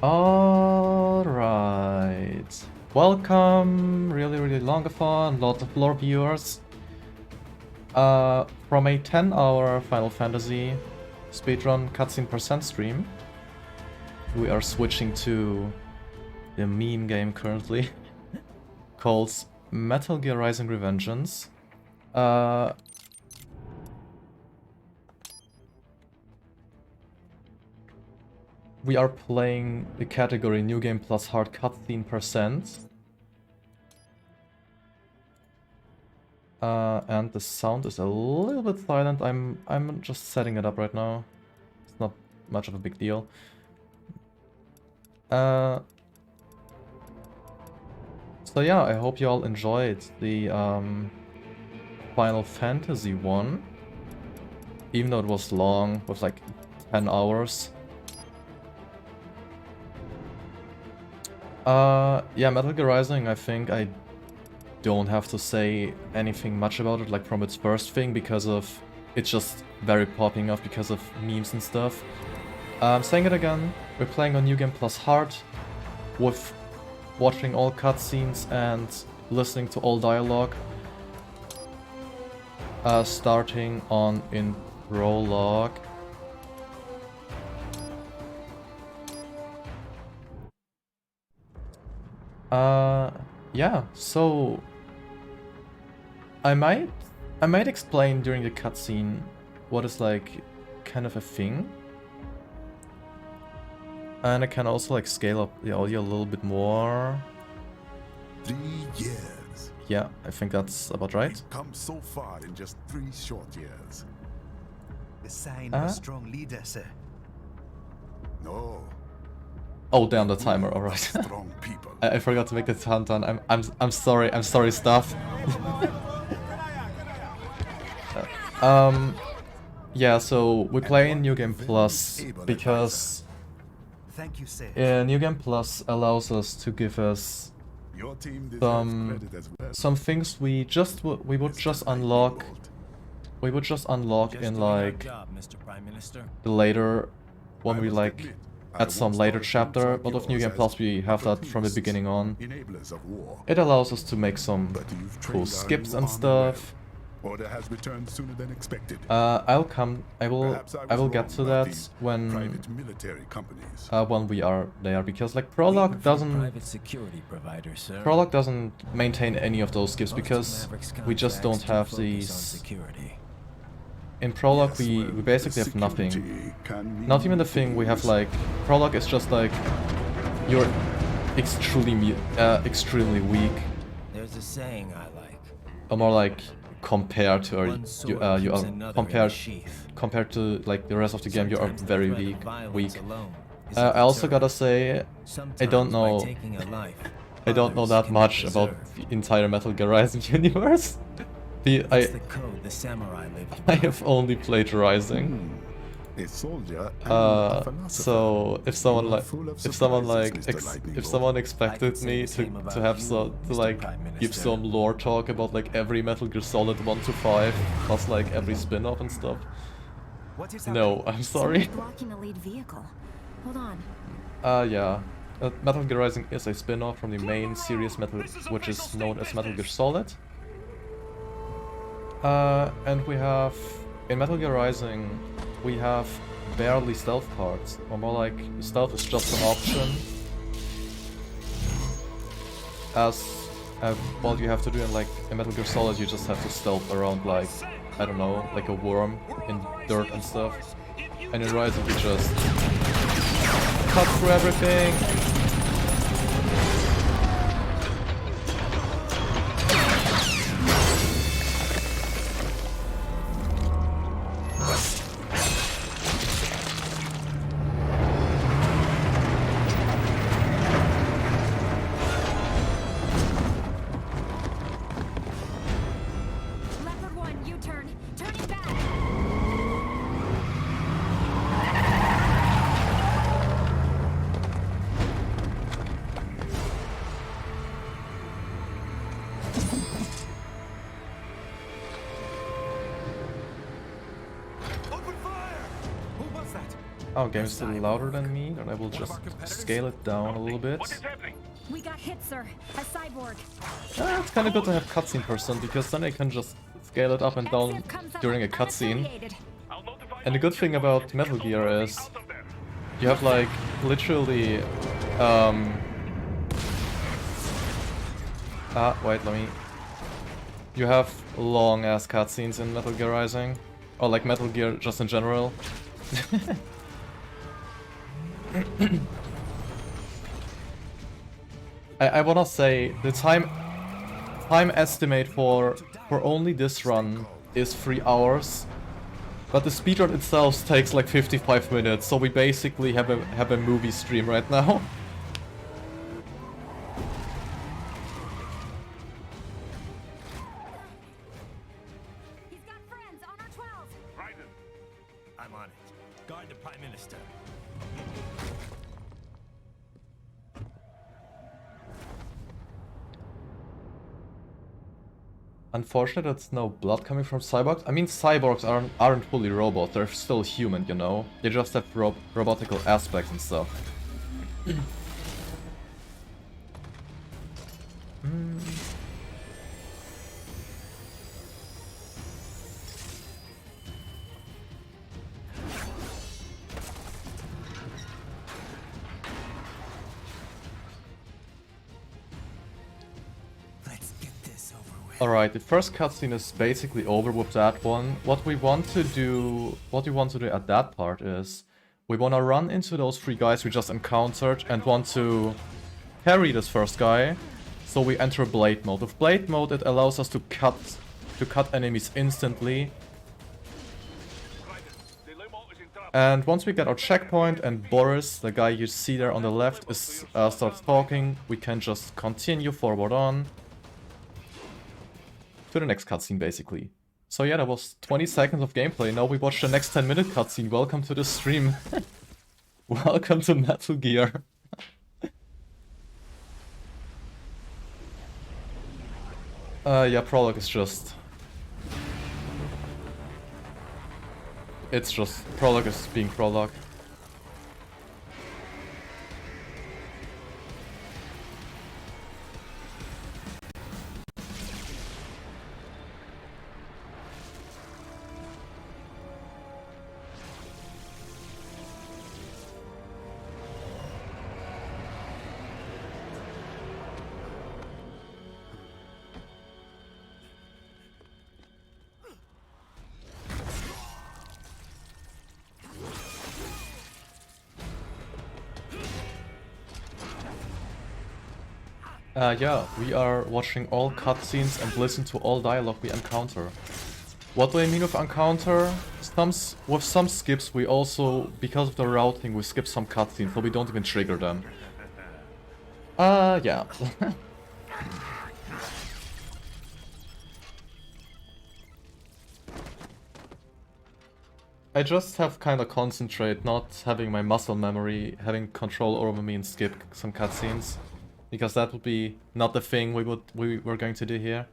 Alright. Welcome, really longathon, lots of lore viewers. From a 10-hour Final Fantasy speedrun cutscene percent stream, we are switching to the meme game currently called Metal Gear Rising: Revengeance. We are playing the category New Game Plus Hard Cutscene percent. And the sound is a little bit silent. I'm just setting it up right now. It's not much of a big deal. So yeah, I hope you all enjoyed the Final Fantasy one. Even though it was long, with like 10 hours. Yeah, Metal Gear Rising, I think I don't have to say anything much about it, like from its first thing, because of it's just very popping off because of memes and stuff. Saying it again, we're playing on New Game Plus Hard, with watching all cutscenes and listening to all dialogue. Starting on in prologue. Yeah, so I might explain during the cutscene what is like kind of a thing. And I can also like scale up the audio a little bit more. 3 years. Yeah, I think that's about right. We've come so far in just 3 short years. The sign of a strong leader, sir. No. Oh damn, the timer, alright. Strong people. I forgot to make the countdown. I'm sorry, staff. Yeah, so we play in New Game Plus because Thank you, sir. New Game Plus allows us to give us Your team deserves credit as well. some things we would just unlock. We would just unlock in like the later, when we like at some later chapter, but with New Game Plus we have that from the beginning on. Enablers of war. It allows us to make some But you've cool trained our skips new and army stuff. well. Order has returned sooner than expected. I will Perhaps I will was get wrong to about that these when private military companies. when we are there, because like prologue doesn't private security provider, sir. prologue doesn't maintain any of those skips because we just don't have these. Security. In prologue Yes, we well, basically have nothing. security can mean Not even the thing we have, like prologue is just like you're extremely weak, There's a saying I like. or more like compared to One sword you keeps are another in the sheath. compared to like the rest of the game, you are Sometimes the very threat of weak. violence alone is I a also deterrent. gotta say Sometimes I don't by know taking a life, I don't know others that can much be about preserved. the entire Metal Gear Rising universe. It's the code the samurai live I by. have only played Rising. a soldier and a philosopher. So if someone You are like full of if someone surprises, like Mr. Lightning if Bolt. someone I expected can say me the same to about have you, to Mr. like Prime give Minister. some lore talk about like every Metal Gear Solid 1 to 5 plus like every spin-off and stuff. What is No, I'm sorry. Someone's blocking the lead vehicle. Hold on. Yeah. Metal Gear Rising is a spin-off from the main series which is known as Metal Gear Solid. And we have in Metal Gear Rising we have barely stealth parts, or more like stealth is just an option. As what you have to do in like in Metal Gear Solid, you just have to stealth around like, I don't know, like a worm in dirt and stuff. And in Rising you just cut through everything. Leopard 1, U-turn. Turning back. Oh, game's still louder than me, then I will just scale it down a little bit. We got hit, sir. A cyborg. It's kinda good to have cutscene person, because then I can just scale it up and down during a cutscene. And the good thing about Metal Gear is you have like literally wait, let me... You have long ass cutscenes in Metal Gear Rising. Or like Metal Gear just in general. I wanna say the time estimate for only this run is 3 hours, but the speedrun itself takes like 55 minutes, so we basically have a movie stream right now. He's got friends on our 12. I'm on it. Guard the Prime Minister. Unfortunate there's no blood coming from cyborgs. I mean, cyborgs aren't fully robots, they're still human, you know? They just have robotical aspects and stuff. Alright, the first cutscene is basically over with that one. What we want to do at that part is we want to run into those 3 guys we just encountered and want to carry this first guy. So we enter blade mode. With blade mode it allows us to cut enemies instantly. And once we get our checkpoint and Boris, the guy you see there on the left, is starts talking, we can just continue forward on to the next cutscene, basically. So yeah, that was 20 seconds of gameplay. Now we watch the next 10-minute cutscene. Welcome to the stream. Welcome to Metal Gear. Yeah, prologue is just... It's just... Prologue is being prologue. Yeah, we are watching all cutscenes and listen to all dialogue we encounter. What do I mean with encounter? With some skips we also, because of the routing, we skip some cutscenes, so we don't even trigger them. Yeah. I just have kinda concentrate, not having my muscle memory, having control over me and skip some cutscenes. Because that would be not the thing we were going to do here.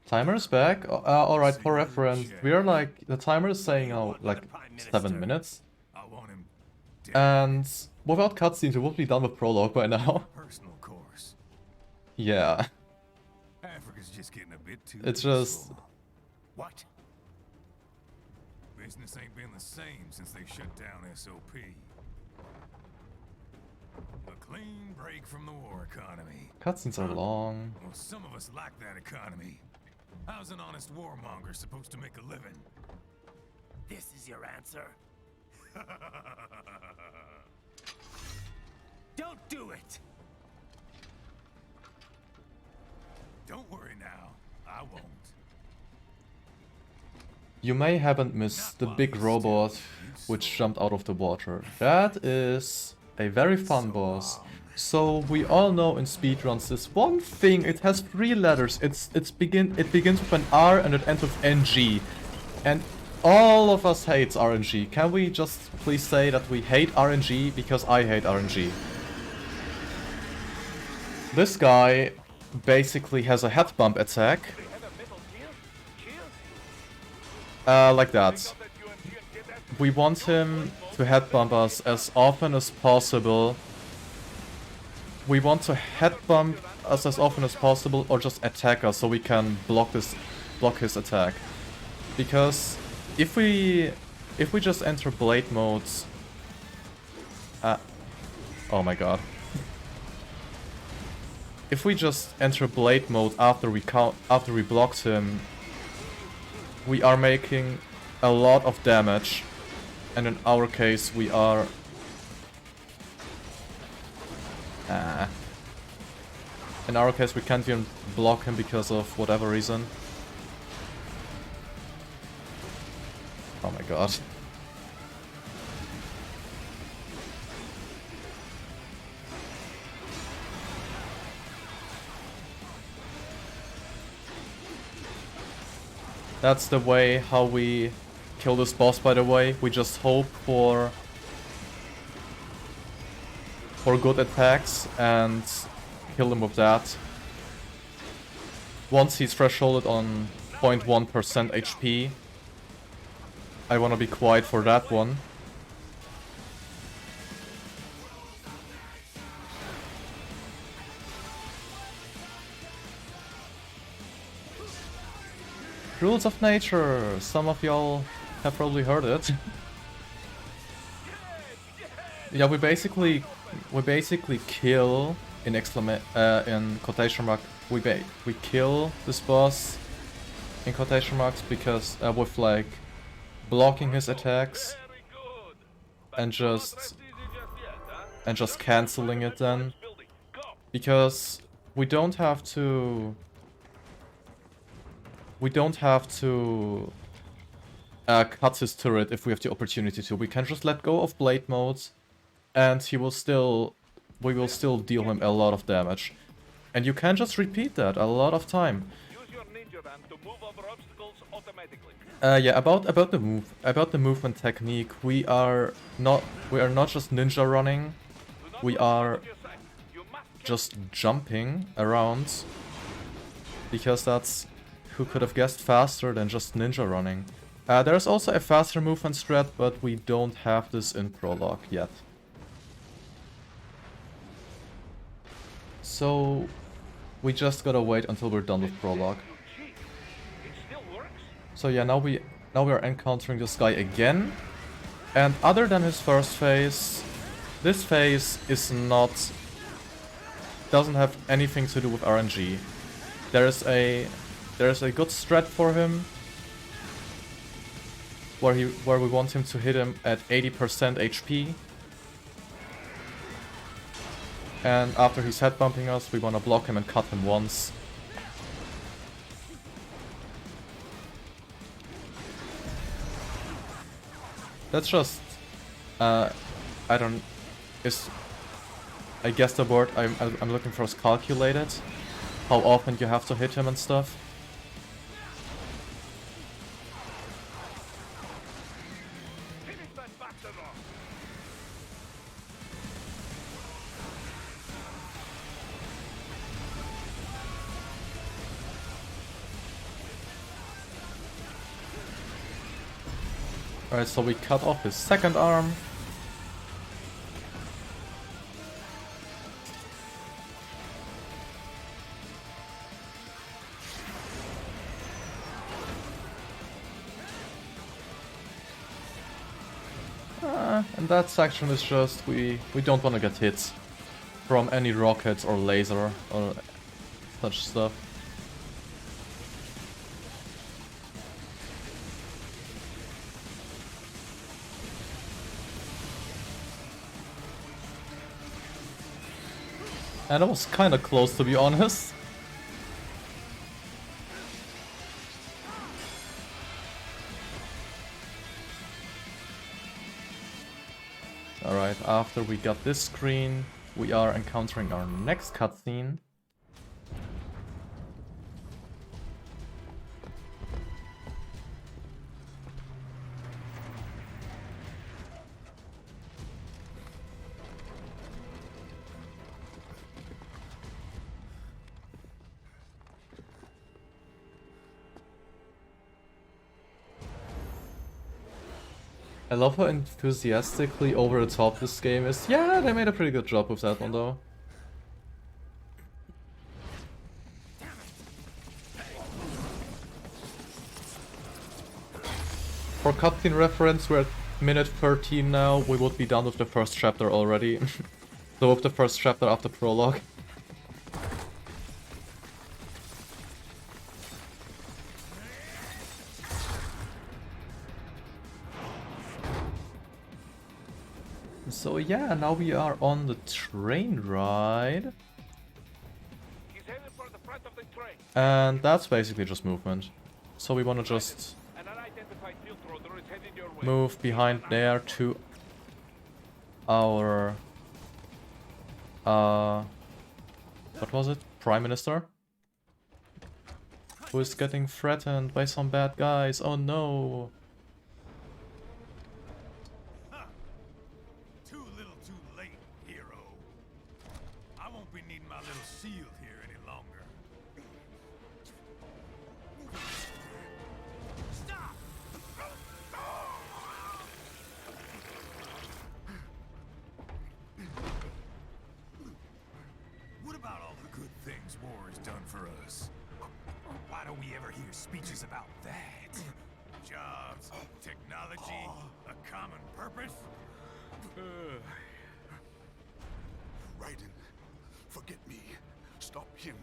Timer is back. Alright, for reference, we are like, the timer is saying like 7 minutes. And without cutscenes, we would be done with prologue by now. Yeah. Africa's just getting a bit too It's just... slow. What? Business ain't been the same since they shut down SOP. A clean break from the war economy. Cutscenes are long. Well, some of us like that economy. How's an honest warmonger supposed to make a living? This is your answer? Don't do it! Don't worry now, I won't. You may haven't missed the big robot which jumped out of the water. That is a very fun boss. So we all know in speedruns this one thing, it has 3 letters. It begins with an R and it ends with NG. And All of us hates RNG. Can we just please say that we hate RNG because I hate RNG? This guy basically has a head bump attack. Like that. We want him to head bump us as often as possible. We want to head bump us as often as possible or just attack us so we can block his attack. Because if we just enter blade modes, oh my god. If we just enter blade mode after we blocked him, we are making a lot of damage, and in our case we are in our case we can't even block him because of whatever reason. Oh my god. That's the way how we kill this boss, by the way. We just hope for good attacks and kill him with that. Once he's thresholded on 0.1% HP, I wanna be quiet for that one. Rules of Nature! Some of y'all have probably heard it. Yeah, we basically kill in quotation mark. We kill this boss in quotation marks because with like blocking his attacks and just canceling it then, because we don't have to cut his turret if we have the opportunity to. We can just let go of blade modes and we will still deal him a lot of damage. And you can just repeat that a lot of time. Yeah, about the movement technique, we are not just ninja running, we are just jumping around, because that's, who could have guessed, faster than just ninja running. There's also a faster movement strat, but we don't have this in prologue yet. So we just gotta wait until we're done with prologue. So yeah, now we are encountering this guy again, and other than his first phase, this phase doesn't have anything to do with RNG. There is a good strat for him where we want him to hit him at 80% HP. And after he's head bumping us, we want to block him and cut him once. That's just I guess the word I'm looking for is calculated. How often you have to hit him and stuff. Alright, so we cut off his second arm. And that section is just, we don't want to get hit from any rockets or laser or such stuff. And it was kinda close, to be honest. Alright, after we got this screen, we are encountering our next cutscene. I love how enthusiastically over the top this game is. Yeah, they made a pretty good job with that one though. For cutscene reference, we're at minute 13 now. We would be done with the first chapter already. So with the first chapter after prologue. So yeah, now we are on the train ride. He's headed for the front of the train. And that's basically just movement. So we want to just An unidentified field roader is headed your way. move behind there to our what was it? Prime Minister? Who is getting threatened by some bad guys. Oh no. Too little too late, hero. I won't be needing my little shield here any longer. Stop! What about all the good things war has done for us? Why don't we ever hear speeches about that? Jobs, technology, a common purpose? Raiden, forget me. Stop him.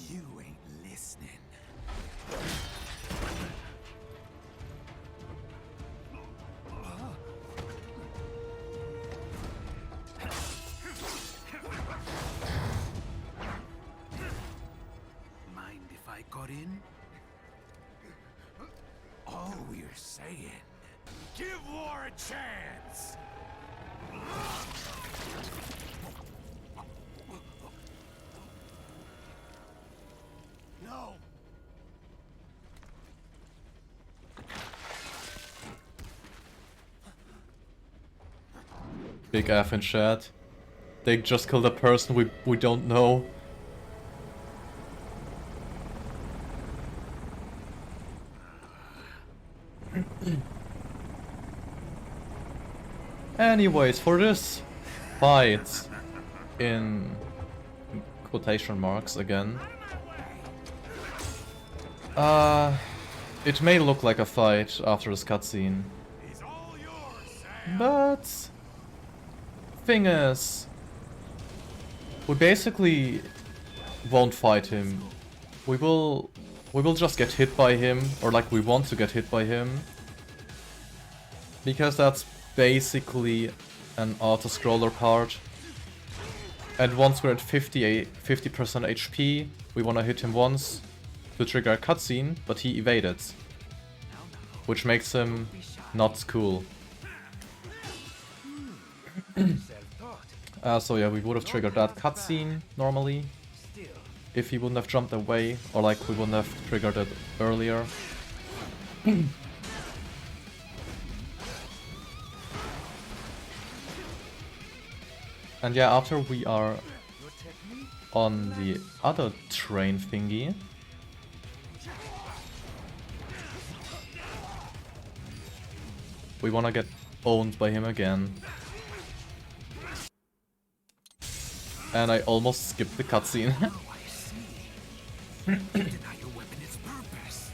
You ain't listening. Mind if I got in? All we're saying, give war a chance! No! Big F in chat. They just killed a person we don't know. Anyways, for this fight, in quotation marks again, it may look like a fight after this cutscene, He's all yours, Sam! but thing is, we basically won't fight him. We will just get hit by him, or like we want to get hit by him, because that's basically an auto-scroller part. And once we're at 50% HP, we want to hit him once to trigger a cutscene, but he evaded, which makes him not cool. So yeah, we would have triggered that cutscene normally if he wouldn't have jumped away, or like we wouldn't have triggered it earlier. And yeah, after we are on the other train thingy, we wanna get owned by him again. And I almost skipped the cutscene. Deny your weapon its purpose.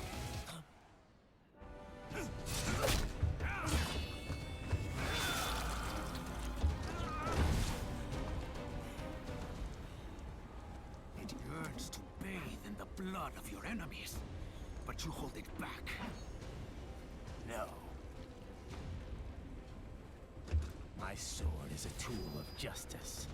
It yearns to bathe in the blood of your enemies, but you hold it back. No. My sword is a tool of justice.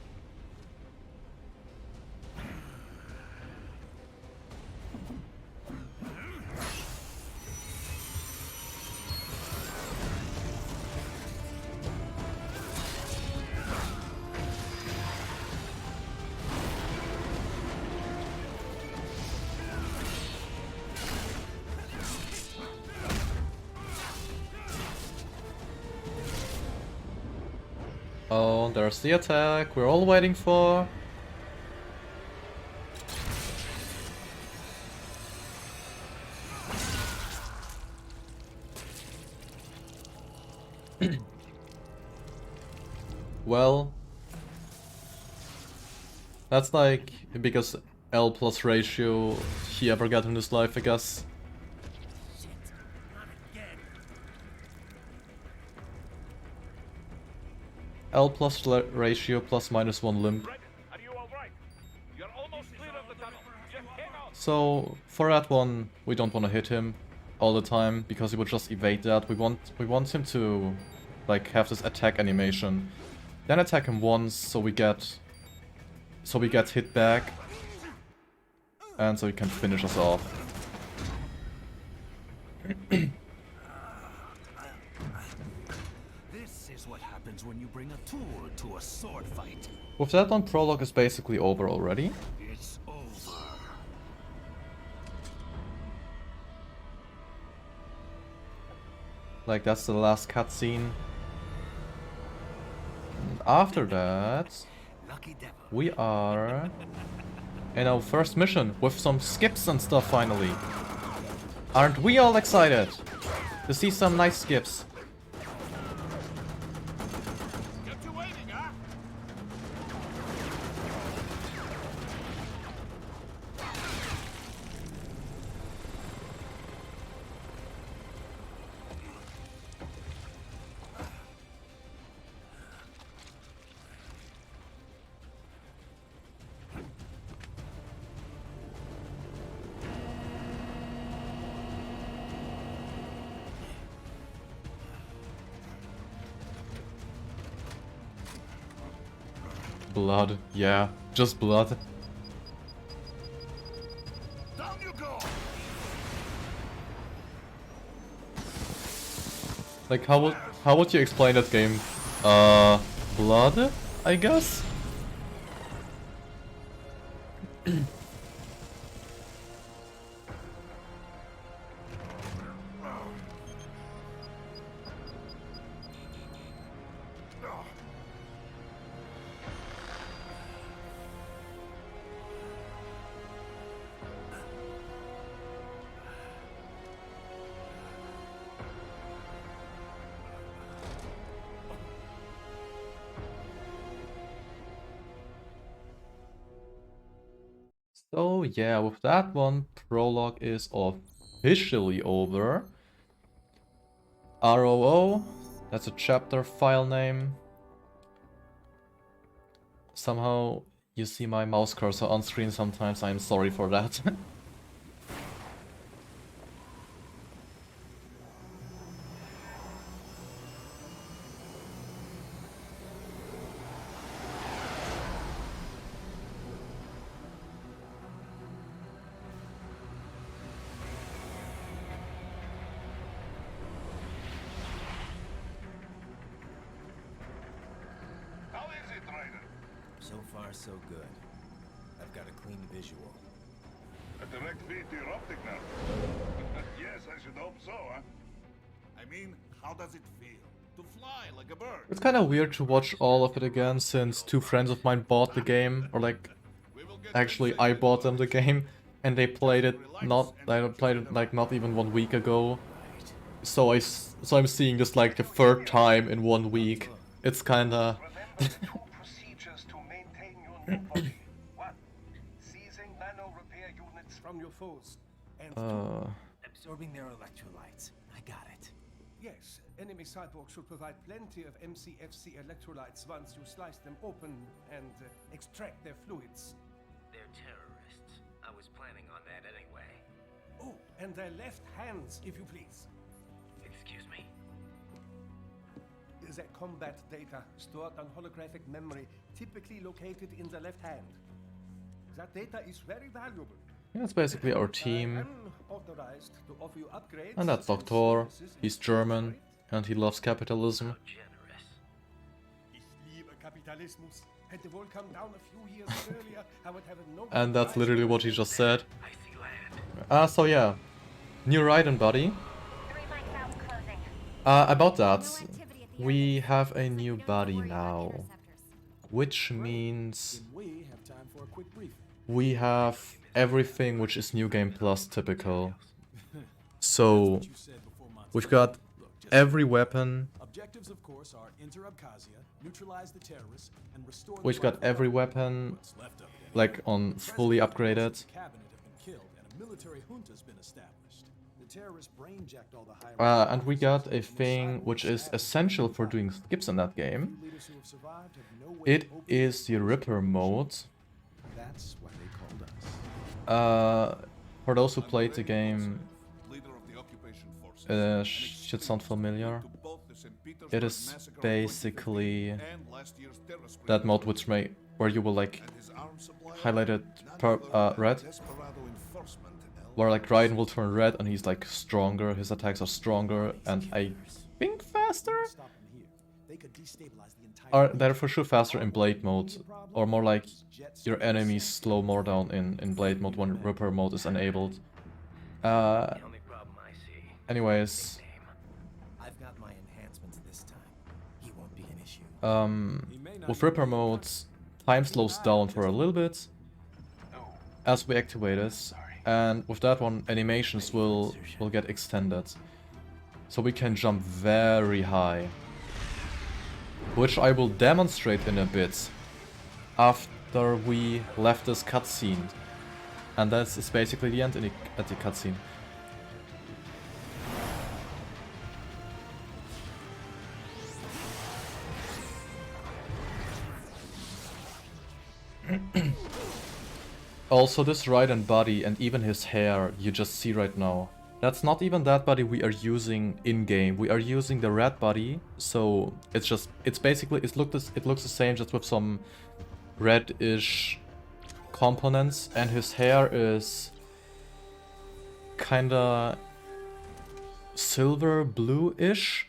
Oh, there's the attack we're all waiting for. Well, that's like the biggest L plus ratio he ever got in his life, I guess. Shit, not again. L plus ratio plus -1 limp. Are you alright? You're almost clear of the tunnel. Just hang on. So for that one, we don't want to hit him all the time because he would just evade that. We want him to like have this attack animation, then attack him once so we get hit back, and so he can finish us off. This is what happens when you bring a tool to a sword fight. With that one, prologue is basically over already. It's over. Like that's the last cutscene. After that, Lucky devil. we are in our first mission with some skips and stuff finally. Aren't we all excited to see some nice skips? Get you waiting, huh? Blood, yeah, just blood. Down you go! Like how would you explain that game? Blood, I guess? So yeah, with that one, prologue is officially over. ROO, that's a chapter file name. Somehow you see my mouse cursor on screen sometimes, I'm sorry for that. How is it, Raiden? So far, so good. I've got a clean visual. A direct feed to your optic now. Yes, I should hope so, huh? I mean, how does it feel? To fly like a bird? It's kind of weird to watch all of it again since two friends of mine bought the game, or like actually I bought them the game, and they played it like not even 1 week ago. So I'm seeing this like the third time in 1 week. It's kinda Remember two procedures to maintain your new body. One, seizing nano repair units From your foes. And Absorbing their electrolytes. I got it. yes, enemy cyborgs should provide plenty of MCFC electrolytes once you slice them open and extract their fluids. They're terrorists. I was planning on that anyway. Oh, and their left hands, if you please. Excuse me? Their combat data stored on holographic memory, typically located in the left hand. That data is very valuable. yeah, it's basically our I team. am authorized to offer you upgrades. And that's Doctor. services He's in German exchange and he loves capitalism. Generous. for it. Ich liebe Kapitalismus. Hätte wohl come down a few years earlier, I would have no. And that's literally what he just said. I see land. So yeah. New Raiden buddy. 3 mics out closing. About that, No activity at the we end. have a Looks new like no buddy more now. interceptors. Which means We have time for a quick briefing. we have everything which is New Game Plus typical. So You said before my we've got every weapon Objectives, of course, are enter Abkhazia, neutralize the terrorists, and restore the Which got rightful every government. weapon What's left of it, like on The fully president and upgraded. the cabinet have been killed, and a military junta's been established. The terrorists brainjacked all the high And we got a thing which is essential for doing skips in that game. leaders who have survived have no way It of opening is the Ripper mode. That's why they called us. For those who played the game, Leader of the occupation forces. should sound familiar. To both the St. Petersburg It is massacre of basically 2015 and last year's terror spree that mode where you will like and his arms supply highlighted none other than red, Desperado enforcement in El where like Raiden will turn red and he's like stronger, his attacks are stronger, and I think faster? Stop them here. They could destabilize the entire Or they're for sure faster in Blade mode, or more like your enemies slow more down in Blade mode when Ripper mode is enabled. The only problem I see. Anyways, I've got my enhancements this time. He won't be an issue. with Ripper modes, time slows down for a little bit as we activate it, and with that one, animations will get extended, so we can jump very high, which I will demonstrate in a bit after we left this cutscene, and that's basically the end at the cutscene. Also, this Raiden body and even his hair you just see right now, that's not even that body we are using in-game. We are using the red body, so it's basically, it looks the same, just with some red-ish components, and his hair is kinda silver blue-ish.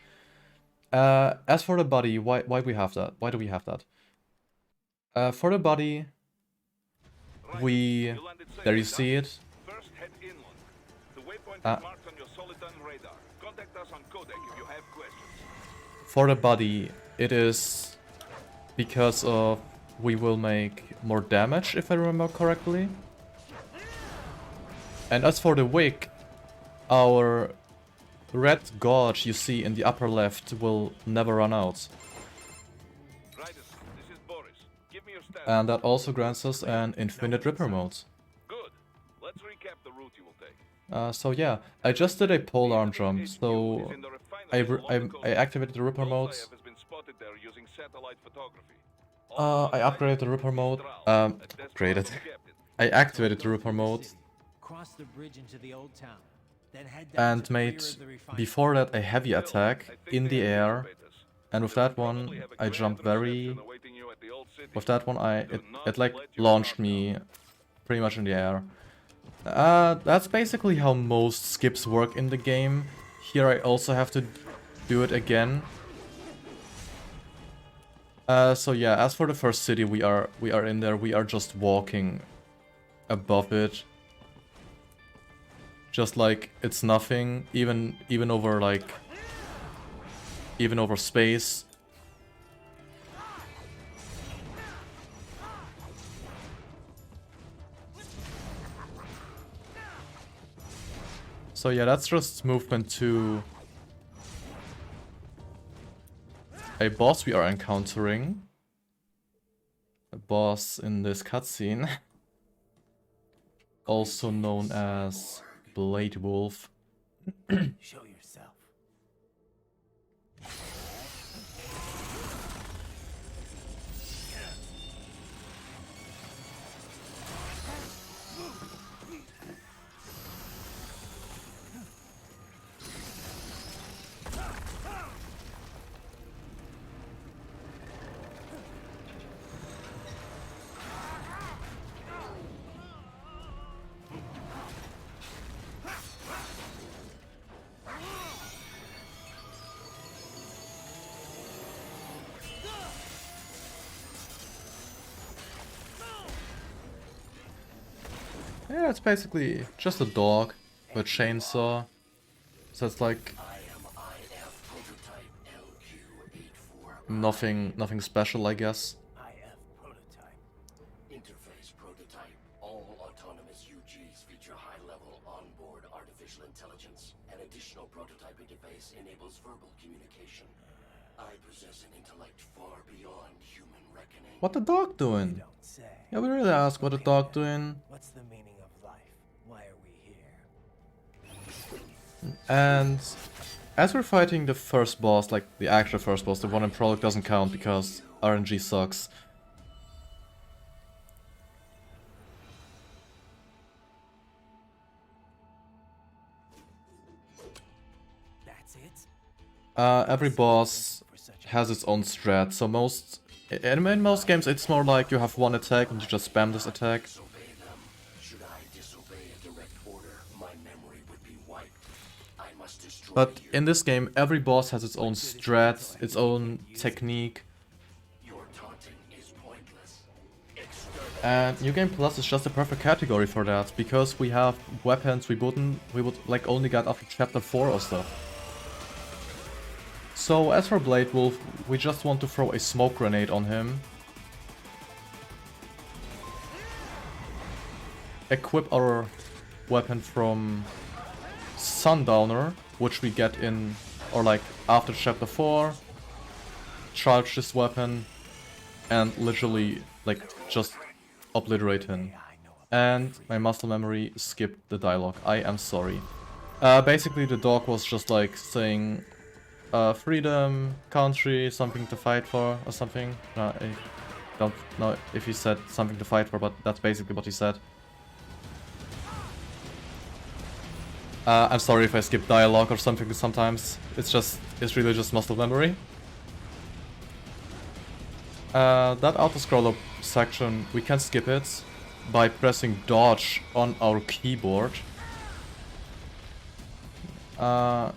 As for the body, why we have that? Why do we have that? For the body, there you see it. First head inland. The waypoint is marked on your Soliton radar. Contact us on codec if you have questions. For the body, it is because of we will make more damage, if I remember correctly. And as for the wig, our red gauge you see in the upper left will never run out. And that also grants us an infinite Ripper mode. Good. Let's recap the route you will take. So yeah, I just did a polearm jump, so I activated the Ripper mode. I upgraded the Ripper mode. I activated the Ripper mode. Cross the bridge into the old town. Then head down And to the rear made of the refinery. before that a heavy attack in the air, and with that one I jumped very. With that one it like launched me pretty much in the air. That's basically how most skips work in the game. Here I also have to do it again. So yeah, as for the first city, we are in there. We are just walking above it. Just like it's nothing, even over even over space. So yeah, that's just movement to a boss we are encountering. A boss in this cutscene. Also known as Blade Wolf. Show yourself. Yeah, it's basically just a dog with a chainsaw. So it's like nothing special, I guess. Interface prototype. All autonomous UGs feature high-level onboard artificial intelligence. An additional prototype interface enables verbal communication. I possess an intellect far beyond human reckoning. What the dog doing? Don't say. Yeah, we really ask what the dog doing. What's the meaning of life? Why are we here? And as we're fighting the first boss, like the actual first boss, the one in Prologue doesn't count because RNG sucks. That's it? Every boss has its own strat, so in most games it's more like you have one attack and you just spam this attack. Should I disobey a direct order, my memory would be wiped. I must destroy But you. in this game, every boss has its own strat, its own technique. Your taunting is pointless. And New Game Plus is just a perfect category for that, because we have weapons we would like only get after chapter 4 or stuff. So as for Blade Wolf, we just want to throw a smoke grenade on him. Equip our weapon from Sundowner, which we get in, or like after chapter 4. Charge this weapon and literally like just obliterate him. And my muscle memory skipped the dialogue. I am sorry. Basically the dog was just like saying freedom, country, something to fight for or something. I don't know if he said something to fight for, but that's basically what he said. I'm sorry if I skip dialogue or something sometimes. It's really just muscle memory. That auto-scroller section, we can skip it by pressing dodge on our keyboard. Oh.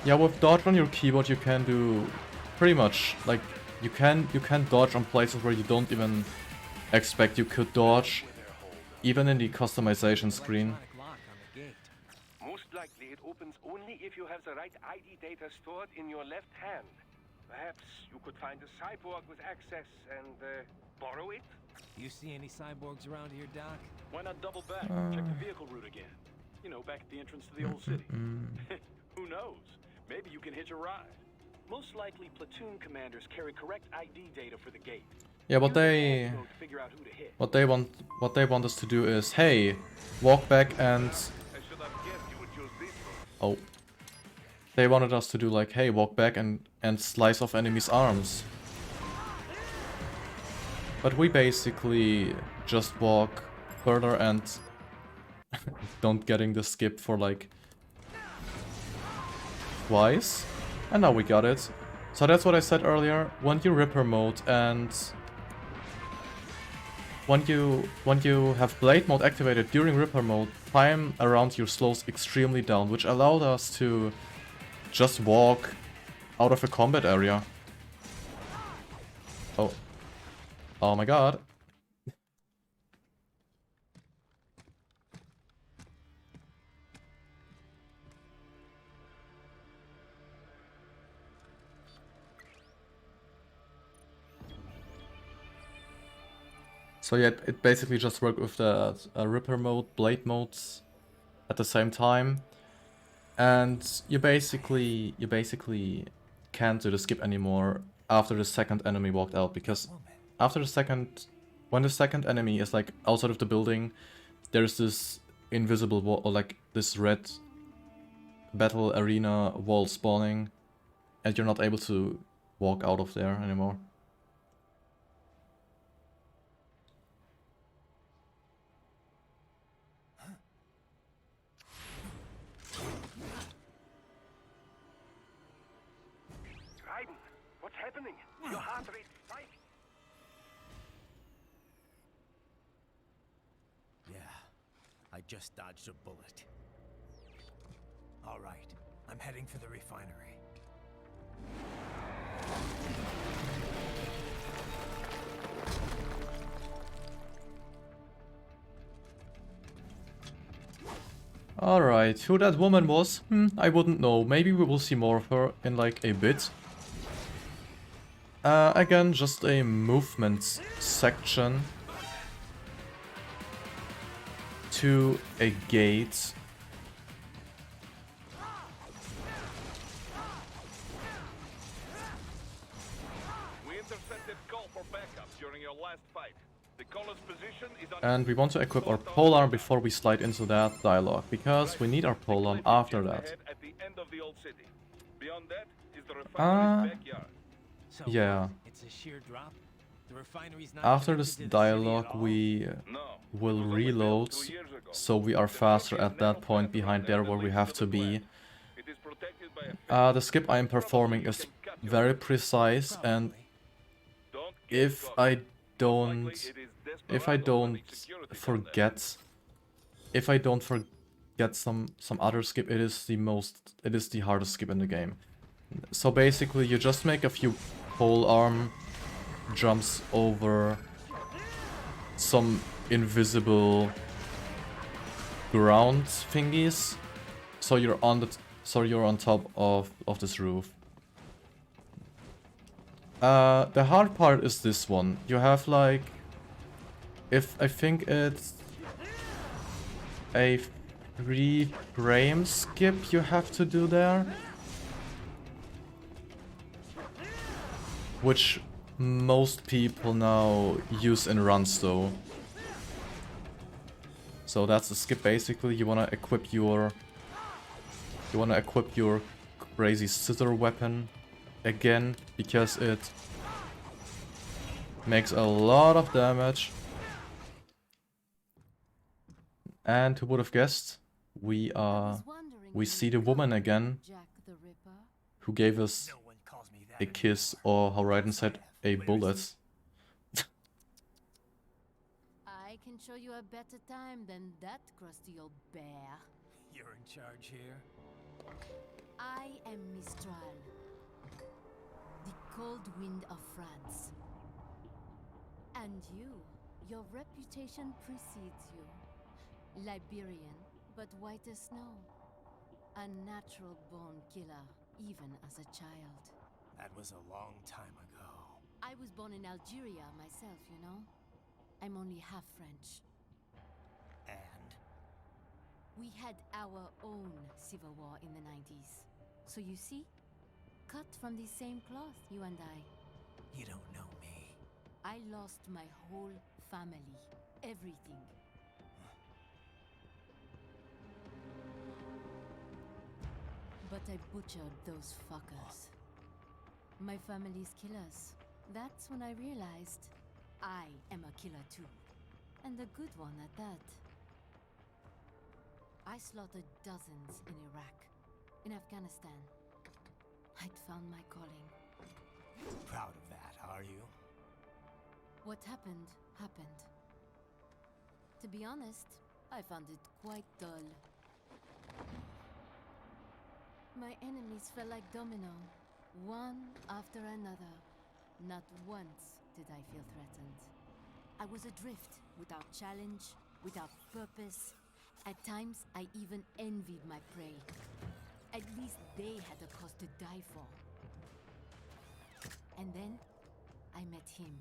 Yeah, with dodge on your keyboard you can do pretty much, like, you can dodge on places where you don't even expect you could dodge, even in the customization screen. Most likely it opens only if you have the right ID data stored in your left hand. Perhaps you could find a cyborg with access and borrow it? You see any cyborgs around here, Doc? Why not double back? Check the vehicle route again. You know, back at the entrance to the old city. Who knows? Maybe you can hitch a ride. Most likely, platoon commanders carry correct ID data for the gate. Yeah, what they want us to do is, hey, walk back and... Oh. They wanted us to do like, hey, walk back and slice off enemies' arms. But we basically just walk further and don't getting the skip for like twice. And now we got it. So that's what I said earlier. When you Ripper mode and when you have Blade mode activated during Ripper mode, time around you slows extremely down, which allowed us to just walk out of a combat area. Oh. Oh my god. So yeah, it basically just worked with the Ripper mode, Blade modes at the same time. And you basically can't do the skip anymore after the second enemy walked out, because after the second, when the second enemy is like outside of the building, there's this invisible wall, or like this red battle arena wall spawning, and you're not able to walk out of there anymore. What's happening? Your heart rate spiking. Yeah, I just dodged a bullet. All right, I'm heading for the refinery. Alright, who that woman was? I wouldn't know. Maybe we will see more of her in like a bit. Again, just a movement section to a gate. We intercepted call for backup during your last fight. The caller's position is on. And we want to equip our polearm before we slide into that dialogue, because we need our polearm after that. At the end of the old city. Beyond that is the refinery's backyard. So Yeah. it's a sheer drop. The refinery's not After this connected to the city dialogue, at all? we will reload, so we are faster at that point behind there where we have to be. The skip I am performing is very precise, and if I don't forget some other skip, it is the hardest skip in the game. So basically you just make a few pole arm jumps over some invisible ground thingies, so you're on top of this roof. The hard part is this one. You have like, I think it's a 3-frame skip you have to do there, which most people now use in runs though. So that's the skip basically. You wanna equip your crazy scissor weapon again, because it makes a lot of damage. And who would have guessed? We see the woman again, who gave us a kiss, or how Raiden said, a bullet. I can show you a better time than that crusty old bear. You're in charge here? I am Mistral, the cold wind of France. And your reputation precedes you. Liberian, but white as snow. A natural-born killer, even as a child. That was a long time ago. I was born in Algeria myself, you know? I'm only half French. And? We had our own civil war in the 90s. So you see? Cut from the same cloth, you and I. You don't know me. I lost my whole family. Everything. But I butchered those fuckers. My family's killers. That's when I realized I am a killer too. And a good one at that. I slaughtered dozens in Iraq, in Afghanistan. I'd found my calling. Proud of that, are you? What happened, happened. To be honest, I found it quite dull. My enemies fell like domino, one after another. Not once did I feel threatened. I was adrift, without challenge, without purpose. At times, I even envied my prey. At least they had a cause to die for. And then, I met him.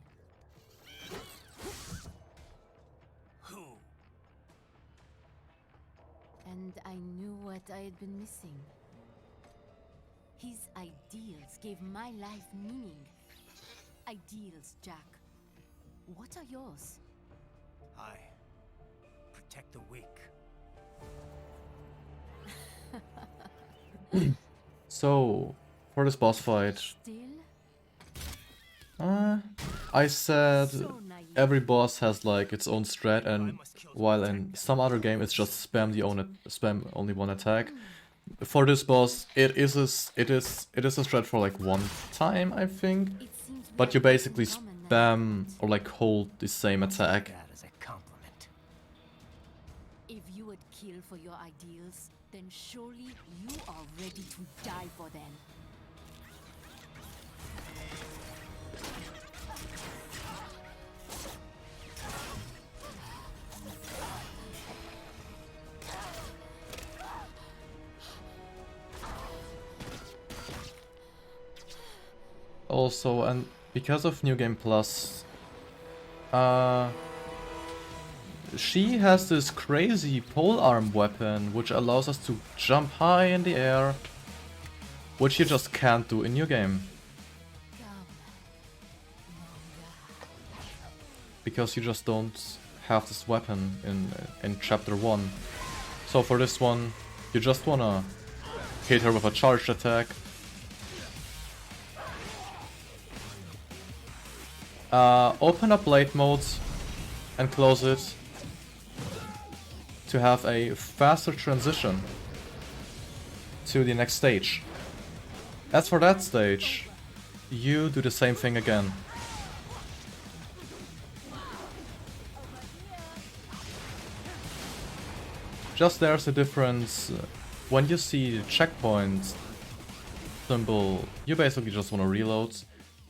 Who? And I knew what I had been missing. His ideals gave my life meaning. Ideals, Jack. What are yours? I protect the weak. So, for this boss fight, I said every boss has like its own strat, and while in some other game it's just spam only one attack. For this boss, it is a strat for like one time, I think, but you basically spam or like hold the same attack. If you would kill for your ideals, then surely you are ready to die for them. Also, and because of New Game Plus, she has this crazy polearm weapon which allows us to jump high in the air, which you just can't do in New Game. Because you just don't have this weapon in Chapter 1. So for this one, you just wanna hit her with a charged attack. Open up blade mode and close it to have a faster transition to the next stage. As for that stage, you do the same thing again. Just there's a difference. When you see the checkpoint symbol, you basically just want to reload,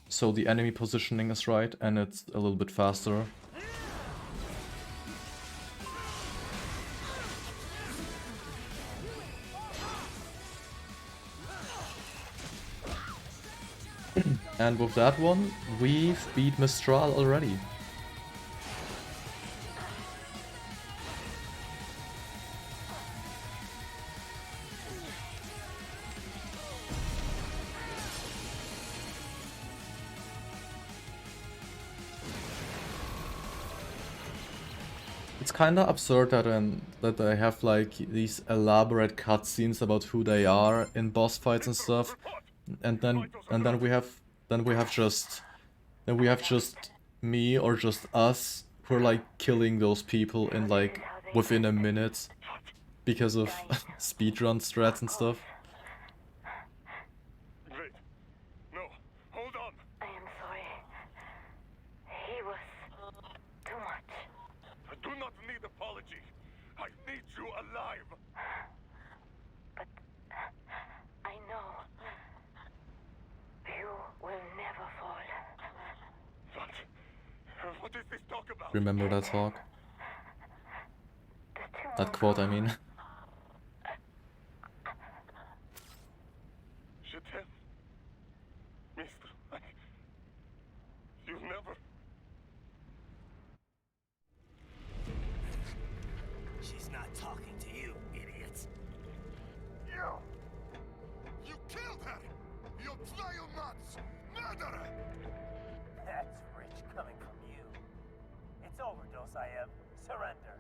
so the enemy positioning is right and it's a little bit faster. And with that one, we've beat Mistral already. It's kinda absurd that they have like these elaborate cutscenes about who they are in boss fights and stuff, and then we have just me or just us who are like killing those people in like within a minute because of speedrun strats and stuff. Wait. No. Hold on. I am sorry. He was too much. I do not need apology. I need you alive. But I know you will never fall. What is this talk about? Remember that talk? That quote, I mean. Mister, you never... She's not talking to you, idiots. You killed her! You vile nuts! Murderer! That's rich coming from you. It's overdose, I am. Surrender.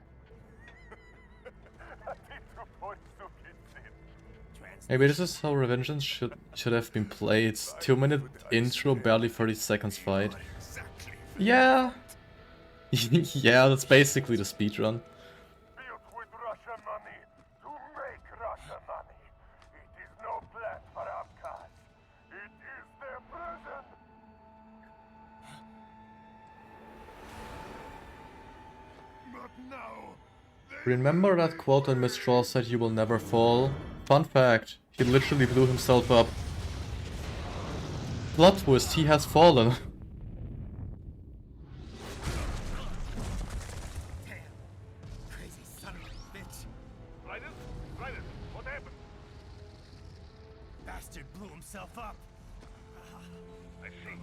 Maybe this is how Revengence should have been played. 2-minute intro, barely 30 seconds fight. Yeah. Yeah, that's basically the speedrun. Remember that quote when Mistral said you will never fall? Fun fact, he literally blew himself up. Plot twist, he has fallen. Crazy son of a bitch. Right, what happened? Bastard blew himself up. I see.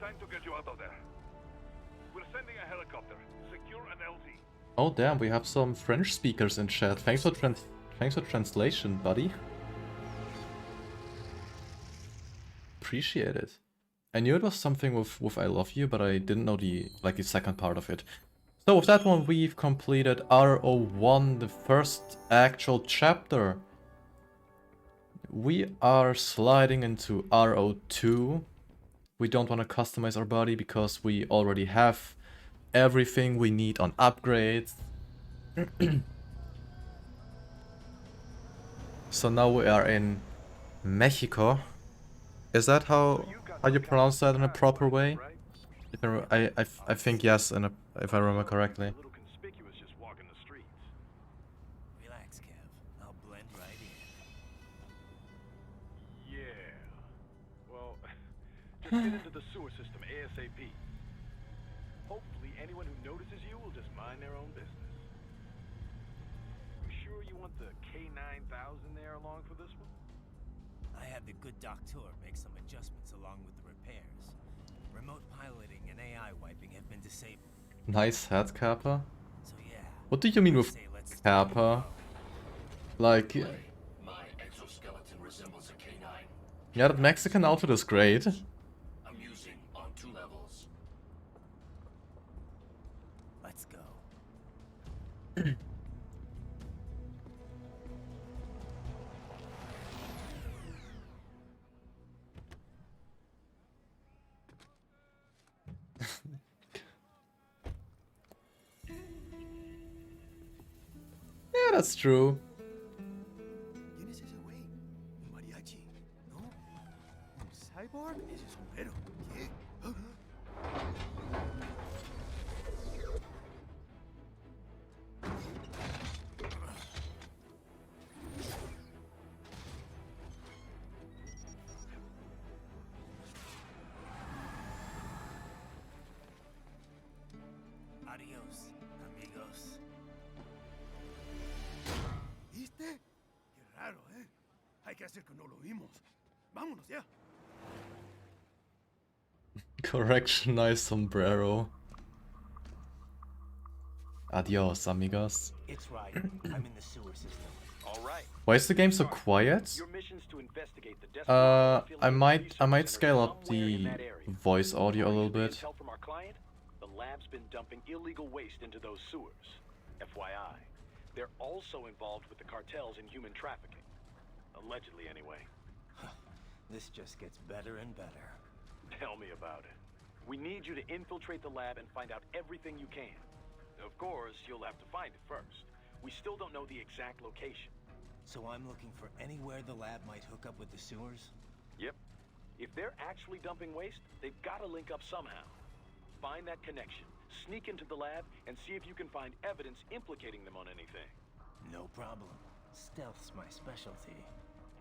Time to get you out of there. We're sending a helicopter. Secure an LZ. Oh damn, we have some French speakers in chat. Thanks for translation, buddy. Appreciate it. I knew it was something with I love you, but I didn't know the second part of it. So with that one, we've completed RO1, the first actual chapter. We are sliding into RO2. We don't want to customize our body because we already have everything we need on upgrades. So now we are in Mexico. Is that how you pronounce that in a proper way? I think yes, if I remember correctly. Relax, Kev. I'll blend right in. Yeah. Well, just get into the sewer system ASAP. Hopefully anyone who notices you will just mind their own business. You sure you want the K9000 there along for this one? I had the good doctor make some adjustments along with the repairs. Remote piloting and AI wiping have been disabled. Nice head, Kappa. So yeah. What do you mean with Kappa? Like... My exoskeleton resembles a canine. Yeah, that Mexican outfit is great. Amusing on 2 levels. Let's go. Yeah, that's true. ¿Quién es ese güey? ¿Un mariachi? ¿No? ¿Un cyborg? Ese sombrero. ¿Qué? Adios, amigos. ¿Viste? Qué raro, ¿eh? Hay que hacer que no lo vimos. Vámonos ya. Correction, nice sombrero. Adios, amigos. It's right. I'm in the sewer system. All right. Why is the game so quiet? Your mission's to investigate the I might scale up the voice audio a little bit. Help from our client? The lab's been dumping illegal waste into those sewers. FYI. They're also involved with the cartels in human trafficking. Allegedly, anyway. This just gets better and better. Tell me about it. We need you to infiltrate the lab and find out everything you can. Of course, you'll have to find it first. We still don't know the exact location. So I'm looking for anywhere the lab might hook up with the sewers? Yep. If they're actually dumping waste, they've got to link up somehow. Find that connection, sneak into the lab, and see if you can find evidence implicating them on anything. No problem. Stealth's my specialty.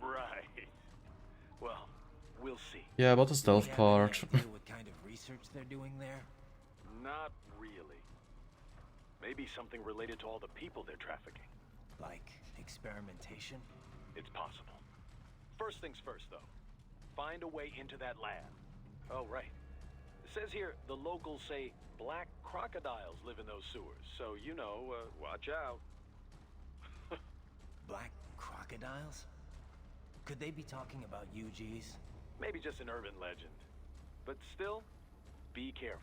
Right. Well, we'll see. Yeah, about the stealth part. What kind of research they're doing there? Not really. Maybe something related to all the people they're trafficking. Like experimentation? It's possible. First things first, though. Find a way into that lab. Oh, right. It says here the locals say black crocodiles live in those sewers, so you know, watch out. Black crocodiles? Could they be talking about UGs? Maybe just an urban legend. But still, be careful.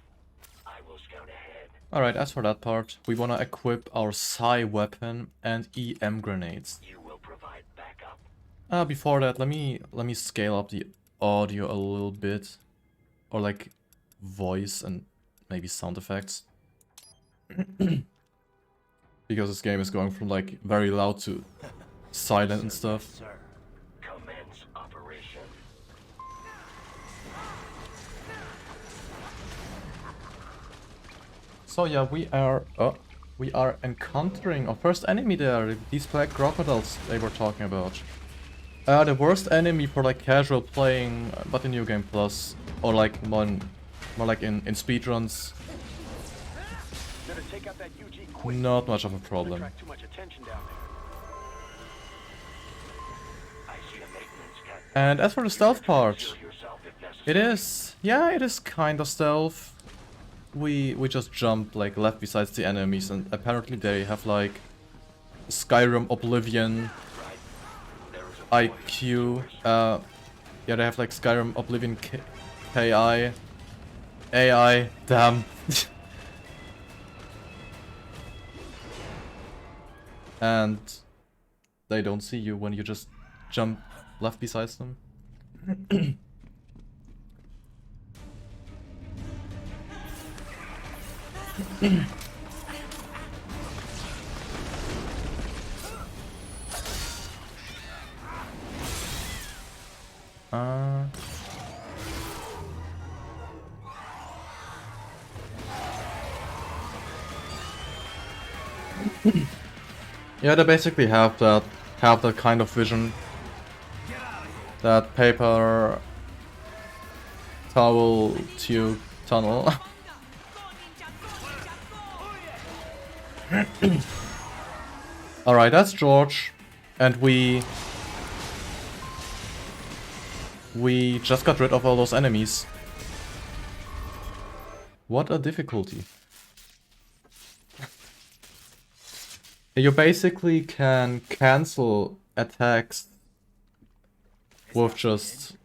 I will scout ahead. Alright, as for that part, we wanna equip our Psi weapon and EM grenades. You will provide backup. Before that, let me scale up the audio a little bit. Or like voice and maybe sound effects. Because this game is going from like very loud to silent and stuff. Sir, commence operation. So yeah, we are encountering our first enemy there, these black crocodiles they were talking about. The worst enemy for like casual playing, but in New Game Plus, or like more like in speedruns. Not much of a problem. And as for the stealth part, it is kind of stealth. We just jump like left besides the enemies, and apparently they have like Skyrim Oblivion IQ. Yeah, they have like Skyrim Oblivion KI. AI, damn. And they don't see you when you just jump left besides them. Yeah, they basically have that kind of vision. That paper towel tube tunnel. Alright, that's George. And we We just got rid of all those enemies. What a difficulty. You basically can cancel attacks with just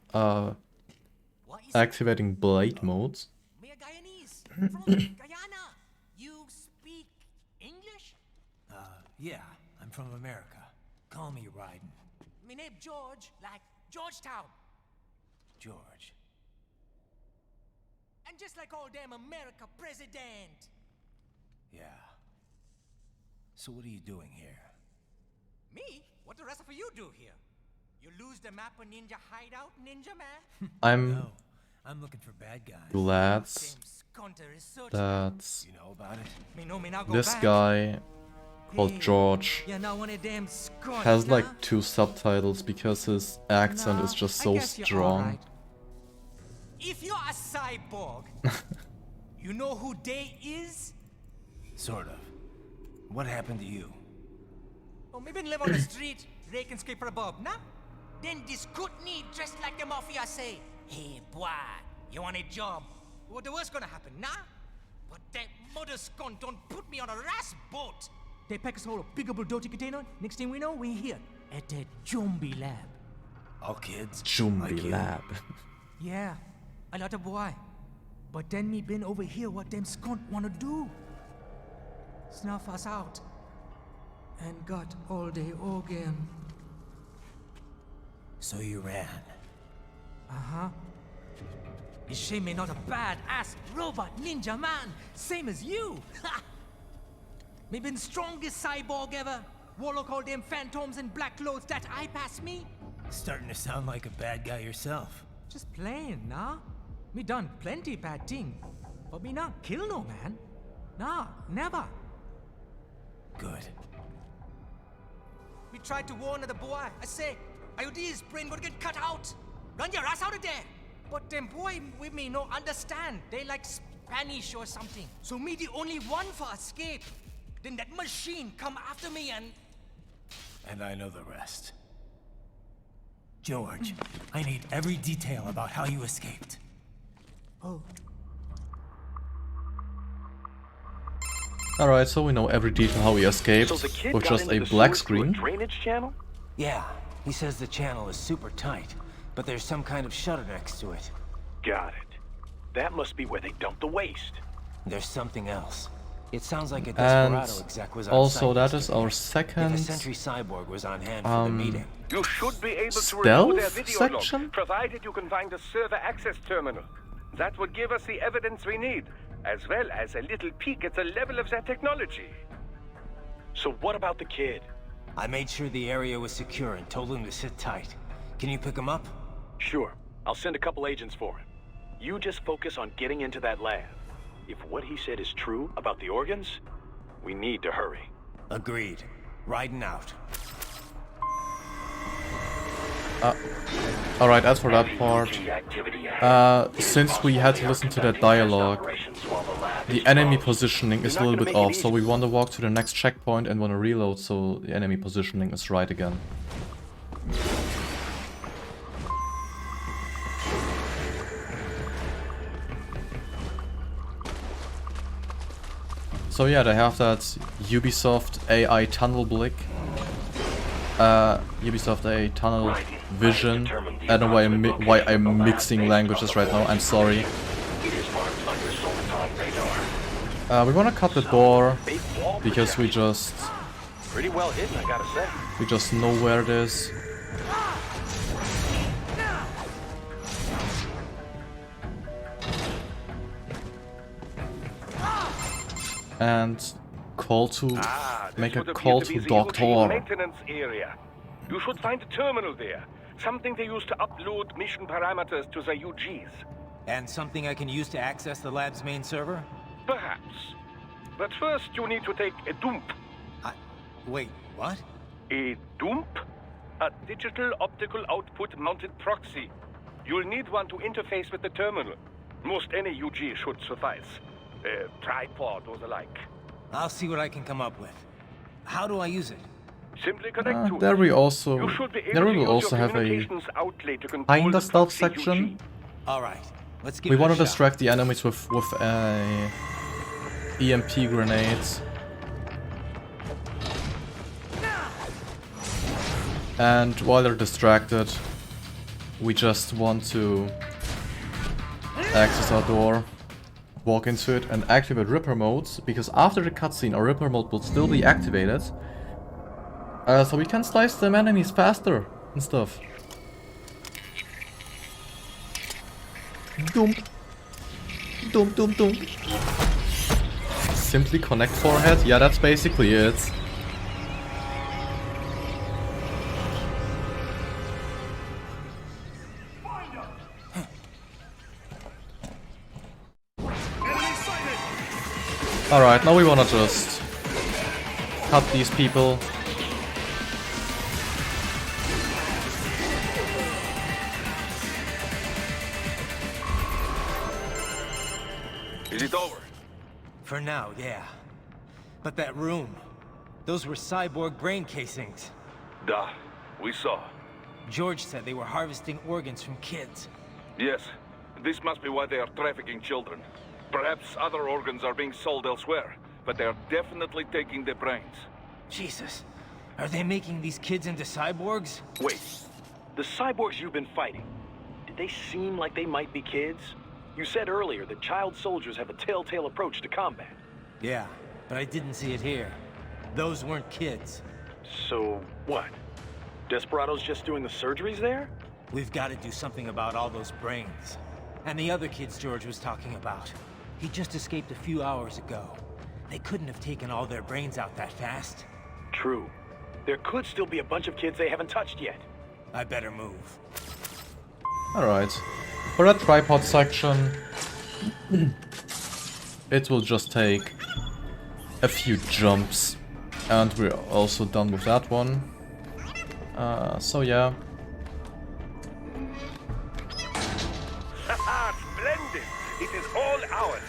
activating blade modes. You speak English? Yeah, I'm from America. Call me Raiden. My name George, like Georgetown. George. And just like all damn America president. Yeah. So what are you doing here? Me? What the rest of you do here? You lose the map of Ninja Hideout, Ninja Man? No, I'm looking for bad guys. Glad that You know about it? this guy called George has like 2 subtitles because his accent is just so strong. If you're a cyborg, you know who Day is? Sort of. What happened to you? Oh, maybe live on the street, rake and scrape for a bob, nah? Then this good need dressed like the mafia say, hey boy, you want a job? What the worst gonna happen, nah? But that mother scum don't put me on a ras boat. They pack us all a bigable dirty container. Next thing we know, we're here at the Zombie Lab. All kids? Zombie Lab. Yeah, a lot of boy. But then me been over here what them skunt wanna do. Snuff us out. And got all the organ. So you ran? Uh-huh. Is she me not a bad-ass robot ninja man, same as you? Ha! Me been strongest cyborg ever. Warlock all them phantoms in black clothes that eye pass me. Starting to sound like a bad guy yourself. Just playing, nah? Me done plenty bad thing. But me not kill no man. Nah, never. Good. We tried to warn the boy. I say, IOD's brain gonna get cut out. Run your ass out of there. But them boy with me no understand. They like Spanish or something. So me the only one for escape. Then that machine come after me and... And I know the rest. George, I need every detail about how you escaped. Oh. Alright, so we know every detail how he escaped with just a black screen. Drainage channel? Yeah, he says the channel is super tight, but there's some kind of shutter next to it. Got it. That must be where they dump the waste. There's something else. It sounds like a And Desperado exec was on also site that yesterday. is our second If a Sentry Cyborg was on hand for the meeting. You should be able to stealth review their video section? log, provided you can find a server access terminal. That would give us the evidence we need, as well as a little peek at the level of their technology. So what about the kid? I made sure the area was secure and told him to sit tight. Can you pick him up? Sure. I'll send a couple agents for him. You just focus on getting into that lab. If what he said is true about the organs, we need to hurry. Agreed. Riding out. Alright, as for that part, since we had to listen to that dialogue, the enemy positioning is a little bit off, so we want to walk to the next checkpoint and want to reload so the enemy positioning is right again. So yeah, they have that Ubisoft AI tunnel blick. Ubisoft AI tunnel vision. I don't know why I'm mixing languages right now, I'm sorry. We wanna cut the door because we just... Pretty well hidden, I gotta say. We just know where it is. And call to make a call to Doctor. Maintenance area. You should find a terminal there. Something they use to upload mission parameters to the UGs. And something I can use to access the lab's main server? Perhaps. But first you need to take a dump. Wait, what? A dump? A digital optical output mounted proxy. You'll need one to interface with the terminal. Most any UG should suffice. A tripod or the like. I'll see what I can come up with. How do I use it? Simply connect to There it. we also You should be able there to we will use also your have a communications outlet to control kinda the stealth proxy section. UG. All right, let's give We it a want to shot. distract the enemies with a EMP grenades. And while they're distracted, we just want to access our door, walk into it, and activate Ripper mode, because after the cutscene our Ripper mode will still be activated. So we can slice them enemies faster and stuff. Dump. Dump, dump, dump. Simply connect forehead? Yeah, that's basically it. Alright, now we wanna just cut these people. Is it over? For now, yeah. But that room, those were cyborg brain casings. Duh, we saw. George said they were harvesting organs from kids. Yes, this must be why they are trafficking children. Perhaps other organs are being sold elsewhere, but they are definitely taking the brains. Jesus, are they making these kids into cyborgs? Wait, the cyborgs you've been fighting, did they seem like they might be kids? You said earlier that child soldiers have a telltale approach to combat. Yeah, but I didn't see it here. Those weren't kids. So, what? Desperados just doing the surgeries there? We've got to do something about all those brains. And the other kids George was talking about. He just escaped a few hours ago. They couldn't have taken all their brains out that fast. True. There could still be a bunch of kids they haven't touched yet. I better move. Alright. For that tripod section, it will just take a few jumps. And we're also done with that one. So yeah. Splendid! It is all ours.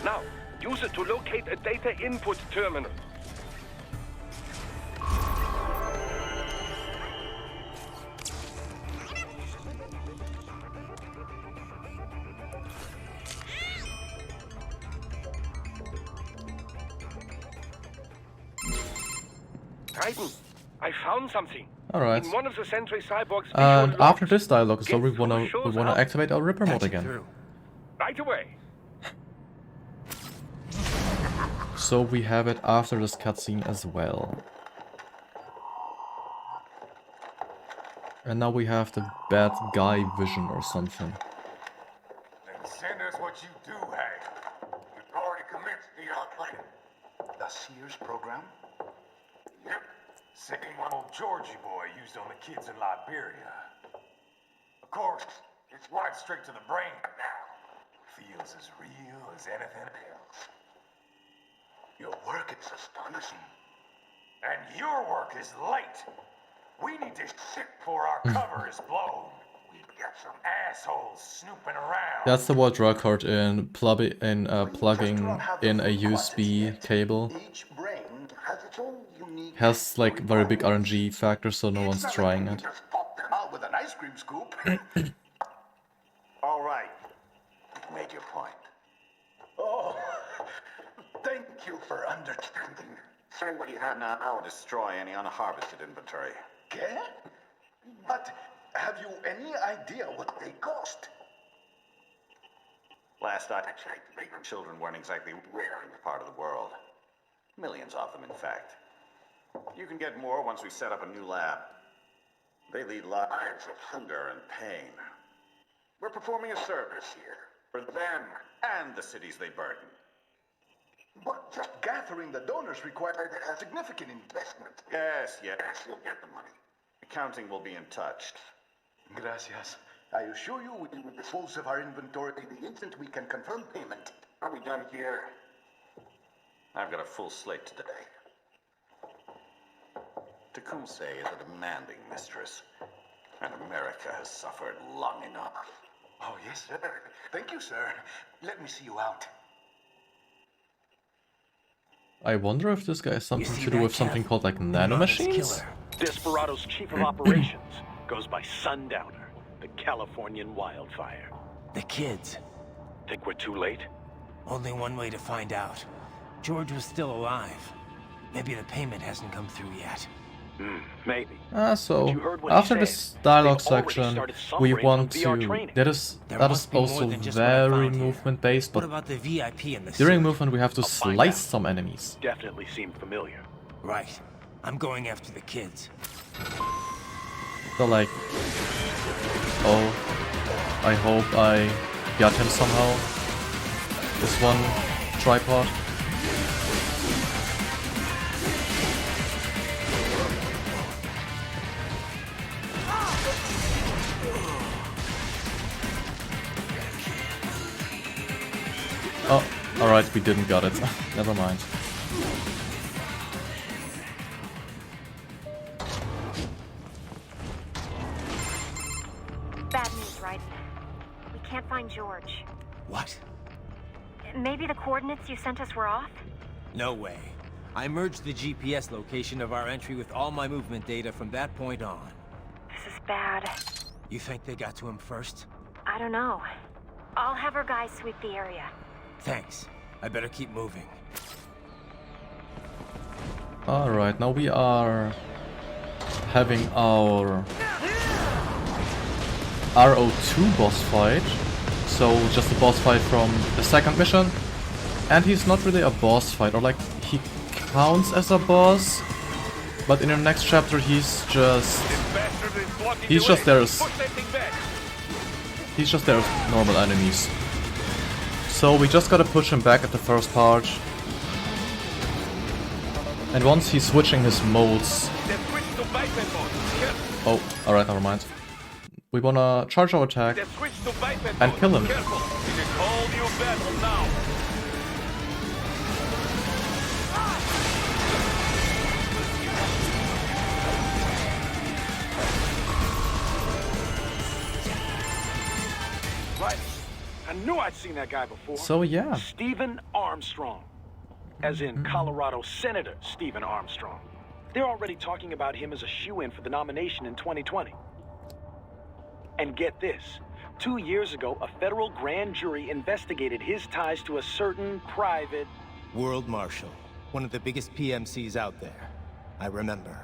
Now, use it to locate a data input terminal. Titan, I found something. Alright. In one of the Sentry Cyborg's And visual after logs, this dialogue, so we Get wanna through shows up. activate our Ripper mode again. Right away. So we have it after this cutscene as well. And now we have the bad guy vision or something. Then send us what you do have. We've already commenced the outplaying. The Sears program? Yep. Same one old Georgie boy used on the kids in Liberia. Of course, it's wiped straight to the brain now. Feels as real as anything else. Your work is astonishing. And your work is late. We need this shit before our cover is blown. We've got some assholes snooping around. That's the word record in plugging in a USB cable. Each brain has its own unique. Has like very big RNG factor, so no one's trying it. Just pop them out with an ice cream scoop. All right. You've made your point. Oh, thank you for understanding. Say what you have now. I'll destroy any unharvested inventory. Okay? But have you any idea what they cost? Last I checked, children weren't exactly rare in the part of the world. Millions of them, in fact. You can get more once we set up a new lab. They lead lives of hunger and pain. We're performing a service here for them and the cities they burden. But just gathering the donors required a significant investment. Yes, you'll get the money. Accounting will be in touch. Gracias. I assure you we will dispose of our inventory the instant we can confirm payment. Are we done here? I've got a full slate today. Tecumseh is a demanding mistress, and America has suffered long enough. Oh, yes, sir. Thank you, sir. Let me see you out. I wonder if this guy has something to do with something called like nanomachines? Desperado's chief of operations goes by Sundowner, the Californian wildfire. The kids. Think we're too late? Only one way to find out. George was still alive. Maybe the payment hasn't come through yet. Maybe. So after this dialogue section, we want to. That is also very movement based, but what about the VIP in the during suit? movement we have to slice some enemies. Definitely seemed familiar. Right. I'm going after the kids. So like, oh, I hope I got him somehow. This one tripod. Oh, alright, we didn't got it. Never mind. Bad news, Raiden. We can't find George. What? Maybe the coordinates you sent us were off? No way. I merged the GPS location of our entry with all my movement data from that point on. This is bad. You think they got to him first? I don't know. I'll have our guys sweep the area. Thanks. I better keep moving. Alright, now we are having our RO2 boss fight. So just a boss fight from the second mission. And he's not really a boss fight, or like he counts as a boss, but in the next chapter he's just there as normal enemies. So we just gotta push him back at the first part. And once he's switching his modes... Oh, alright, never mind. We wanna charge our attack and kill him. Right. I knew I'd seen that guy before. So yeah. Stephen Armstrong. As in Colorado Senator Stephen Armstrong. They're already talking about him as a shoo-in for the nomination in 2020. And get this. 2 years ago, a federal grand jury investigated his ties to a certain private... World Marshal. One of the biggest PMCs out there. I remember.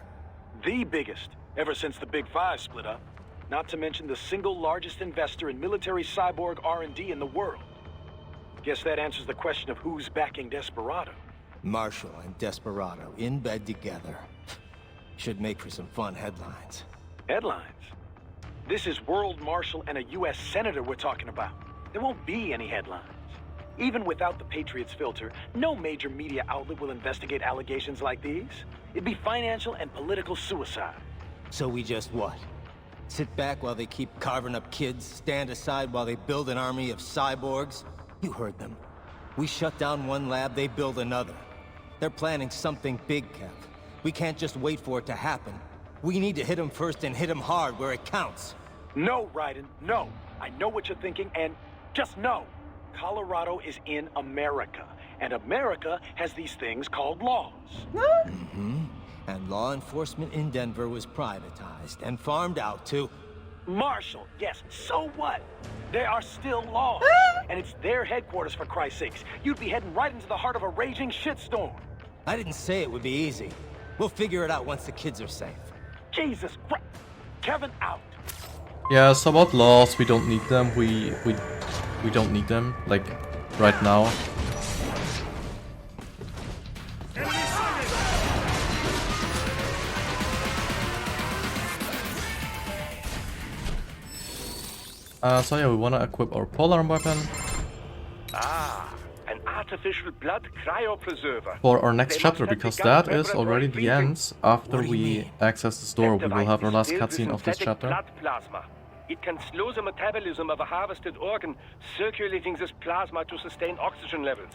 The biggest, ever since the Big Five split up. Not to mention the single largest investor in military cyborg R&D in the world. Guess that answers the question of who's backing Desperado. Marshall and Desperado in bed together. Should make for some fun headlines. Headlines? This is World Marshal and a U.S. Senator we're talking about. There won't be any headlines. Even without the Patriots filter, no major media outlet will investigate allegations like these. It'd be financial and political suicide. So we just what? Sit back while they keep carving up kids, stand aside while they build an army of cyborgs? You heard them. We shut down one lab, they build another. They're planning something big, Kev. We can't just wait for it to happen. We need to hit them first and hit them hard where it counts. No, Raiden, no. I know what you're thinking, and just know. Colorado is in America, and America has these things called laws. And law enforcement in Denver was privatized and farmed out to... Marshall, yes, so what? There are still laws, and it's their headquarters, for Christ's sakes. You'd be heading right into the heart of a raging shitstorm. I didn't say it would be easy. We'll figure it out once the kids are safe. Jesus Christ. Kevin out. Yeah, so about laws, we don't need them. We don't need them, like, right now. So yeah, we wanna equip our polearm weapon. Ah, an artificial blood cryopreserver. For our next chapter, because that is already the end. After we access this door, we will have our last cutscene of this chapter. Blood plasma. It can slow the metabolism of a harvested organ, circulating this plasma to sustain oxygen levels.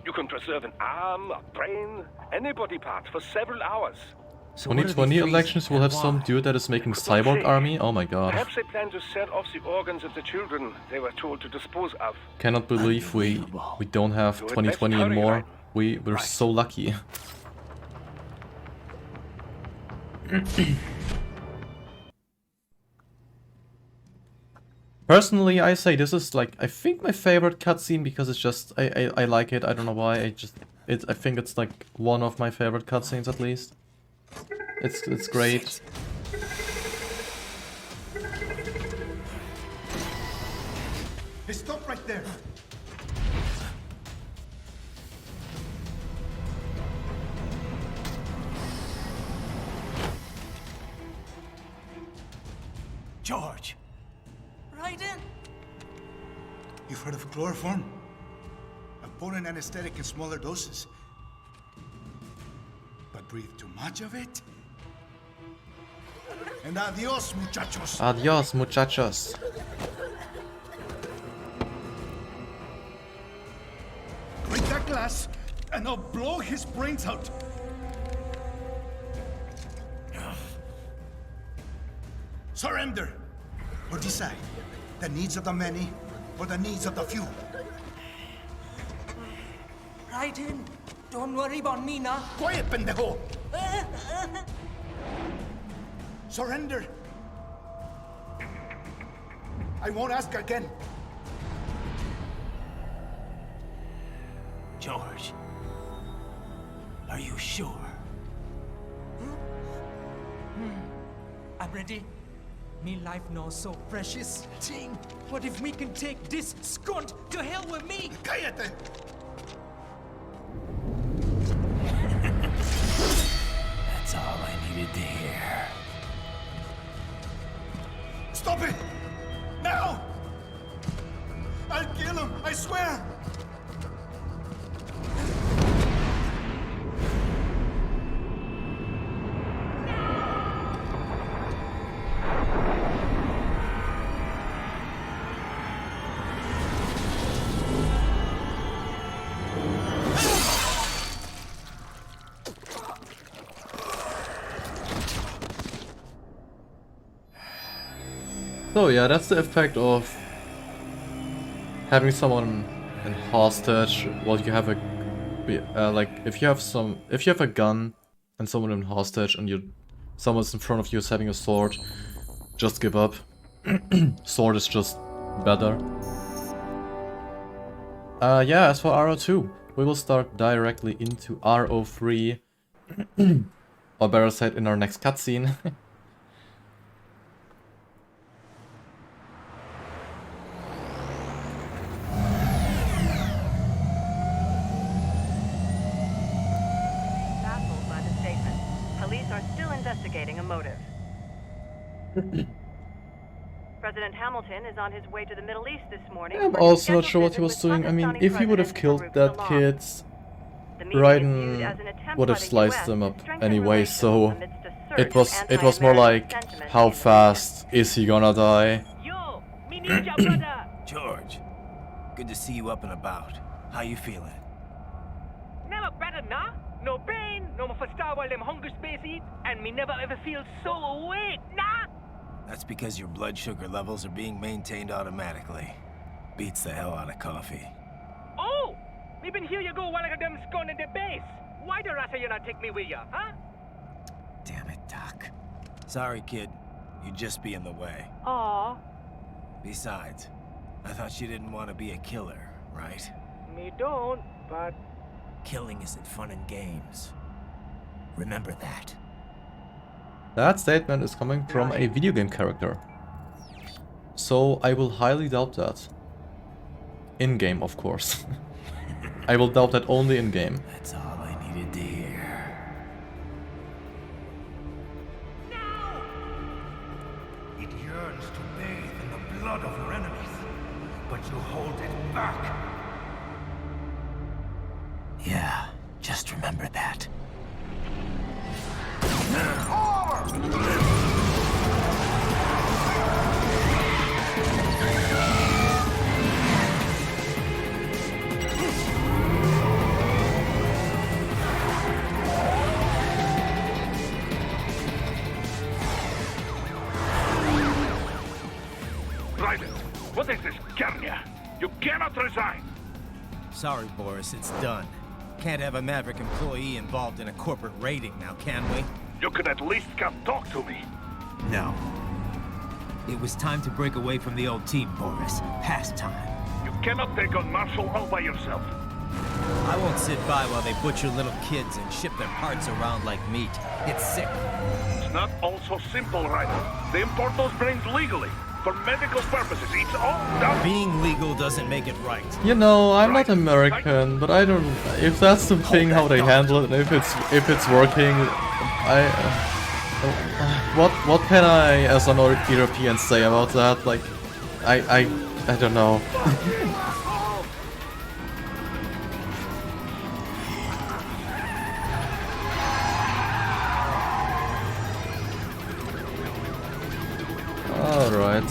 You can preserve an arm, a brain, any body part for several hours. 2020 elections will have some dude that is making cyborg army? Oh my god. Perhaps they plan to sell off the organs of the children they were told to dispose of. Cannot believe we don't have 2020 anymore. We're so lucky. Personally, I say this is like, I think my favorite cutscene because it's just, I like it. I don't know why. I think it's like one of my favorite cutscenes at least. It's great. Hey, stop right there. George! Raiden! You've heard of chloroform? A potent anesthetic in smaller doses. But breathe too much of it? And adios, muchachos! Adios, muchachos. Break that glass, and I'll blow his brains out! Surrender! Or decide. The needs of the many, or the needs of the few. Raiden, don't worry about me now. Quiet, pendejo! Surrender! I won't ask again. George, are you sure? I'm ready. Me life now so precious. Ting, what if we can take this skunt to hell with me? Cállate! That's all I needed to hear. Stop it! Now! I'll kill him, I swear! So yeah, that's the effect of having someone in hostage while you have a like if you have a gun and someone in hostage and someone's in front of you is having a sword, just give up. Sword is just better. Yeah, as for RO2, we will start directly into RO3, or better said, in our next cutscene. Investigating a motive. President Hamilton is on his way to the Middle East this morning. I'm also not sure what he was doing. I mean, if he would have killed that kid, Raiden would have sliced them up anyway, so it was more like, how fast is he gonna die? Yo, me ninja brother! George, good to see you up and about. How you feeling? Never better, nah? No pain, no more for star while them hunger space eat, and me never ever feel so awake, nah? That's because your blood sugar levels are being maintained automatically. Beats the hell out of coffee. Oh! Me been here you go while I got them scone in the base. Why the rasa you not take me with ya, huh? Damn it, Doc. Sorry, kid. You'd just be in the way. Aw. Besides, I thought you didn't want to be a killer, right? Me don't, but... Killing isn't fun and games. Remember that. That statement is coming from a video game character. So I will highly doubt that. In-game, of course. I will doubt that only in-game. That's all I needed to hear. No! It yearns to bathe in the blood of your enemies, but you hold it back. Yeah, just remember that. Raiden, what is this, Garnia? You cannot resign! Sorry, Boris, it's done. Can't have a Maverick employee involved in a corporate raiding now, can we? You could at least come talk to me. No. It was time to break away from the old team, Boris. Past time. You cannot take on Marshall all by yourself. I won't sit by while they butcher little kids and ship their parts around like meat. It's sick. It's not all so simple, Ryder. They import those brains legally. For medical purposes, it's all done. Being legal doesn't make it right. You know, I'm not American, but I don't. If that's the thing, how they handle it, and if it's working, what can I, as an European, say about that? Like, I don't know. All right.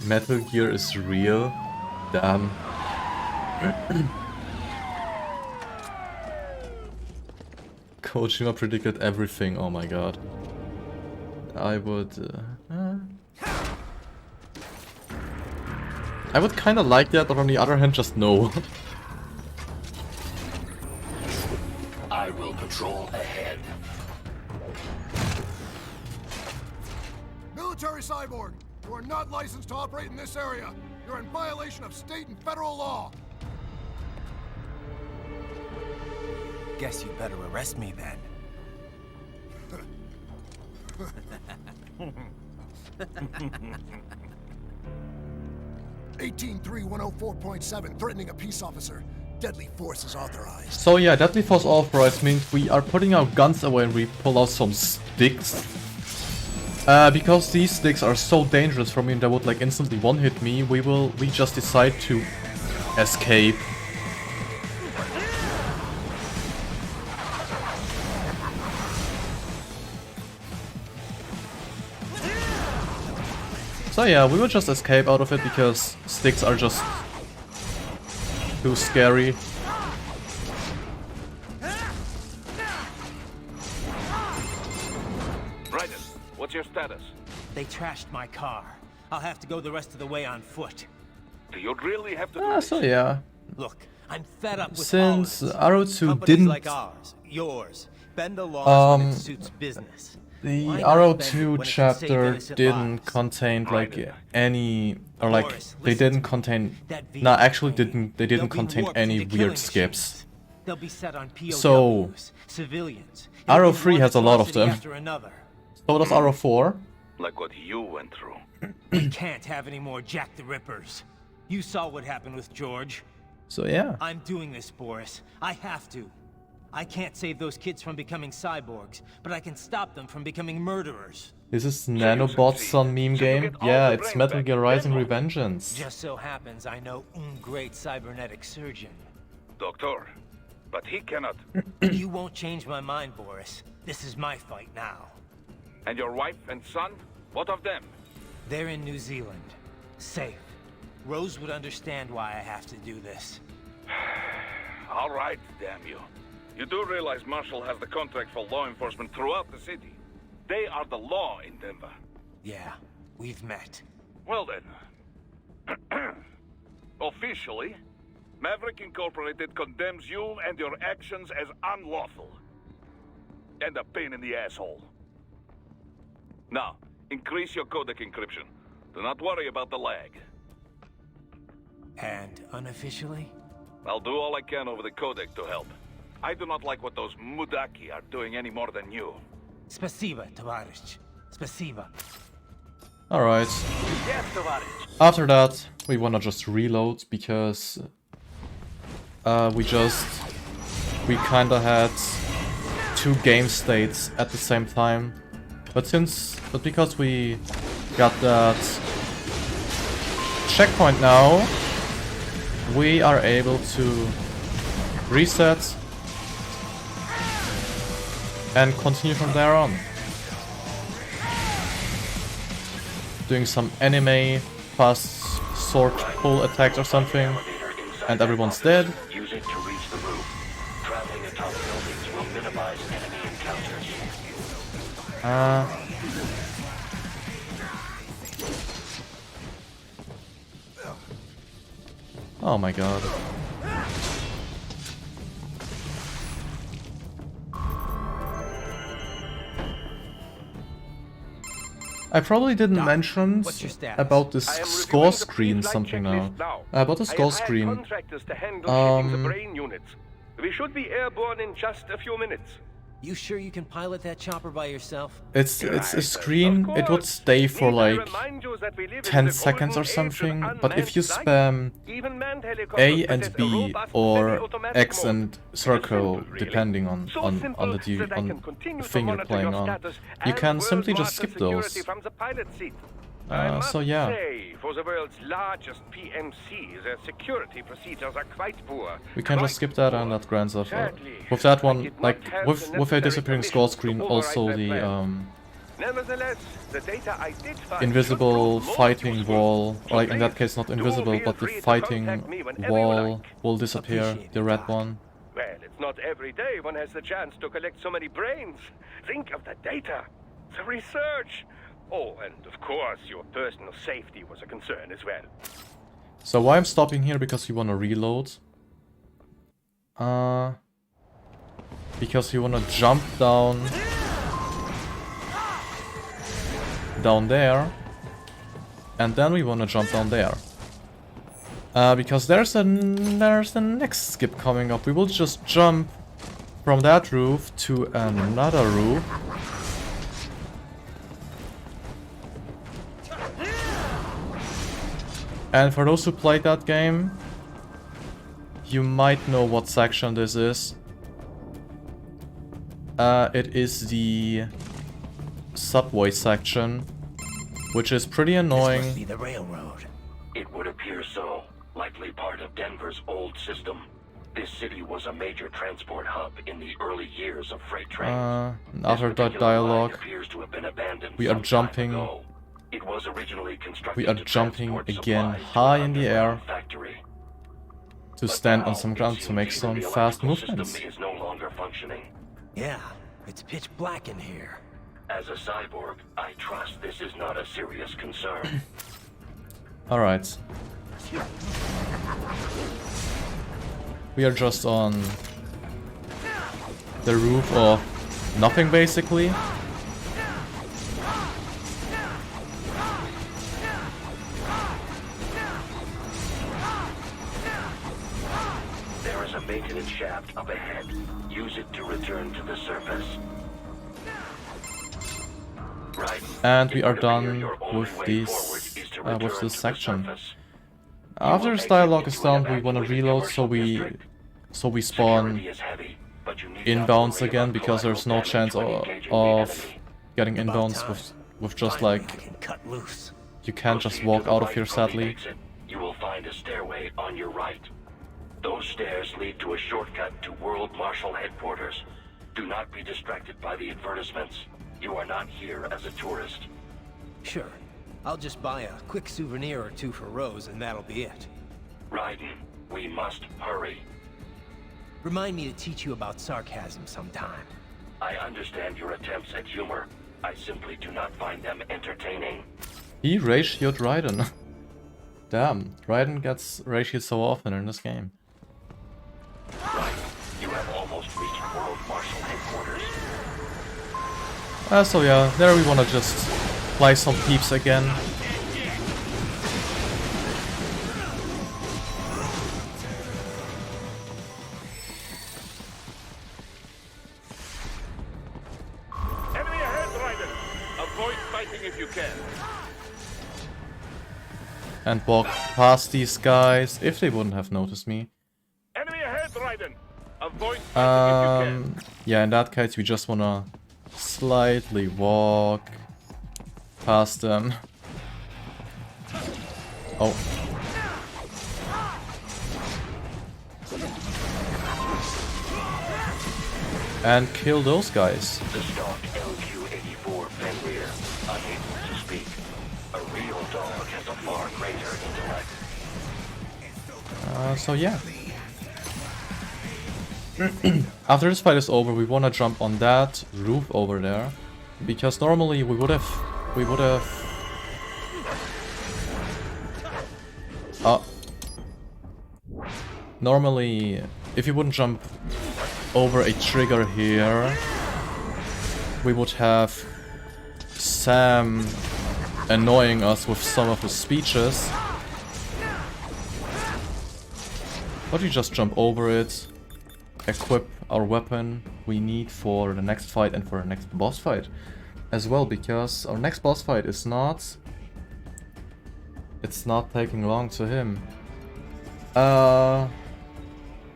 Metal Gear is real? Damn. Kojima predicted everything, oh my god. I would kinda like that, but on the other hand, just no. I will patrol ahead. Military cyborg, you are not licensed to operate in this area. You're in violation of state and federal law. Guess you better arrest me then. 18.3.104.7, threatening a peace officer. Deadly force is authorized. So yeah, deadly force authorized means we are putting our guns away and we pull out some sticks. Because these sticks are so dangerous for me and they would like instantly one-hit me, we just decide to escape. So yeah, we will just escape out of it because sticks are just too scary. Raiden, what's your status? They trashed my car. I'll have to go the rest of the way on foot. Do you really have to do this? So yeah. Look, I'm fed up with since all of RRLOL2 didn't like ours, yours, bend the laws when it suits business. The RRLOL2 chapter didn't contain like any, or like they didn't contain, no, actually they didn't contain any weird skips. They'll be set on POWs, So civilians. RRLOL3 has a lot of them. So does RRLOL4. Like what you went through. We can't have any more Jack the Rippers. You saw what happened with George. So yeah. I'm doing this, Boris. I have to. I can't save those kids from becoming cyborgs, but I can stop them from becoming murderers. This is nanobots on meme game? Yeah, it's Metal Gear Rising Revengeance. Just so happens I know great cybernetic surgeon. Doctor, but he cannot. You won't change my mind, Boris. This is my fight now. And your wife and son? What of them? They're in New Zealand. Safe. Rose would understand why I have to do this. All right, damn you. You do realize Marshall has the contract for law enforcement throughout the city. They are the law in Denver. Yeah, we've met. Well then. Officially, Maverick Incorporated condemns you and your actions as unlawful. And a pain in the asshole. Now, increase your codec encryption. Do not worry about the lag. And unofficially? I'll do all I can over the codec to help. I do not like what those Mudaki are doing any more than you. Spasiba, Tavarish. Spasiba. Alright. Yes, Tavarish. After that, we wanna just reload because we kinda had two game states at the same time. But because we got that checkpoint now, we are able to reset and continue from there on. Doing some anime fast sword pull attacks or something, and everyone's dead. Use it to reach the roof. Traveling atop buildings will minimize enemy encounters. Oh my god. I probably didn't mention about this score screen something now. About the score screen. We should be airborne in just a few minutes. You sure you can pilot that chopper by yourself? It's a screen, it would stay for like 10 seconds or something, but if you spam A and B or X and circle, depending on the thing you're playing on, you can simply just skip those. So yeah. For the world's largest PMC, their security procedures are quite poor. We can just skip that and that grants us. With that one, like, with a disappearing score screen, also the Nevertheless, the data I did find invisible fighting wall, or like in that case not invisible, but the fighting wall will disappear, the red one. Well, it's not every day one has the chance to collect so many brains. Think of the data, the research. Oh, and of course, your personal safety was a concern as well. So why I'm stopping here? Because you want to reload. Because you want to jump down there, and then we want to jump down there. Because there's the next skip coming up. We will just jump from that roof to another roof. And for those who played that game, you might know what section this is. It is the subway section, which is pretty annoying. This must be the railroad. It would appear so. Likely part of Denver's old system. This city was a major transport hub in the early years of freight trains. After that dialogue, appears to have been abandoned we are jumping. It was originally constructed We are jumping again high in the air to stand on some ground to make some fast movements. Is no longer functioning. Yeah, it's pitch black in here. As a cyborg, I trust this is not a serious concern. Alright. We are just on the roof of nothing, basically. There is a maintenance shaft up ahead. Use it to return to the surface. Right. And we are done with this section. After this dialogue is done, we want to reload, so we spawn inbounds again, because there's no chance of getting inbounds with just like, you can't just walk out of here, sadly. You will find a stairway on your right. Those stairs lead to a shortcut to World Marshal Headquarters. Do not be distracted by the advertisements. You are not here as a tourist. Sure. I'll just buy a quick souvenir or two for Rose, and that'll be it. Raiden, we must hurry. Remind me to teach you about sarcasm sometime. I understand your attempts at humor. I simply do not find them entertaining. He ratioed Raiden. Damn, Raiden gets ratioed so often in this game. Right, you have almost reached World Marshal Headquarters. So yeah, there we wanna just fly some peeps again. Enemy ahead, Raiden! Avoid fighting if you can. And walk past these guys, if they wouldn't have noticed me. Enemy ahead, Raiden! Avoid fighting if you can. Yeah, in that case we just wanna slightly walk past them. Oh. And kill those guys. The stock LQ-84 Fenrir, unable to speak. A real dog has a far greater intellect. So yeah. After this fight is over, we wanna jump on that roof over there, because normally we would have. Normally, if you wouldn't jump over a trigger here, we would have Sam annoying us with some of his speeches. But you just jump over it, equip our weapon we need for the next fight and for the next boss fight as well, because our next boss fight is not... It's not taking long to him.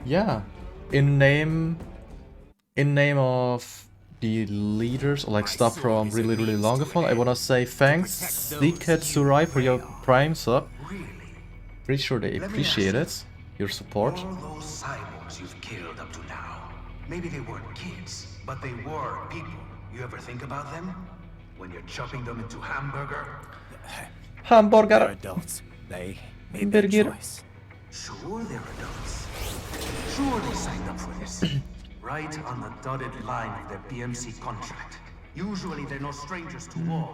Yeah. In name of the leaders, or like stuff from really long ago, I wanna say thanks Ziketsurai for your Prime sub. Pretty sure they appreciate it, your support. All those cyborgs you've killed up to now, maybe they weren't kids, but they were people. You ever think about them? When you're chopping them into Hamburger. They're adults. They made their choice. Sure they're adults. Sure they signed up for this. Right on the dotted line of their BMC contract. Usually they're no strangers to war.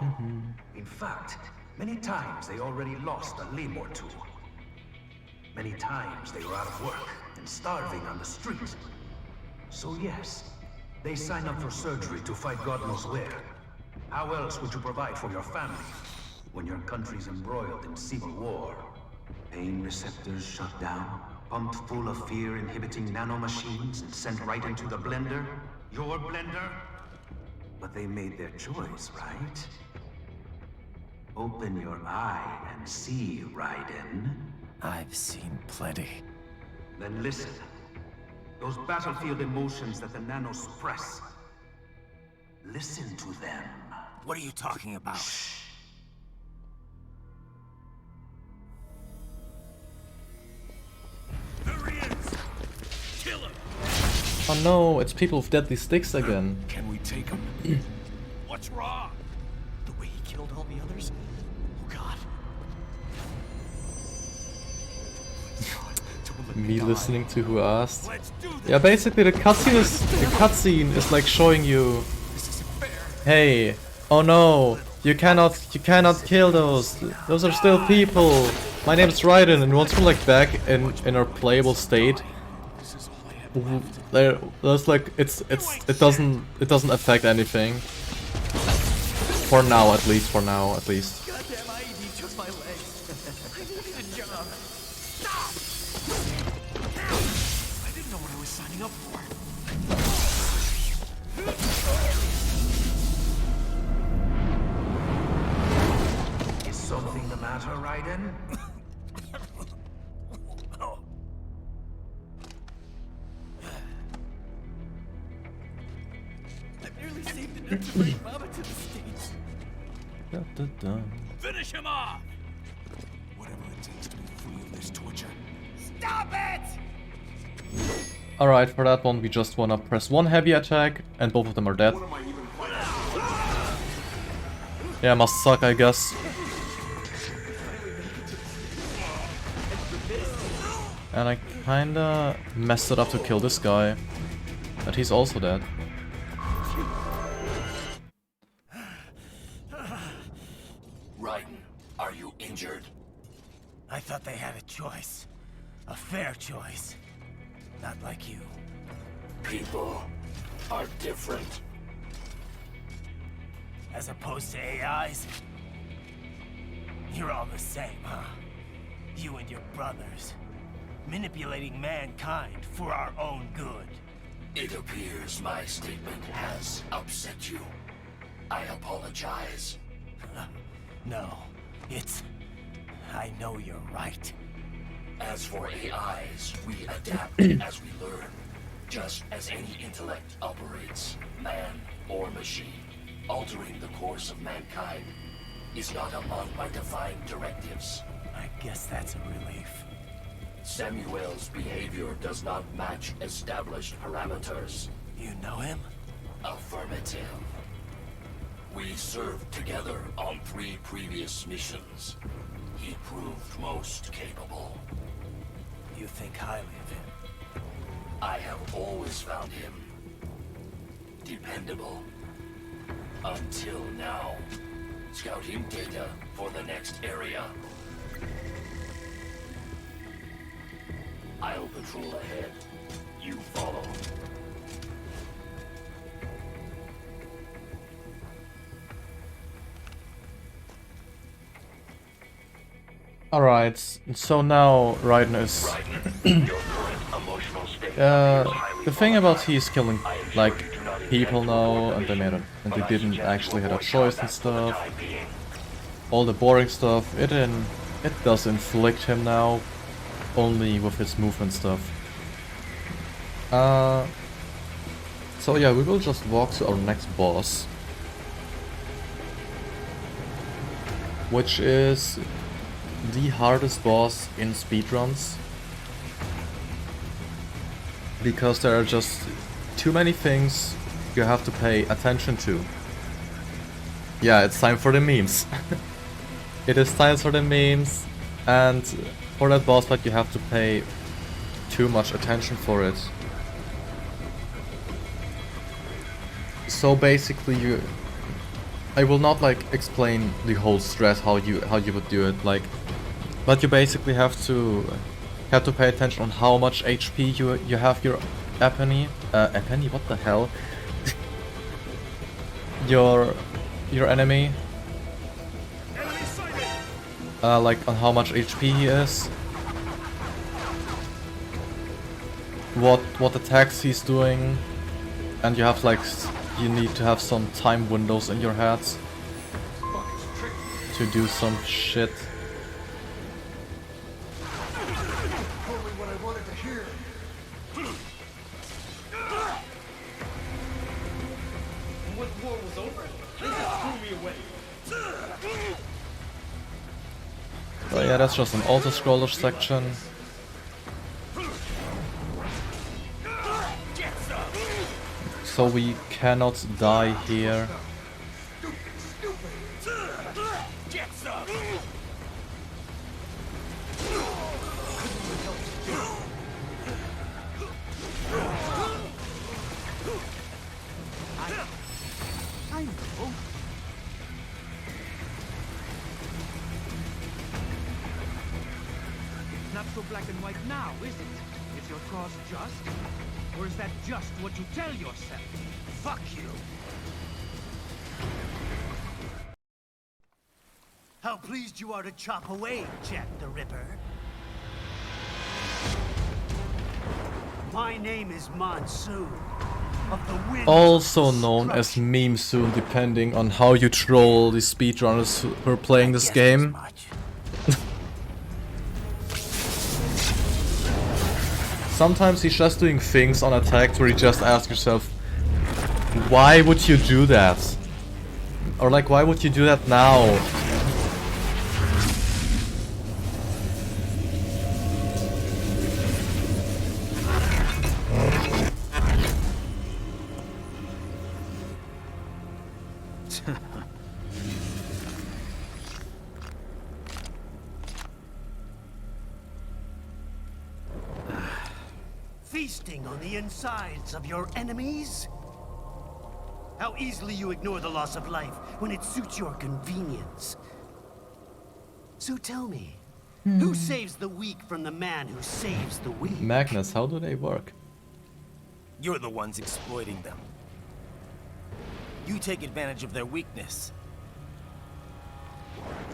In fact, many times they already lost a limb or two. Many times they were out of work and starving on the street. So yes, they sign up for surgery to fight God knows where. How else would you provide for your family when your country's embroiled in civil war? Pain receptors shut down, pumped full of fear-inhibiting nanomachines and sent right into the blender? Your blender? But they made their choice, right? Open your eye and see, Raiden. I've seen plenty. Then listen. Those battlefield emotions that the nanos suppress. Listen to them. What are you talking about? Shh. Oh no, it's people with deadly sticks again. Can we take him? What's wrong? The way he killed all the others? Oh God. Me listening to who asked. Yeah, basically the cutscene is like showing you, hey, oh no, you cannot kill those. Those are still people. My name's Raiden, and once we're like back in our playable state, there's like it doesn't affect anything. For now at least. Goddamn IED took my legs. I needed a job. Stop! I didn't know what I was signing up for. Is something the matter, Raiden? To bring Mama to the States. Finish him off! Whatever it takes to be free of this torture. Stop it! Alright, for that one we just wanna press one heavy attack and both of them are dead. Yeah, must suck, I guess. And I kinda messed it up to kill this guy. But he's also dead. Raiden, are you injured? I thought they had a choice. A fair choice. Not like you. People are different. As opposed to AIs? You're all the same, huh? You and your brothers. Manipulating mankind for our own good. It appears my statement has upset you. I apologize. No, it's... I know you're right. As for AIs, we adapt as we learn. Just as any intellect operates, man or machine. Altering the course of mankind is not among my defined directives. I guess that's a relief. Samuel's behavior does not match established parameters. You know him? Affirmative. We served together on 3 previous missions. He proved most capable. You think highly of him. I have always found him dependable. Until now. Scouting data for the next area. I'll patrol ahead. You follow. Alright, so now Raiden is... the thing about he's killing, like, people now, and they didn't actually have a choice and stuff. All the boring stuff, it does inflict him now, only with his movement stuff. So yeah, we will just walk to our next boss, which is the hardest boss in speedruns, because there are just too many things you have to pay attention to. Yeah, it's time for the memes. It is time for the memes, and for that boss fight you have to pay too much attention for it. So basically I will not like explain the whole strat how you would do it, like, but you basically have to pay attention on how much HP you have your Epony, what the hell? your enemy, like on how much HP he is, what attacks he's doing, and you have like, you need to have some time windows in your heads to do some shit. So yeah, that's just an auto-scroller section. So we cannot die here. Not so black and white now, is it? Is your cause just? Or is that just what you tell yourself? Fuck you! How pleased you are to chop away, Jack the Ripper. My name is Monsoon, of the wind. Also known as Meme Soon, depending on how you troll the speedrunners who are playing this game. Sometimes he's just doing things on attack where you just ask yourself, why would you do that? Or like, why would you do that now? Feasting on the insides of your enemies? How easily you ignore the loss of life when it suits your convenience. So tell me, who saves the weak from the man who saves the weak? Magnus, how do they work? You're the ones exploiting them. You take advantage of their weakness.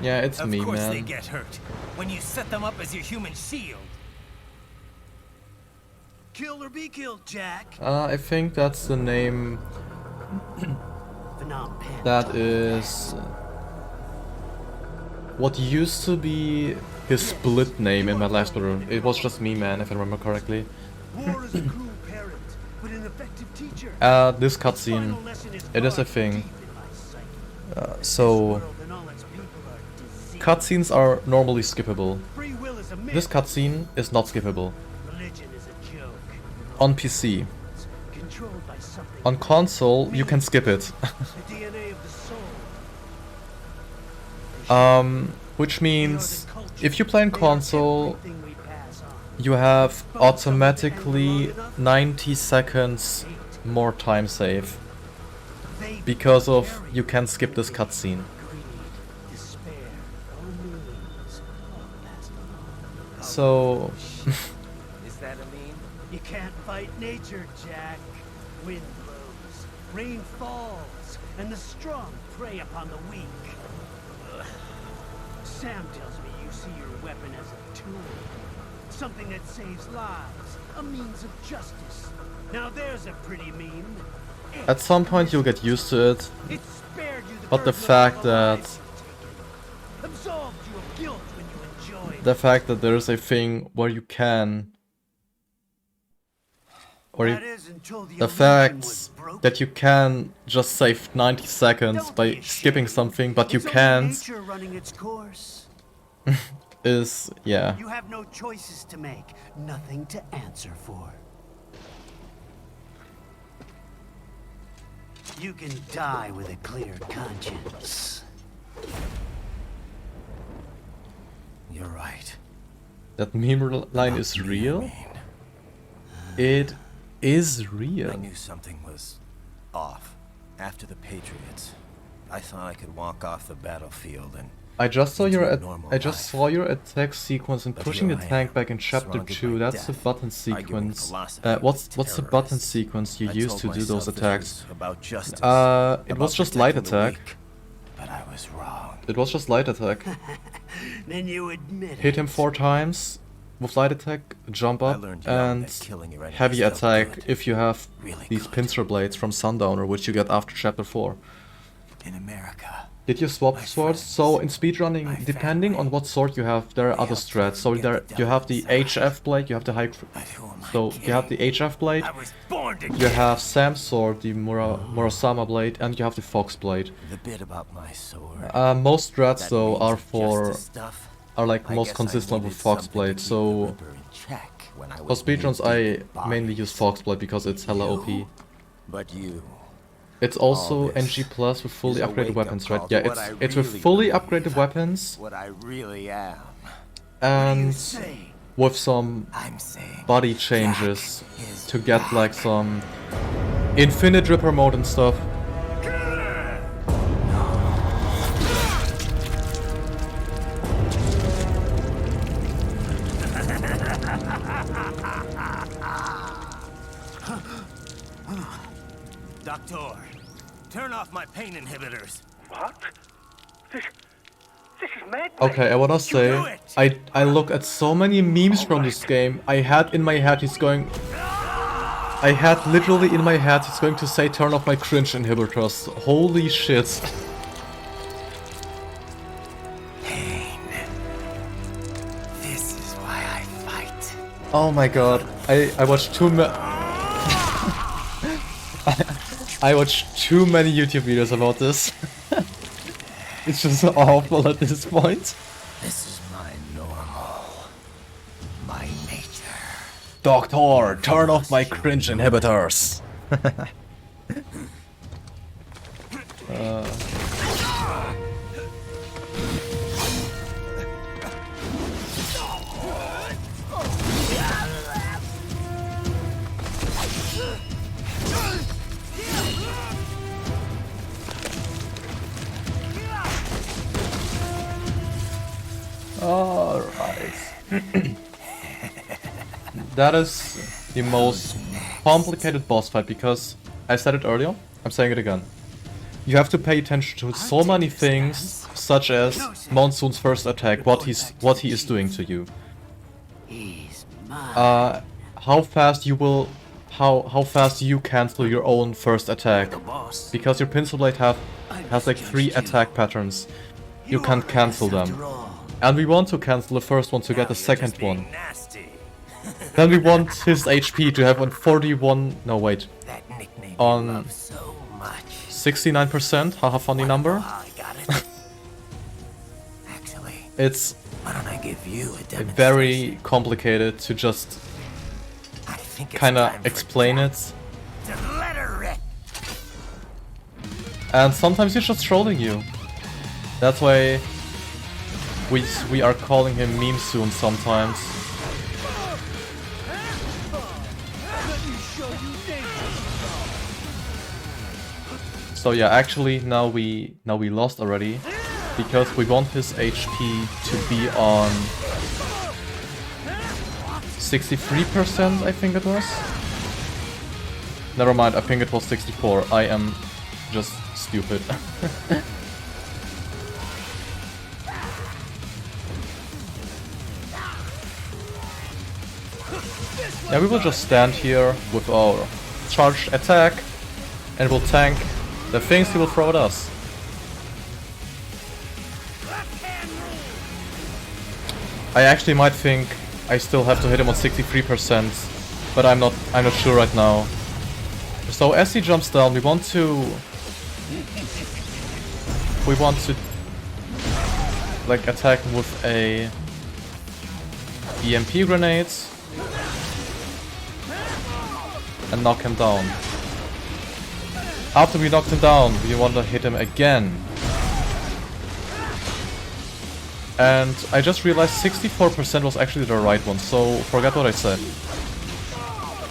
Yeah, it's me, man. Of course they get hurt when you set them up as your human shield. Kill or be killed, Jack. I think that's the name. That is what used to be his split name in my last video. It was just me, man, if I remember correctly. War is a cruel parent, but an effective teacher. This cutscene, it is a thing. So cutscenes are normally skippable. This cutscene is not skippable. On PC. On console, you can skip it. Which means, if you play on console, you have automatically 90 seconds more time save. Because of you can skip this cutscene. So Is that a meme? You can't fight nature, Jack. Wind blows, rain falls, and the strong prey upon the weak. Ugh. Sam tells me you see your weapon as a tool. Something that saves lives, a means of justice. Now there's a pretty meme. at some point you'll get used to it. But the fact that there is a thing where you can, the fact that you can just save 90 seconds by skipping something, but you can't, is, yeah. You have no choices to make, nothing to answer for. You can die with a clear conscience. You're right. That meme line is real? It is real. I knew something was off. After the Patriots, I thought I could walk off the battlefield and I just saw your attack sequence and pushing the tank back in chapter 2. That's the button sequence. What's the button sequence you used to do those attacks? It was just light attack. But I was wrong. It was just light attack. Then you admit Hit him 4 times with light attack, jump up, and heavy attack if you have these pincer blades from Sundowner, which you get after chapter 4. In America. Did you swap swords? So in speedrunning, depending on what sword you have, there are other strats. So there you have the HF blade, you have the high. So you have the HF blade, you have Sam's sword, the Murasama blade, and you have the Fox blade. The bit about my sword. Most strats though are like most consistent with Fox blade. So for speedruns, I mainly use Fox blade because it's hella OP. But you. It's also NG Plus with fully upgraded weapons, right? Yeah, it's with fully upgraded weapons. What I really am. And with some body changes to get like some infinite Ripper mode and stuff. Doctor, turn off my pain inhibitors. What? This is madness. Okay, I wanna say, I look at so many memes from this game. I had in my head he's going... I had literally in my head he's going to say turn off my cringe inhibitors. Holy shit. Pain. This is why I fight. Oh my god. I watched I watched too many YouTube videos about this. It's just awful at this point. This is my normal. My nature. Doctor, turn off my cringe inhibitors. Alright. That is the most complicated boss fight because I said it earlier, I'm saying it again. You have to pay attention to so many things, such as Monsoon's first attack, what he is doing to you. How fast you cancel your own first attack. Because your Pincer Blade has like 3 attack patterns. You can't cancel them. And we want to cancel the first one to get the second one. Then we want his HP to have on 41... No, wait. On 69%? Haha, funny number. It's very complicated to just kinda explain it. And sometimes he's just trolling you. That's why we are calling him Meme Soon sometimes. So yeah, actually now we lost already because we want his HP to be on 63%, I think it was. Never mind, I think it was 64. I am just stupid. Yeah, we will just stand here with our charged attack and we'll tank the things he will throw at us. I actually might think I still have to hit him on 63%, but I'm not sure right now. So as he jumps down, we want to like attack him with a EMP grenade and knock him down. After we knocked him down, we want to hit him again. And I just realized 64% was actually the right one, so forget what I said.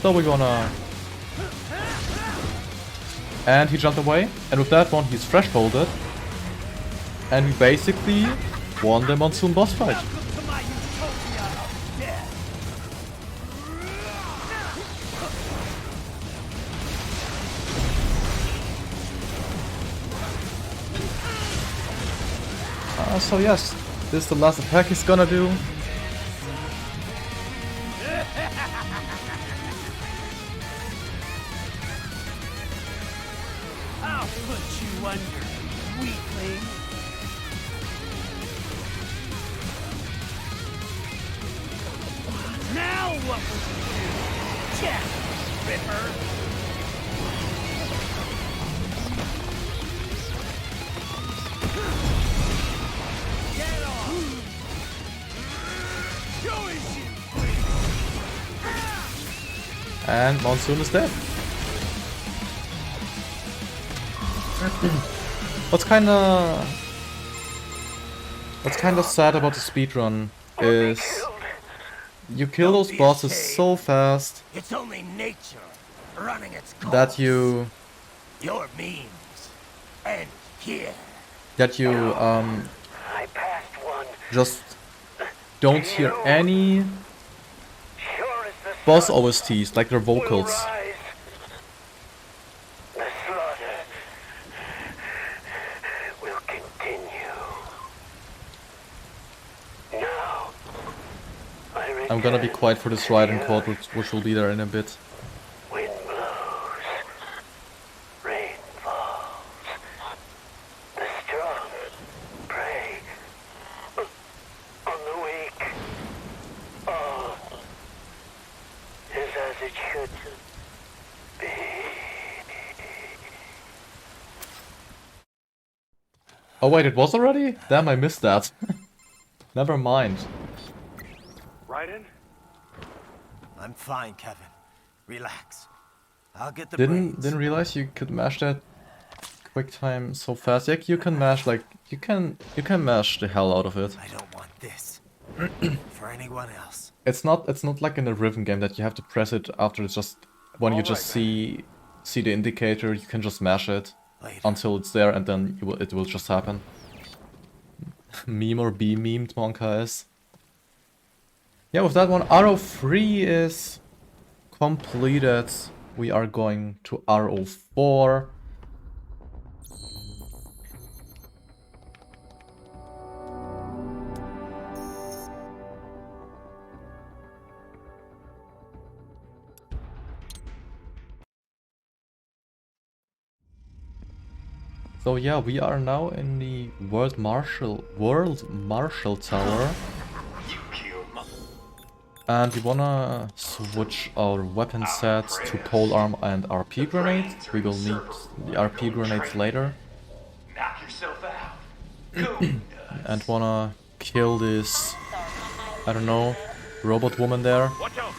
So we're gonna... And he jumped away, and with that one he's thresholded. And we basically won the Monsoon boss fight. So yes, this is the last attack he's gonna do. I'll put you under, weakling. Now what will you do? Death, Ripper! And Monsoon is dead. What's kinda sad about the speedrun is you kill those bosses so fast It's only nature running its course. that you Your memes end here. just don't hear any boss OSTs, like their vocals. I'm gonna be quiet for this Raiden quote, which will be there in a bit. Oh wait, it was already? Damn, I missed that. Never mind. Raiden? I'm fine, Kevin. Relax. I'll get the Didn't realize you could mash that quick time so fast. Yeah, you can mash like you can mash the hell out of it. I don't want this for anyone else. It's not like in a Riven game that you have to press it after it's just when you just see the indicator. You can just mash it until it's there, and then it will just happen. Meme or be memed, Monka is. Yeah, with that one, RO3 is completed. We are going to RO4. So yeah, we are now in the World Marshal Tower. And we wanna switch our weapon sets to polearm and RP grenades. We will need the RP grenades later. Knock yourself out. And wanna kill this, I don't know, robot woman there,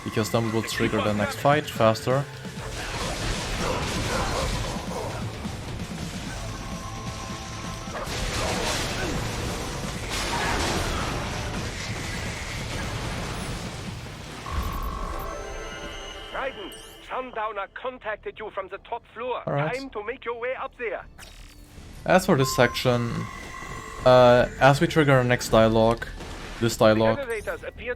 because then we will trigger the next fight faster. Sundowner contacted you from the top floor. Alright. Time to make your way up there. As for this section, as we trigger our next dialogue, this dialogue,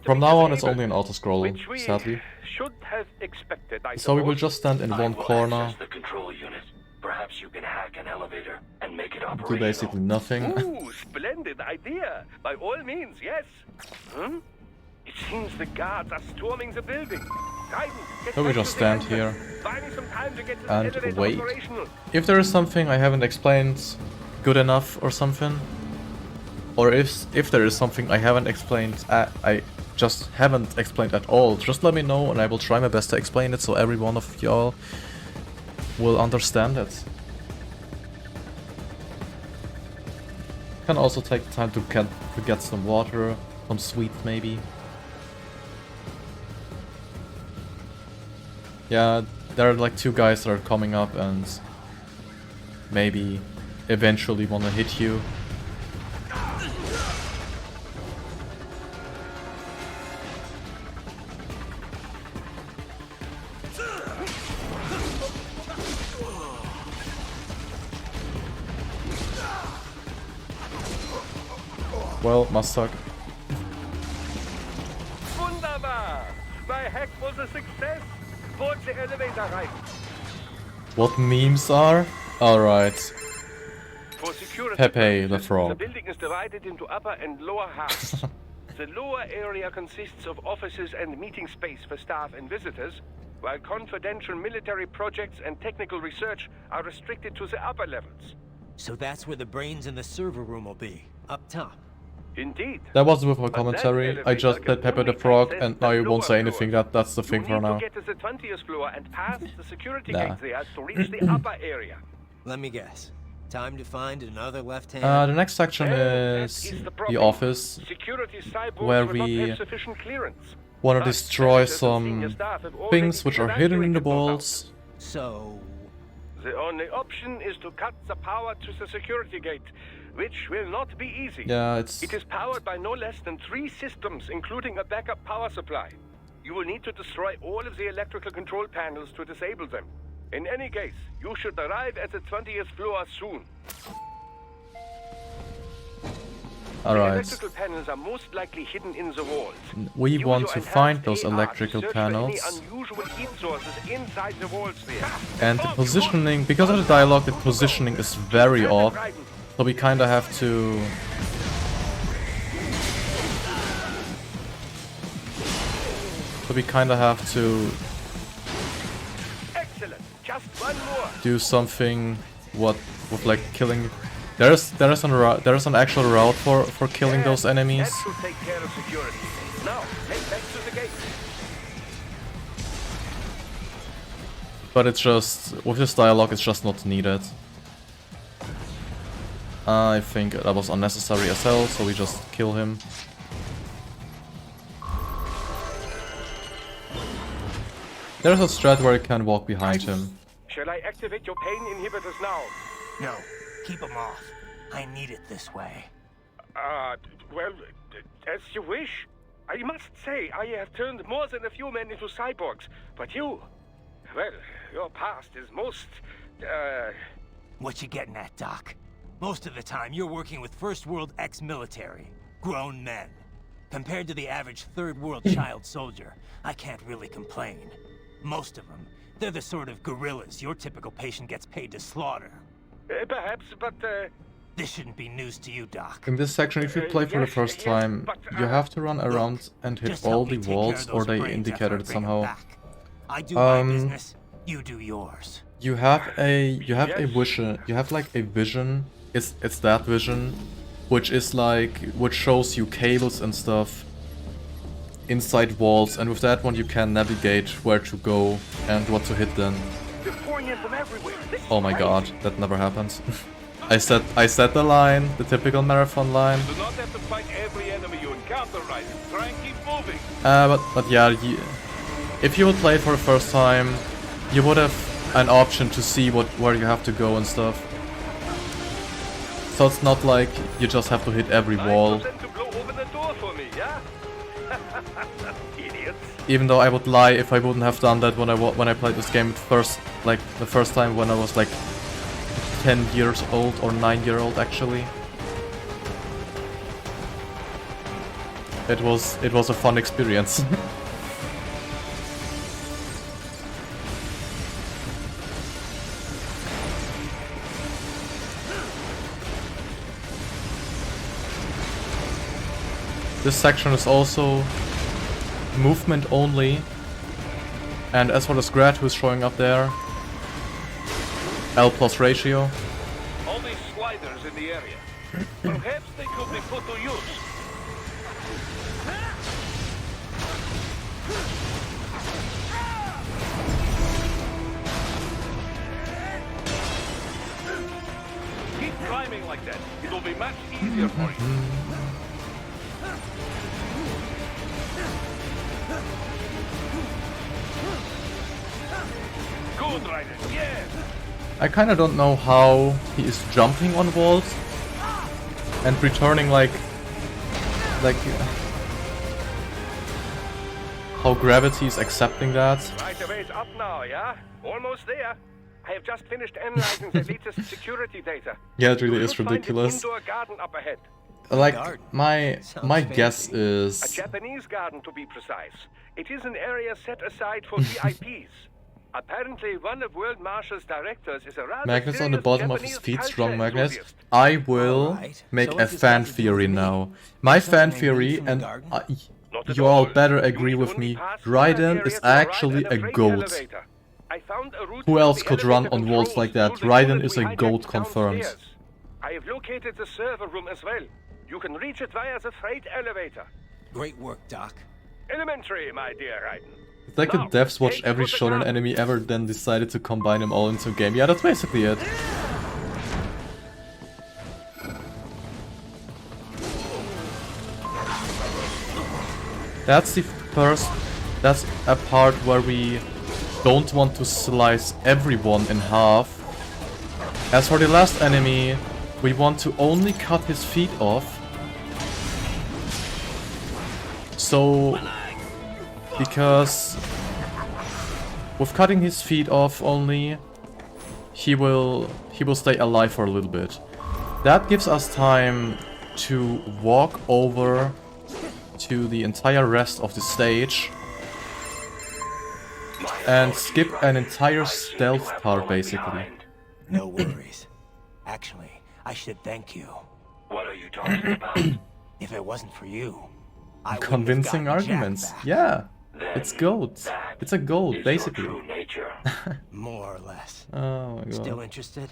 from now on it's only an auto-scroll, sadly. Should have expected, I So we will just stand in one corner, The control unit. Perhaps you can hack an elevator and make it do operational. basically nothing. Ooh, splendid idea. By all means, yes. It seems the guards are storming the building. Guidance, get So we back just to the stand entrance. here Buy me some time to get this and elevator wait. operational. If there is something I haven't explained good enough or something, or if there is something I haven't explained, I just haven't explained at all, just let me know and I will try my best to explain it so every one of y'all will understand it. Can also take time to get some water, some sweet maybe. Yeah, there are like two guys that are coming up and maybe eventually wanna hit you. Well, must suck. Wunderbar! My hack was a success. Board the elevator right. What memes are? Alright. For security Pepe the purposes, Frog. The building is divided into upper and lower halves. The lower area consists of offices and meeting space for staff and visitors, while confidential military projects and technical research are restricted to the upper levels. So that's where the brains in the server room will be, up top. Indeed. That was with my commentary. I just said Pepe the Frog and now you won't say anything. That's the thing for now. You need to get to the 20th floor and pass the security Nah. gate there to reach the upper area. Let me guess. Time to find another left hand. The next section is the office, Security cyborgs where will not we have sufficient clearance. want to But destroy senators and senior some staff have already things which are hidden in the evacuated those walls. So, The only option is to cut the power to the security gate, which will not be easy. Yeah, it's... It is powered by no less than 3 systems, including a backup power supply. You will need to destroy all of the electrical control panels to disable them. In any case, you should arrive at the 20th floor soon. The Alright. electrical panels are most likely hidden in the walls. We Use want your to enhanced find those AR to electrical search for panels. any unusual heat sources inside the walls there. And the positioning, because of the dialogue, the positioning is very off. So we kinda have to... Excellent. Just one more. do something with like killing. There's an actual route for killing those enemies. That should take care of security. Now, head back to the gate. But it's just, with this dialogue, it's just not needed. I think that was unnecessary as hell, so we just kill him. There's a strat where I can walk behind him. Shall I activate your pain inhibitors now? no, keep them off. I need it this way. Well, as you wish. I must say, I have turned more than a few men into cyborgs, but you... Well, your past is most, What you getting at, Doc? Most of the time, you're working with first world ex-military, grown men. Compared to the average third world child soldier, I can't really complain. Most of them, they're the sort of guerrillas your typical patient gets paid to slaughter. Perhaps, but, This shouldn't be news to you, Doc. In this section, if you play for the first time, you have to run around and hit just all help the me take care walls, of or those they brains indicate after I it bring 'em somehow. back. I do my business, you do yours. You have a vision. You have like a vision. It's that vision, which is like which shows you cables and stuff inside walls, and with that one you can navigate where to go and what to hit then. they're pouring in from everywhere. This is Oh my crazy. god, that never happens. I said the line, the typical marathon line. Do not have to fight every enemy you encounter, right? Try and keep moving. But yeah, if you would play for the first time, you would have an option to see where you have to go and stuff. So it's not like you just have to hit every wall. 9% to blow open the door for me, yeah? Idiots. Even though I would lie if I wouldn't have done that when I played this game the first time when I was like 10 years old or 9-year-old actually. It was a fun experience. This section is also movement only, and as for the Scrat who's showing up there, L+ ratio. All these sliders in the area. Perhaps they could be put to use. Keep climbing like that. It will be much easier for you. Good, Raiden. Yes. I kinda don't know how he is jumping on walls and returning like how gravity is accepting that. Right away's up now, yeah? Almost there. I have just finished analyzing the latest security data. Yeah, it really You is should find an ridiculous. indoor garden up ahead. Like my guess A is Japanese garden, to be precise. It is an area set aside for VIPs. Apparently, one of World Marshal's directors is a rather magnets on the serious bottom of his Japanese feet, culture strong magnets. enthusiast. I will make So a what's this fan got to do theory with me? now. My fan Something I theory, need from the and garden? you all better agree with me, Raiden is actually a goat. I found a route Who to else the could run elevator on walls controls like that? through the Raiden tunnel is a behind goat it confirmed. downstairs. I have located the server room as well. You can reach it via the freight elevator. Great work, Doc. Elementary, my dear Raiden. It's like the devs watched every shonen anime ever, then decided to combine them all into a game. Yeah, that's basically it. That's that's a part where we don't want to slice everyone in half. As for the last enemy, we want to only cut his feet off. So, because with cutting his feet off only, he will stay alive for a little bit. That gives us time to walk over to the entire rest of the stage and skip an entire stealth part, basically. No worries. Actually, I should thank you. What are you talking about? If it wasn't for you, I Convincing arguments. Yeah, it's gold. It's a gold, basically. More or less. Oh my god. Still interested?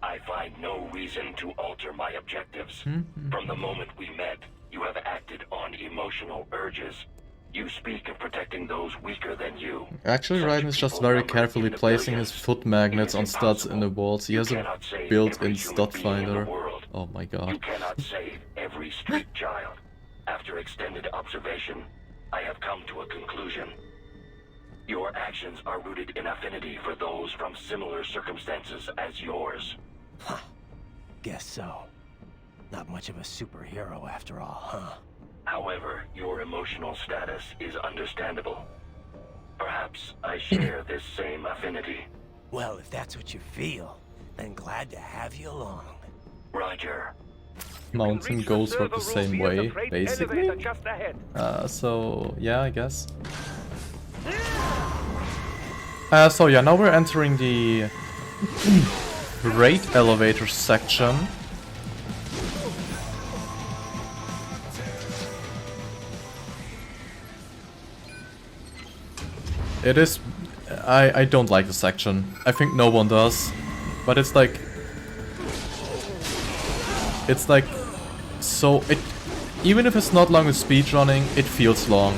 I find no reason to alter my objectives. From the moment we met, you have acted on emotional urges. You speak of protecting those weaker than you. Actually, Raiden is just very carefully placing his foot magnets on studs in the walls. He has a built-in stud finder. Oh my god. You cannot save every street child. After extended observation, I have come to a conclusion. Your actions are rooted in affinity for those from similar circumstances as yours. Huh. Guess so. Not much of a superhero after all, huh? However, your emotional status is understandable. Perhaps I share this same affinity. Well, if that's what you feel, then glad to have you along. Roger. Mountain goals work the same way, basically. Just ahead. So yeah, I guess. So yeah, now we're entering the freight elevator section. It is... I don't like the section. I think no one does. But it's like... It's like... So it... Even if it's not long with speedrunning, it feels long.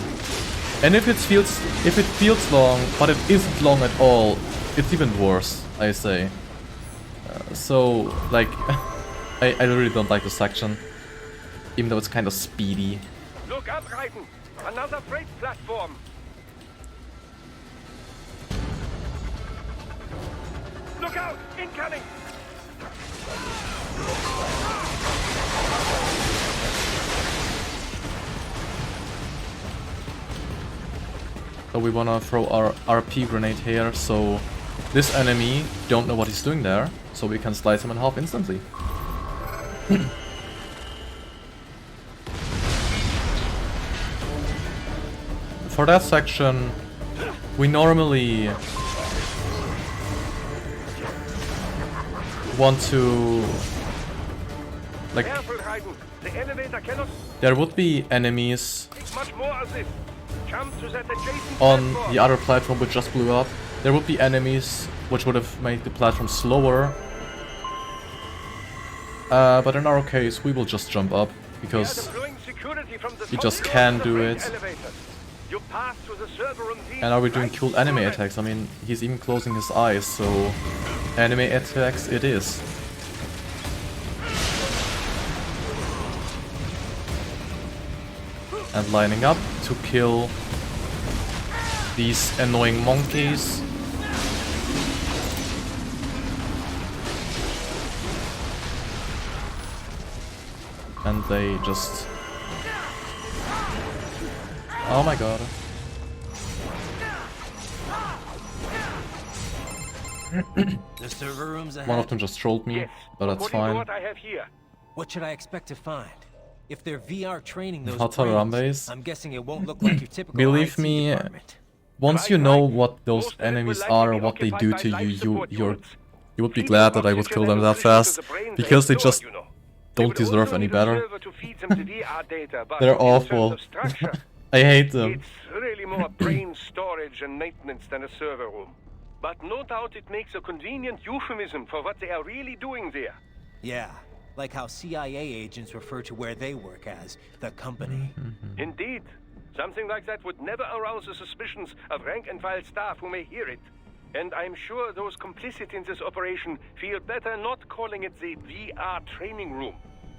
And if it feels long, but it isn't long at all, it's even worse, I say. So, like... I really don't like the section. Even though it's kind of speedy. Look up, Raiden! Another freight platform! Look out! Incoming! So we wanna throw our RP grenade here, so this enemy don't know what he's doing there, so we can slice him in half instantly. For that section, we normally want to, like, there would be enemies on the other platform which just blew up. There would be enemies which would have made the platform slower. But in our case, we will just jump up because we just can do it. And are we doing cool anime attacks? I mean, he's even closing his eyes, so anime attacks it is. And lining up to kill these annoying monkeys. And they just... Oh my god. The server rooms ahead. One of them just trolled me, but that's fine. What should I expect to find? If they're VR training those Harambe's. I'm guessing it won't look like your typical Believe IT me, department. once you know what those enemies are or what they do to you, you would be glad that I would kill them that fast, because they just don't deserve any better. They're awful. I hate them. It's really more brain storage and maintenance than a server room. But no doubt it makes a convenient euphemism for what they are really doing there. Yeah, like how CIA agents refer to where they work as the company. Indeed. Something like that would never arouse the suspicions of rank-and-file staff who may hear it. And I'm sure those complicit in this operation feel better not calling it the VR training room.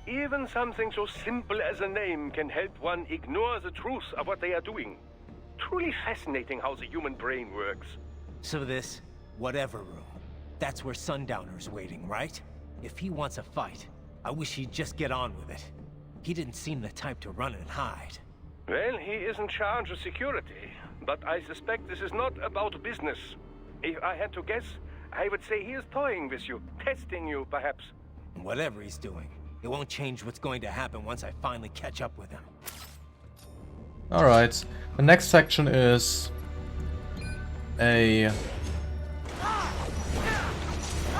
Even something so simple as a name can help one ignore the truth of what they are doing. Truly fascinating how the human brain works. So this, whatever room, that's where Sundowner's waiting, right? If he wants a fight, I wish he'd just get on with it. He didn't seem the type to run and hide. Well, he is in charge of security, but I suspect this is not about business. If I had to guess, I would say he is toying with you, testing you, perhaps. Whatever he's doing, it won't change what's going to happen once I finally catch up with him. Alright, the next section is a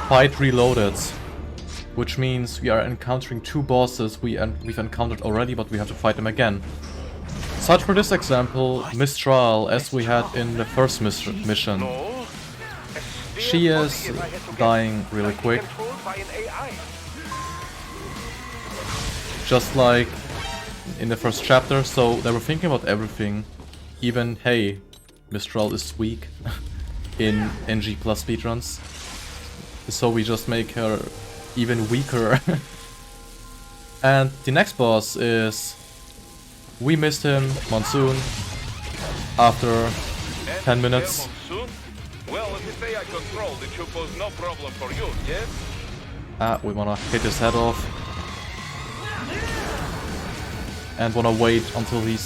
fight reloaded, which means we are encountering two bosses we've encountered already, but we have to fight them again. Such for this example, Mistral, as we had in the first mission. She is dying really quick. Just like in the first chapter, so they were thinking about everything. Even, hey, Mistral is weak in NG plus speedruns. So we just make her even weaker. And the next boss is... We missed him, Monsoon, after 10 minutes. Well, if you say I controlled, it should pose no problem for you, yes? We wanna hit his head off. And wanna wait until he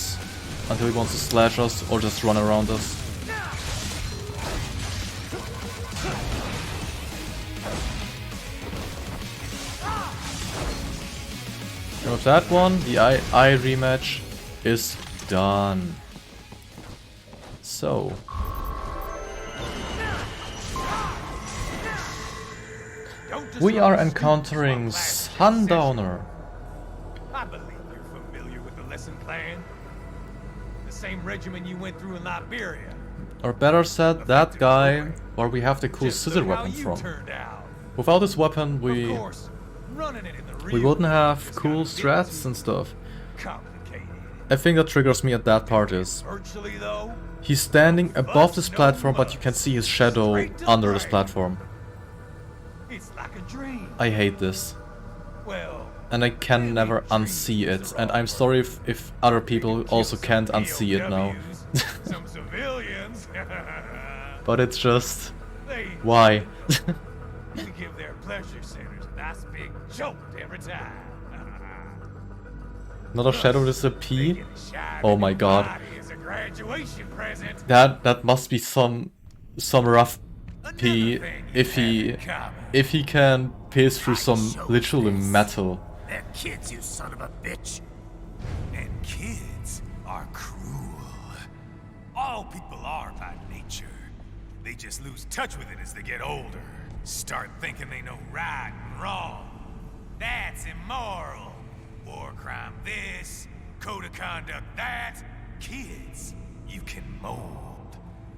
wants to slash us or just run around us. And with that one, the I rematch is done. So we are encountering Sundowner. I believe you're familiar with the lesson plan. The same regimen you went through in Liberia. Or better said, that guy where we have the cool scissor weapon from. Without this weapon, we wouldn't have cool strats and stuff. I think that triggers me at that part is he's standing above this platform, but you can see his shadow under this platform. I hate this. And I can never unsee it. And I'm sorry if other people also can't unsee it now. But it's just... why? We give their pleasure centers a nice big jolt every time. Not a shadow, this is a P? Oh my god. graduation present. That must be some rough pee if he can pace through some literally metal. They're kids, you son of a bitch. And kids are cruel. All people are by nature. They just lose touch with it as they get older. Start thinking they know right and wrong. That's immoral. War crime this, code of conduct that. Kids, you can mold,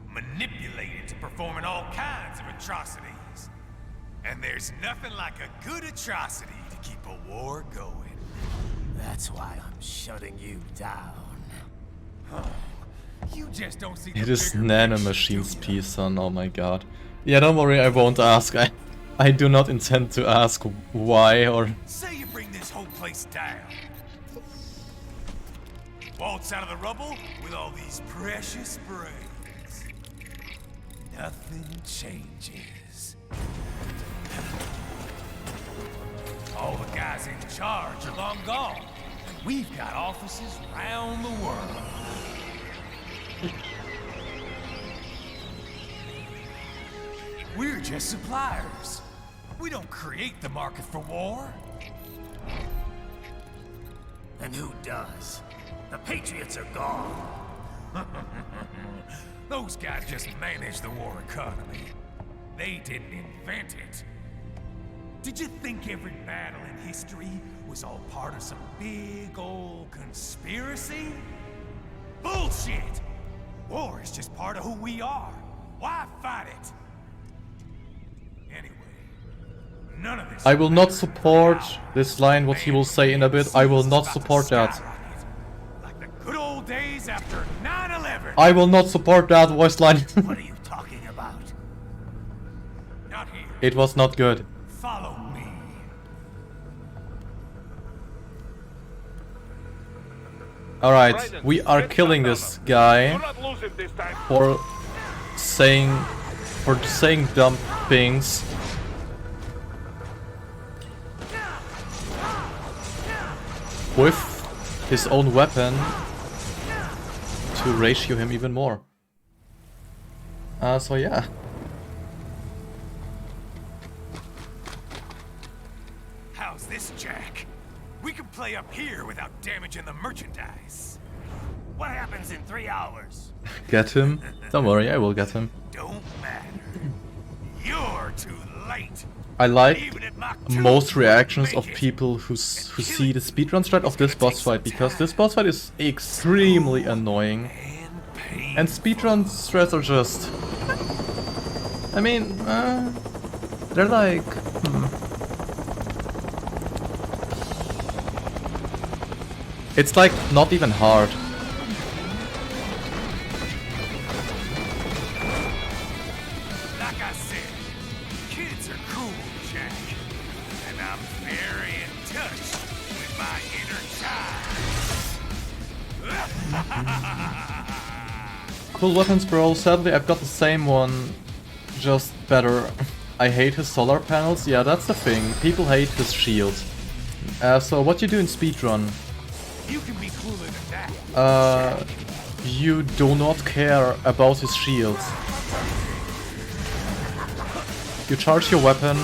manipulate into performing all kinds of atrocities. And there's nothing like a good atrocity to keep a war going. That's why I'm shutting you down. You just don't see It is nanomachines pee, son. Oh my god. Yeah, don't worry, I won't ask. I do not intend to ask why or... Say you bring this whole place down. Waltz out of the rubble with all these precious brains. Nothing changes. All the guys in charge are long gone. We've got offices around the world. We're just suppliers. We don't create the market for war. And who does? The Patriots are gone. Those guys just manage the war economy. They didn't invent it. Did you think every battle in history was all part of some big old conspiracy? Bullshit! War is just part of who we are. Why fight it? Anyway, none of this... I will not support this line, what he will say in a bit. I will not support that. Like the good old days after 9/11. I will not support that voice line. What are you talking about? Not here. It was not good. Follow me. Alright, we are killing this guy for saying dumb things. With his own weapon to ratio him even more. So yeah. How's this, Jack? We can play up here without damaging the merchandise. What happens in 3 hours? Get him? Don't worry, I will get him. Don't matter. You're too late. I like most reactions of people who see the speedrun strat of this boss fight, because this boss fight is extremely annoying. And speedrun strats are just... I mean, they're like... It's like not even hard. Like I said, kids are cool, Jack. And I'm very in touch with my inner child. Cool weapons, bro. Sadly, I've got the same one, just better. I hate his solar panels. Yeah, that's the thing. People hate his shield. So what you do in speedrun? You can be cooler than that. You do not care about his shield. You charge your weapon.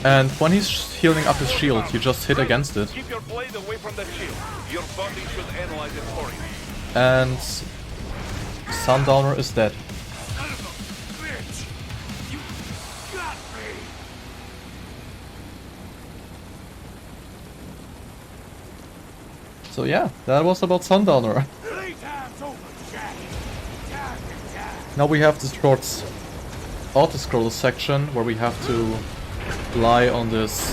And when he's healing up his shield, you just hit against it. Keep your blade away from that shield. Your body should analyze it for you. And Sundowner is dead. So yeah, that was about Sundowner. Now we have the short auto-scroll section where we have to lie on this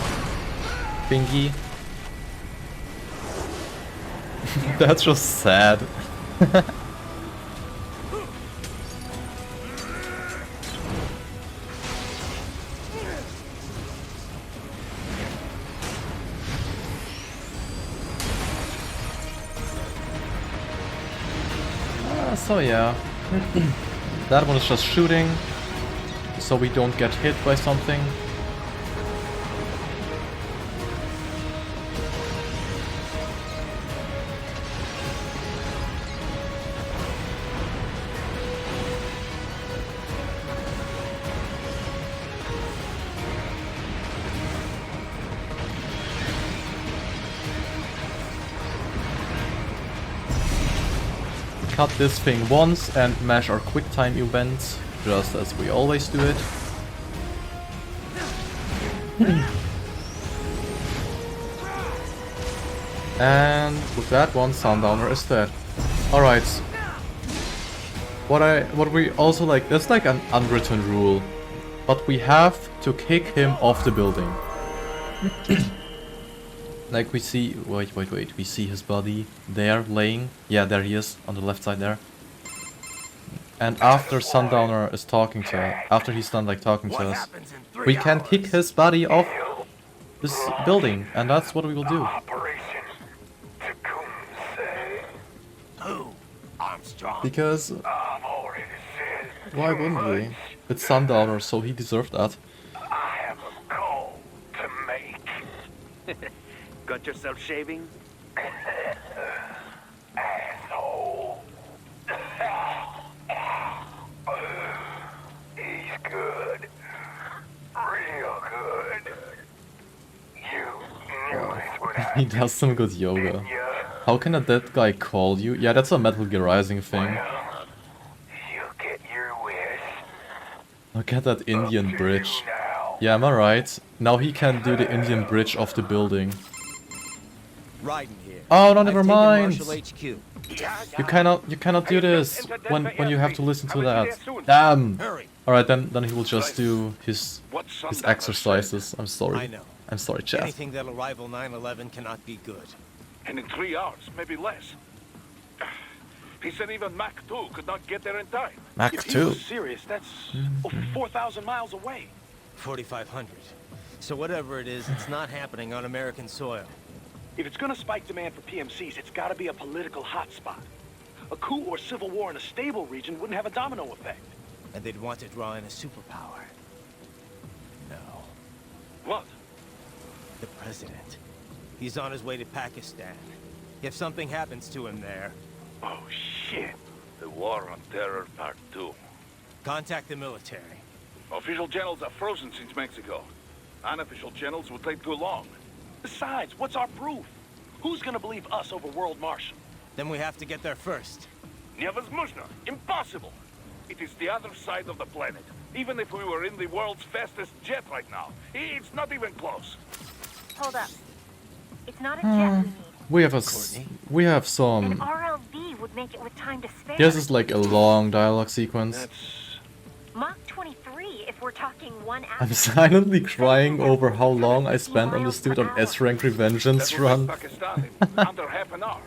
thingy. That's just sad. So yeah, that one is just shooting, so we don't get hit by something. cut this thing once and mash our QuickTime event, just as we always do it. And with that one, Sundowner is dead. Alright. What we also like, there's like an unwritten rule, but we have to kick him off the building. Like we see, wait, we see his body there laying. Yeah, there he is on the left side there. And after Sundowner is talking to us, after he's done like talking to us, we can kick his body off this building, and that's what we will do. Because why wouldn't we? It's Sundowner, so he deserved that. Got yourself shaving? Asshole. He's good. Real good. You knew this would happen. He does some good yoga. How can a dead guy call you? Yeah, that's a Metal Gear Rising thing. Look at that Indian bridge. Yeah, am I right? Now he can do the Indian bridge off the building. Oh no, never mind. You cannot do this when you have to listen to that. Damn. All right, then he will just do his exercises. I'm sorry. I'm sorry, chat. Anything that'll rival 9/11 cannot be good. And in 3 hours, maybe less. He said even Mach 2 could not get there in time. Mach 2? Serious, that's over 4,000 miles away. 4,500. So whatever it is, it's not happening on American soil. If it's gonna spike demand for PMCs, it's gotta be a political hotspot. A coup or civil war in a stable region wouldn't have a domino effect. And they'd want to draw in a superpower. No. What? The president. He's on his way to Pakistan. If something happens to him there... Oh, shit. The War on Terror Part 2. Contact the military. Official channels are frozen since Mexico. Unofficial channels would take too long. Besides, what's our proof? Who's gonna believe us over World Marshal? Then we have to get there first. Невозможно. Impossible. It is the other side of the planet. Even if we were in the world's fastest jet right now, it's not even close. Hold up. It's not a jet We have some. An RLV would make it with time to spare. This is like a long dialogue sequence. Mach 23 if we're talking 1 hour. I'm silently crying over how long I spent on this dude on S-Rank Revengeance run. Under half an hour.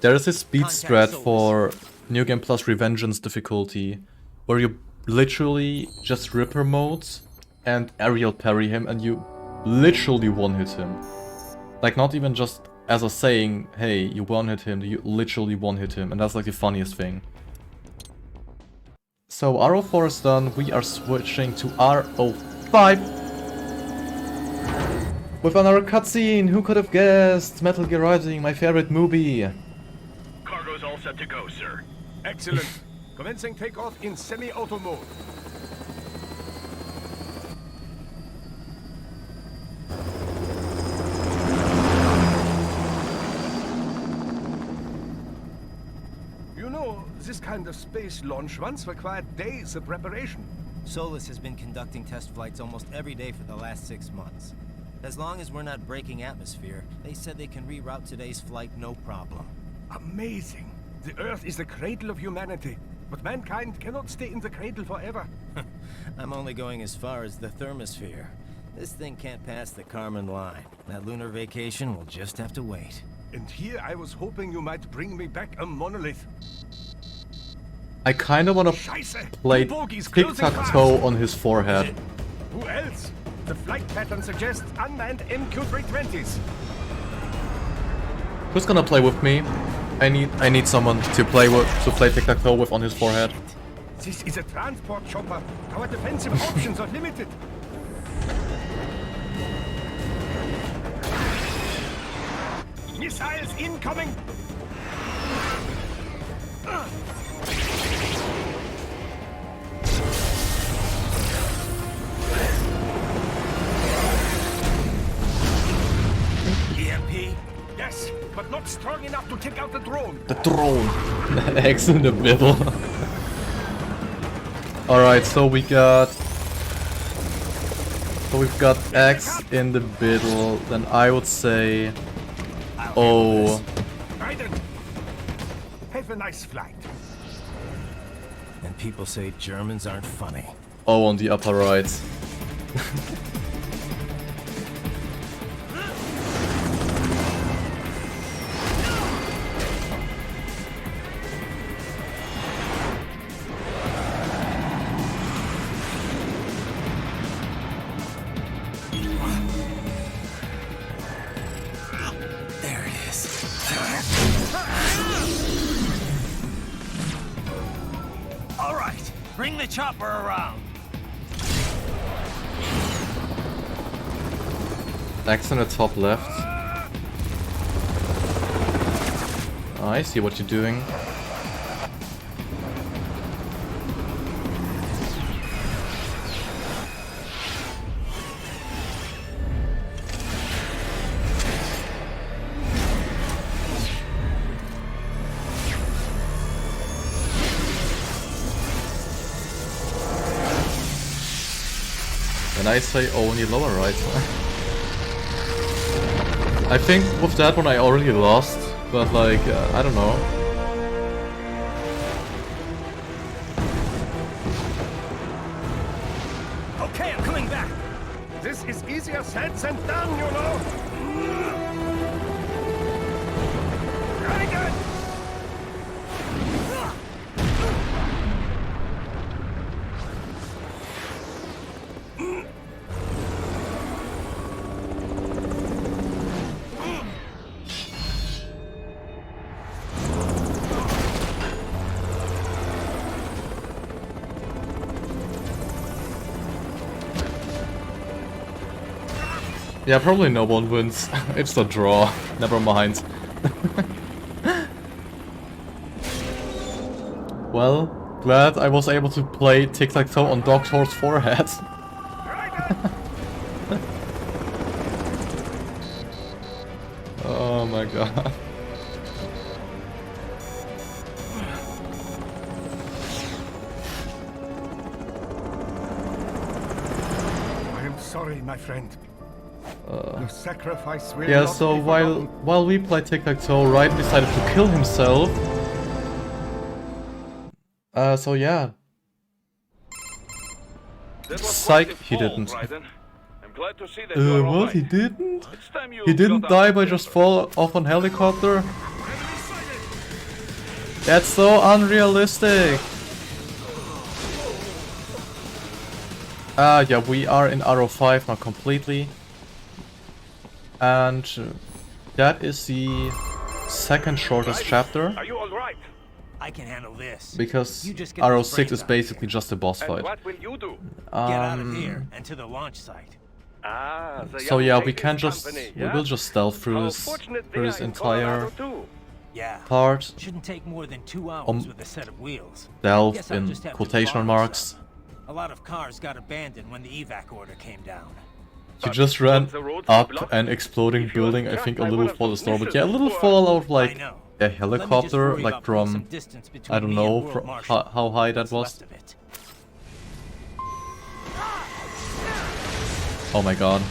There is a speed strat for New Game Plus Revengeance difficulty, where you literally just Ripper modes and aerial parry him, and you literally one-hit him. Like, not even just as a saying, hey, you one-hit him, you literally one-hit him, and that's like the funniest thing. So RO4 is done, we are switching to RO5. With another cutscene, who could have guessed? Metal Gear Rising, my favorite movie. Cargo's all set to go, sir. Excellent. Commencing takeoff in semi-auto mode. You know, this kind of space launch once required days of preparation. Solus has been conducting test flights almost every day for the last 6 months. As long as we're not breaking atmosphere, they said they can reroute today's flight no problem. Amazing. The Earth is the cradle of humanity, but mankind cannot stay in the cradle forever. I'm only going as far as the thermosphere. This thing can't pass the Kármán line. That lunar vacation will just have to wait. And here I was hoping you might bring me back a monolith. I kinda wanna play tic-tac-toe on his forehead. Who else? The flight pattern suggests unmanned MQ-320s. Who's gonna play with me? I need someone to play tic-tac-toe with on his forehead. This is a transport chopper. Our defensive options are limited. Missiles incoming! EMP? Yes, but not strong enough to take out the drone. The drone. X in the middle. Alright, so we've got X in the middle, then I would say O. Raiden, have a nice flight. And people say Germans aren't funny. O on the upper right. There it is. All right, bring the chopper around. X in the top left. I see what you're doing. And I say only lower right. I think with that one I already lost, but like, I don't know. Okay, I'm coming back. This is easier said than done, you know. Raiden! Yeah, probably no one wins. It's a draw. Never mind. Well, glad I was able to play tic-tac-toe on Doctor's forehead. Oh my god. I am sorry, my friend. Your sacrifice will Yeah, not so be while we play tic-tac-toe, Raiden decided to kill himself. So yeah. Psych, he didn't. I'm glad to see that you're all What? right. He didn't? It's time you He didn't got die out by of just fall off on helicopter? That's so unrealistic! Yeah, we are in RO5 now completely. And that is the second shortest chapter. Are you all right? I can handle this. Because You just get those RO6 brains is out basically just a boss And fight. what will you do? Get out of here and to the launch site. Ah, the So young yeah, we lady's can just company, we yeah? will just stealth through How this fortunate through they this are in entire Colorado too. Yeah. part. Shouldn't take more than 2 hours with a set of wheels. Stealth Guess I'll in just have to quotation borrow marks. some. A lot of cars got abandoned when the evac order came down. You just ran up an exploding building, I think a little for the story, but yeah, a little Fallout like a helicopter, like from, I don't know from how high that was. Oh my god.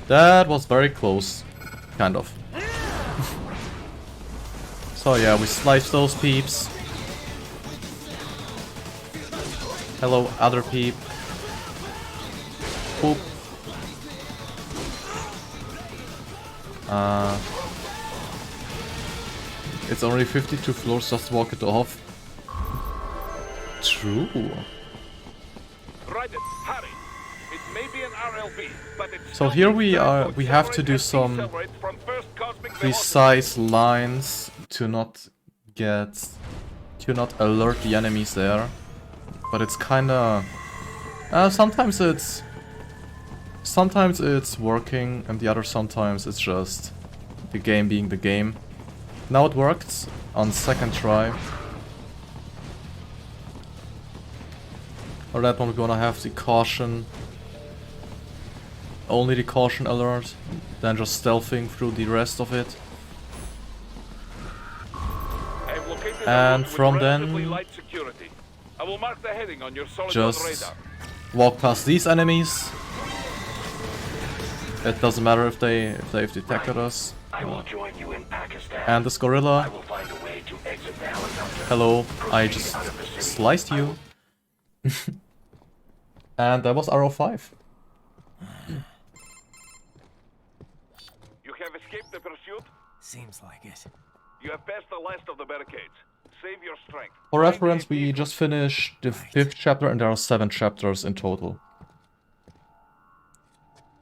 That was very close, kind of. So yeah, we slice those peeps. Hello, other peep. Boop. It's only 52 floors, just walk it off. True. Raiden, hurry. It may be an RLB, but it's So here we are, we have to do some precise lines to not alert the enemies there. But it's kinda... sometimes it's working, and the other sometimes it's just the game being the game. Now it worked on second try. For that one we're gonna have the caution. only the caution alert, then just stealthing through the rest of it. And from then, I will mark the heading on your solid just radar. walk past these enemies. It doesn't matter if they've detected us. I will join you in Pakistan. And this gorilla. I will find a way to exit the helicopter. Hello, I just sliced you. And that was RRLOL3. You have escaped the pursuit? Seems like it. You have passed the last of the barricades. Save your strength. For reference, we just finished the 5th chapter and there are 7 chapters in total.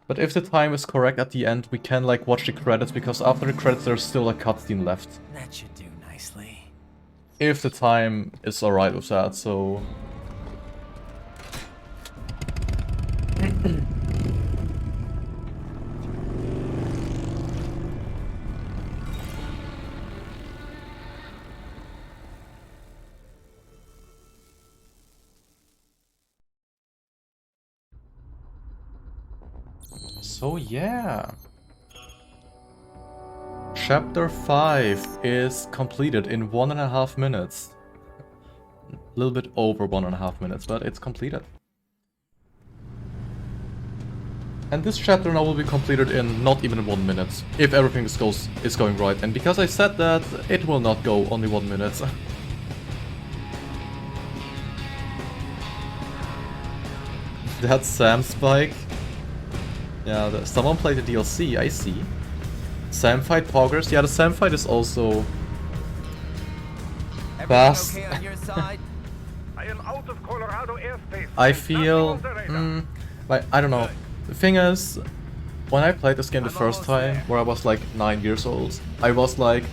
But if the time is correct at the end, we can like watch the credits, because after the credits there's still a cutscene left. That should do nicely. If the time is alright with that, so... So yeah, Chapter 5 is completed in 1.5 minutes. A little bit over 1.5 minutes, but it's completed. And this chapter now will be completed in not even 1 minute, if everything is going right. And because I said that, it will not go only 1 minute. That's Sam Spike. Yeah, someone played the DLC, I see. Sam fight progress. Yeah, the Sam fight is also fast. Okay on your side? I am out of Colorado airspace. I feel... like, I don't know. The thing is, when I played this game the first time, where I was like 9 years old, I was like,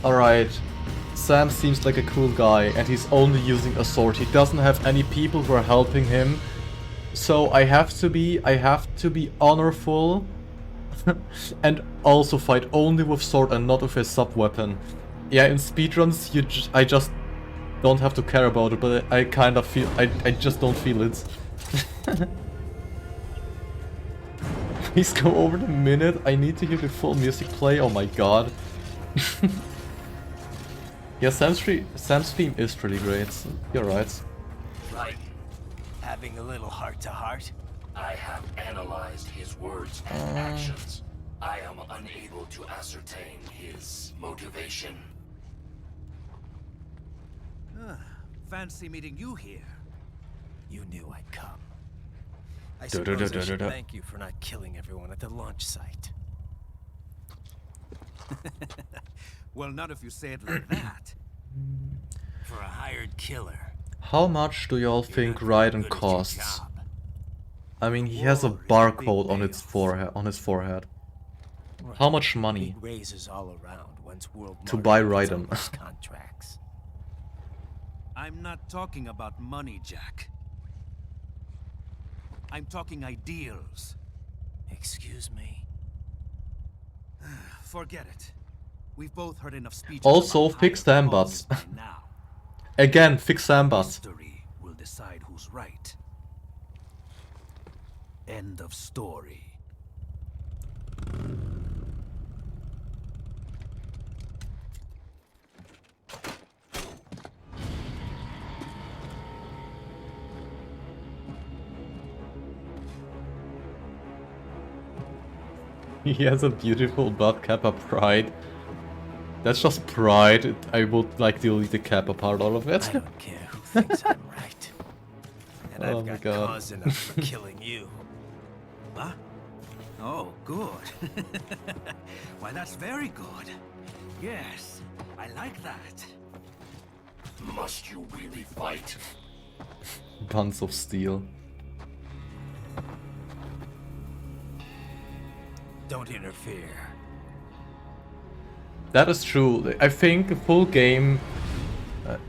alright, Sam seems like a cool guy and he's only using a sword. He doesn't have any people who are helping him. So I have to be honorful and also fight only with sword and not with a sub-weapon. Yeah, in speedruns I just don't have to care about it, but I kind of feel I just don't feel it. Please go over the minute. I need to hear the full music play. Oh my god. Yeah, Sam's theme is pretty great. You're right. Right. Having a little heart-to-heart? I have analyzed his words and actions. I am unable to ascertain his motivation. Fancy meeting you here. You knew I'd come. I suppose I should thank you for not killing everyone at the launch site. Well, not if you say it like that. For a hired killer. How much do y'all think Raiden costs? I mean, he has a barcode on his forehead. How much money Raises all around once World to buy Raiden? Contracts. I'm not talking about money, Jack. I'm talking ideals. Excuse me. Forget it. We've both heard enough speeches. Also, fix Sam butts. Again, fix Sam butts. History will decide who's right. End of story. He has a beautiful butt kappa pride. That's just pride. I would like to delete the kappa part out of it. I don't care who thinks I'm right. And Oh I've my got God. cause enough for killing you. Huh? Oh, good. Why, that's very good. Yes, I like that. Must you really fight? Buns of steel. Don't interfere. That is true. I think the full game,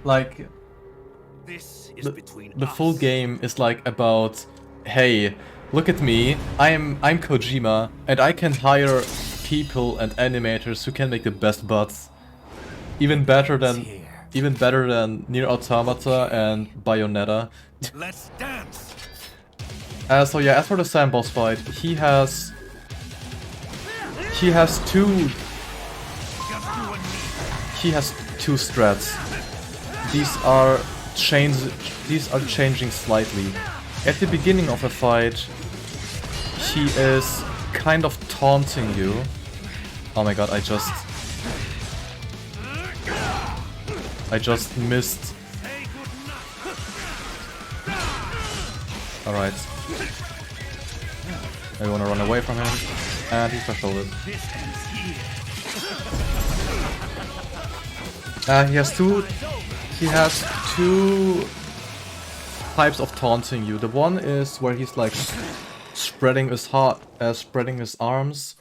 like, This is between the us. full game is like about, hey, look at me, I'm Kojima, and I can hire people and animators who can make the best butts, even better than Nier Automata and Bayonetta. Let's dance. So yeah, as for the Sam boss fight, he has two strats. These are changing slightly. At the beginning of a fight, he is kind of taunting you. Oh my god, I just missed. Alright. I wanna run away from him. And he's for shoulders. He has two types of taunting you. The one is where he's like spreading his arms.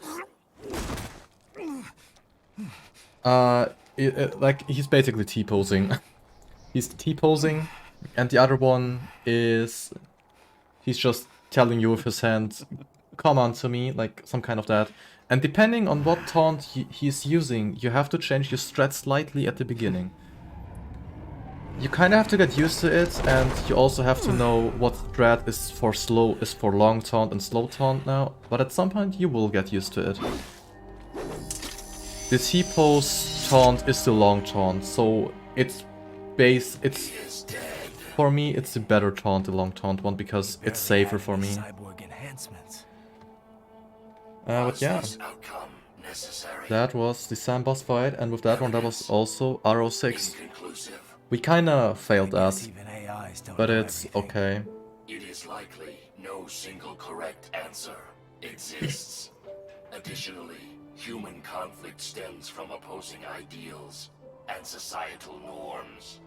Like he's basically T-posing. He's T-posing, and the other one is he's just telling you with his hand, "Come on to me," like some kind of that. And depending on what taunt he's using, you have to change your strat slightly at the beginning. You kind of have to get used to it, and you also have to know what strat is for long taunt and slow taunt now. But at some point you will get used to it. The T-pose taunt is the long taunt, so for me it's the better taunt, the long taunt one, because it's safer for me. But yeah, that was the Sam boss fight, and with that one, that was also RO6. We kinda failed that, but it's okay. It is likely no single correct answer exists. Additionally, human conflict stems from opposing ideals and societal norms.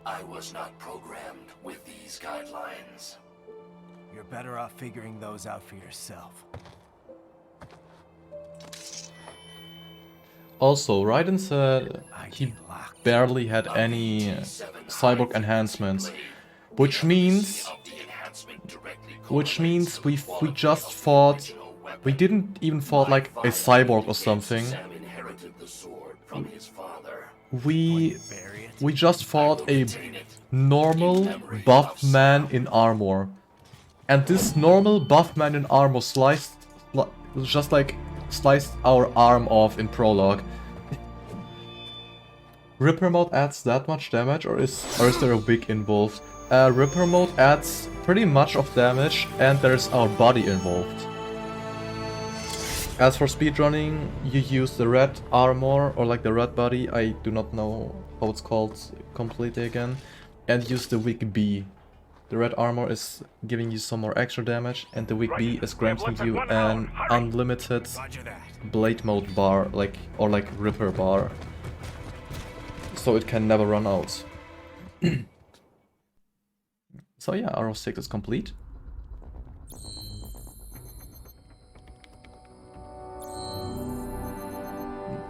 I was not programmed with these guidelines. You're better off figuring those out for yourself. Also, Raiden said he barely had any cyborg enhancements, which means we just fought. We didn't even fought like a cyborg or something. We just fought a normal buff man in armor, and this normal buff man in armor sliced our arm off in prologue. Ripper mode adds that much damage, or is there a wig involved? Ripper mode adds pretty much of damage, and there's our body involved. As for speedrunning, you use the red armor, or like the red body, I do not know how it's called completely again, and use the wig B. The red armor is giving you some more extra damage, and the wig B is granting you an unlimited blade mode bar, like Ripper bar. So it can never run out. So yeah, RO6 is complete.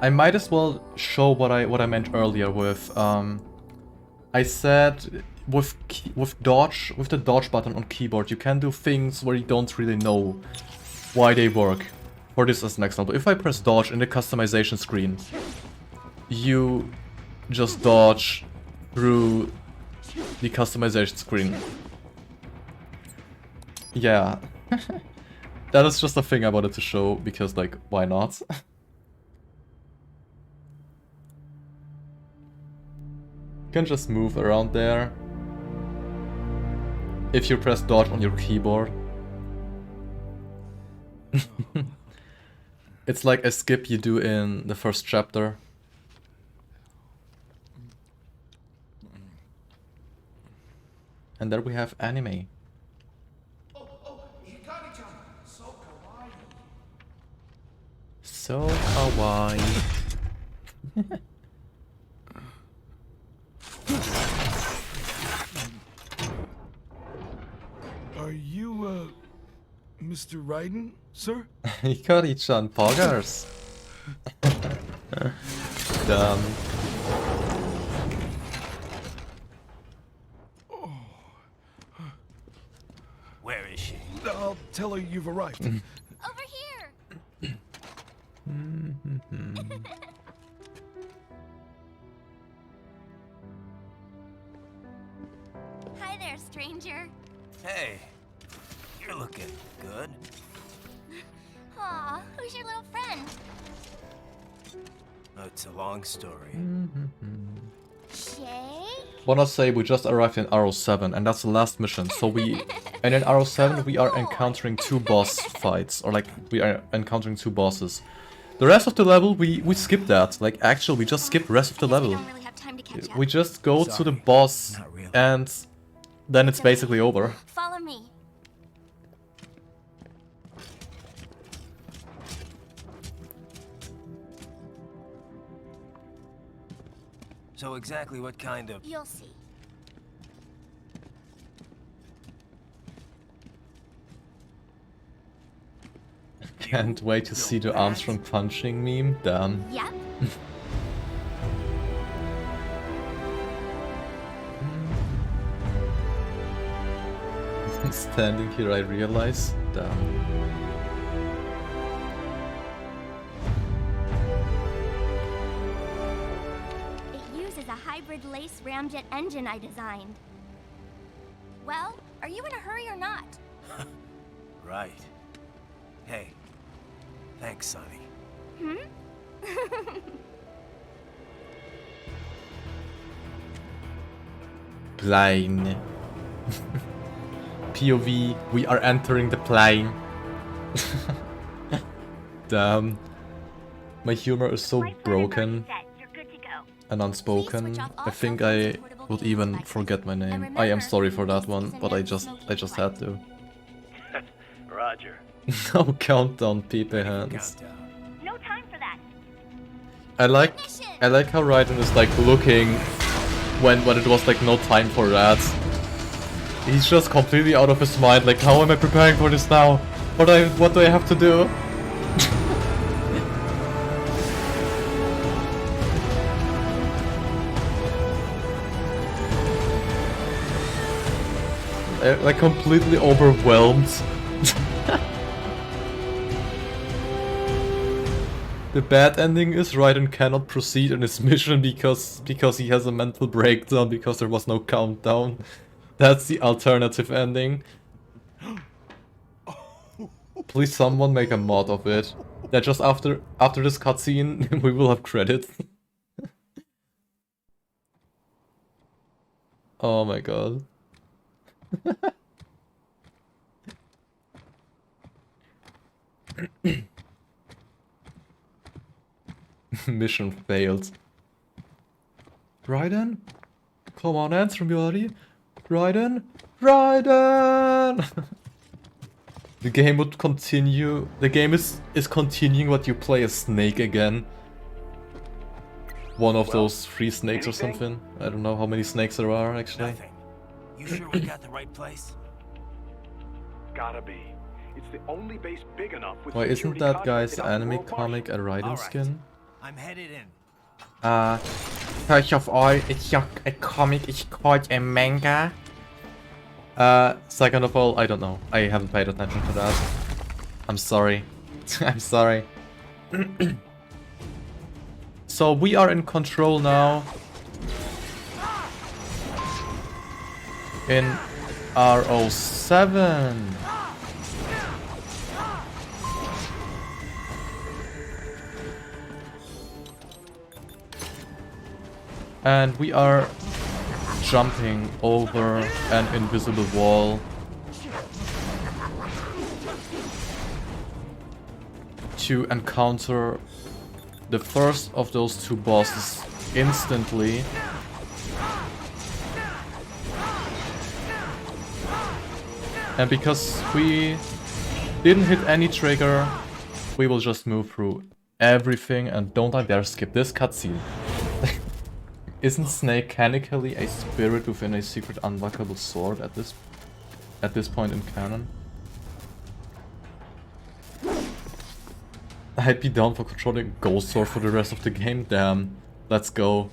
I might as well show what I meant earlier with I said with the dodge button on keyboard you can do things where you don't really know why they work. For this as an example, if I press dodge in the customization screen, you just dodge through the customization screen. Yeah. That is just a thing I wanted to show because, like, why not? You can just move around there if you press dodge on your keyboard. It's like a skip you do in the first chapter. And there we have anime. So kawaii. Are you, Mr. Raiden, sir? Hikari-chan poggers. Dumb. Where is she? I'll tell her you've arrived. Over here! Hi there, stranger. Hey. You're looking good. Aw, who's your little friend? Oh, it's a long story. Shay? Wanna say we just arrived in RO7 and that's the last mission, so and in RO7 we are encountering 2 boss fights, or like we are encountering 2 bosses. The rest of the level we skip that, like actually we just skip the rest of the level. We just go to the boss and then it's basically over. Follow me. So exactly what kind of... You'll see. Can't wait to see the Armstrong punching meme. Damn. Yep. Standing here I realize. Damn. Hybrid lace ramjet engine I designed. Well, are you in a hurry or not? Right. Hey, thanks, Sonny. Plane. POV, we are entering the plane. Damn. My humor is so broken and unspoken. I think I would even forget my name. I am sorry for that one, but I just had to. Roger. No countdown, PP hands. No time for that. I like how Raiden is like looking when it was like no time for that. He's just completely out of his mind, like how am I preparing for this now? What do I have to do? Like completely overwhelmed. The bad ending is Raiden cannot proceed in his mission because he has a mental breakdown because there was no countdown. That's the alternative ending. Please someone make a mod of it. That just after this cutscene we will have credits. Oh my god. Mission failed. Raiden? Come on, answer me already. Raiden? Raiden! The game would continue. The game is continuing what you play as Snake again. One of those 3 snakes or something. I don't know how many snakes there are actually. Nothing. You sure we got the right place? Gotta be. It's the only base big enough with Why isn't security that guy's contracted out anime World comic a Raiden Alright. skin? I'm headed in. First of all, it's not a comic, it's called a manga. Second of all, I don't know. I haven't paid attention to that. I'm sorry. I'm sorry. So we are in control now. In RO7. And we are jumping over an invisible wall to encounter the first of those 2 bosses instantly. And because we didn't hit any trigger, we will just move through everything and don't I dare skip this cutscene. Isn't Snake mechanically a spirit within a secret unlockable sword at this point in canon? I'd be down for controlling a ghost sword for the rest of the game. Damn, let's go.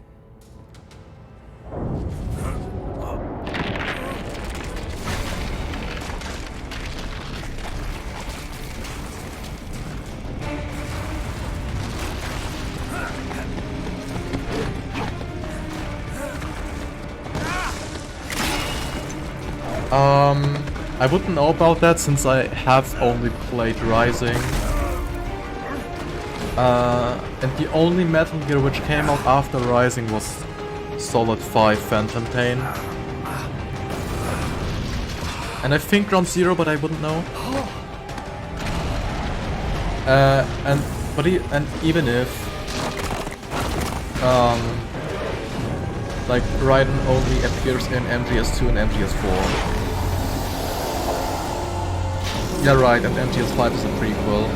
I wouldn't know about that since I have only played Rising. And the only Metal Gear which came out after Rising was Solid 5 Phantom Pain. And I think Ground Zero, but I wouldn't know. And even if like Raiden only appears in MGS2 and MGS4. Yeah, right, and MGS5 is a prequel.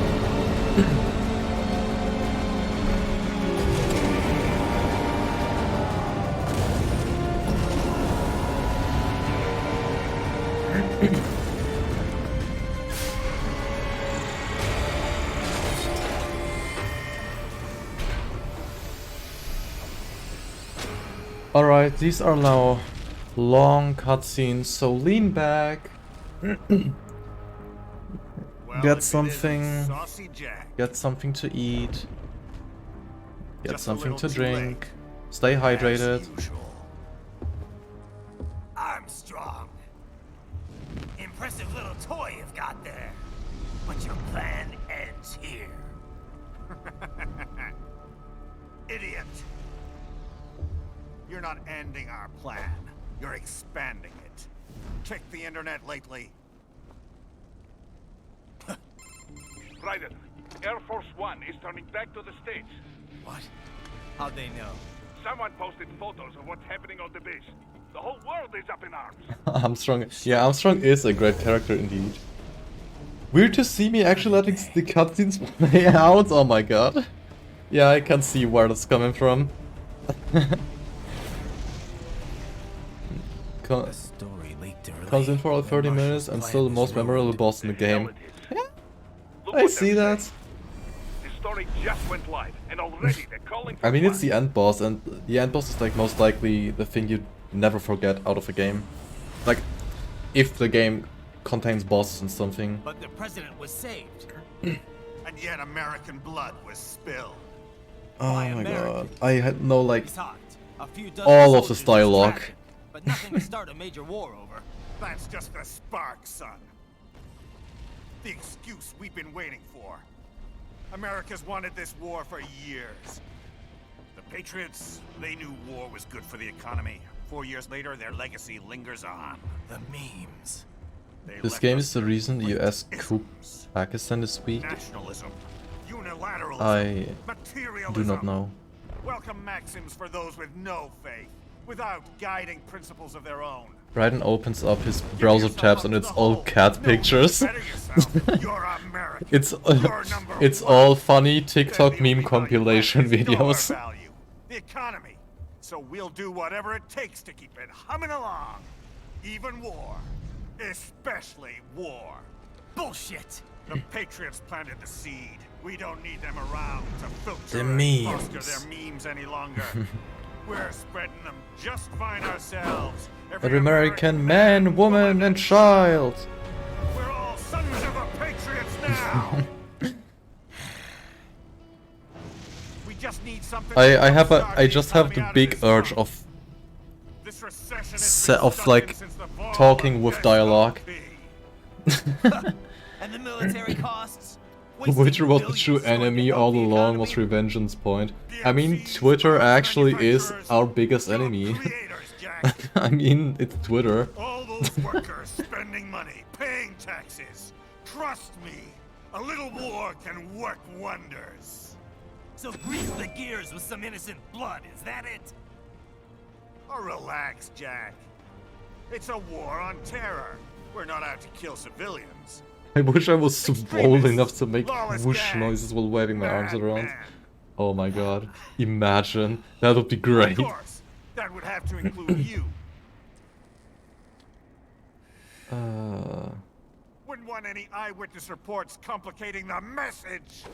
Alright, these are now long cutscenes, so lean back. Get something to eat. Get something to drink. Stay hydrated. Armstrong. Impressive little toy you've got there. But your plan ends here. Idiot! You're not ending our plan. You're expanding it. Check the internet lately. Raiden, Air Force One is turning back to the States. What? How'd they know? Someone posted photos of what's happening on the base. The whole world is up in arms. Armstrong. Yeah, Armstrong is a great character indeed. Weird to see me actually letting the cutscenes play out. Oh my god. Yeah, I can see where that's coming from. Comes in for all 30 minutes and still the most memorable boss in the game. Yeah, I see that. The story just went live, and already they're calling for I mean, it's the end boss, and the end boss is like most likely the thing you never forget out of a game. Like, if the game contains bosses and something. But the president was saved. And yet American blood was spilled. Oh my god, I had no like A few dozen all of this soldiers dialogue. distracted, but nothing to start a major war over. That's just the spark, son. The excuse we've been waiting for. America's wanted this war for years. The Patriots, they knew war was good for the economy. 4 years later, their legacy lingers on. The memes. This game is the reason the US coup Pakistan this week. Nationalism, unilateralism, I materialism. do not know. Welcome maxims for those with no faith, without guiding principles of their own. Raiden opens up his browser tabs and it's all cat pictures. It's all funny TikTok meme compilation videos. The economy. So we'll do whatever it takes to keep it humming along. Even war. Especially war. Bullshit. The Patriots planted the seed. We don't need them around to filter The and foster memes. their memes any longer. We're spreading them just fine ourselves. Every American man, woman, and child. We're all sons of the Patriots now. We just need something. I just have the big urge of like talking with dialogue. And the military costs. Which was the true enemy all along was Revengence point. I mean, Twitter actually is our biggest enemy. I mean, it's Twitter. All those workers spending money, paying taxes. Trust me, a little war can work wonders. So grease the gears with some innocent blood, is that it? Oh, relax, Jack. It's a war on terror. We're not out to kill civilians. I wish I was swole enough to make whoosh noises while waving my arms around. Oh my god. Imagine. That would be great. Of course, that would have to include you. Wouldn't want any eyewitness reports complicating the message.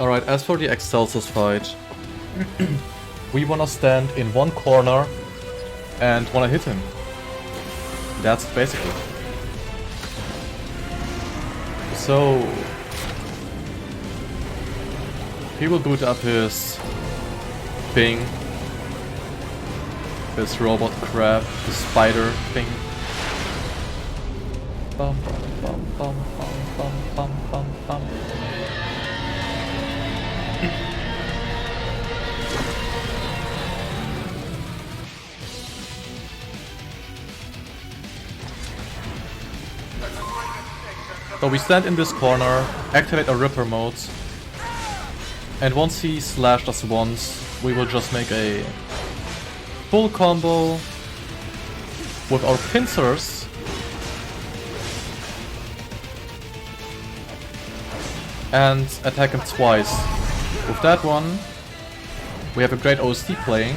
Alright, as for the Excelsus fight, we wanna stand in one corner and wanna hit him. That's basically. So he will boot up his thing, his robot crab, his spider thing. Bum, bum, bum, bum, bum, bum, bum, bum. So we stand in this corner, activate our Ripper mode, and once he slashed us once, we will just make a full combo with our pincers and attack him twice. With that one, we have a great OST playing,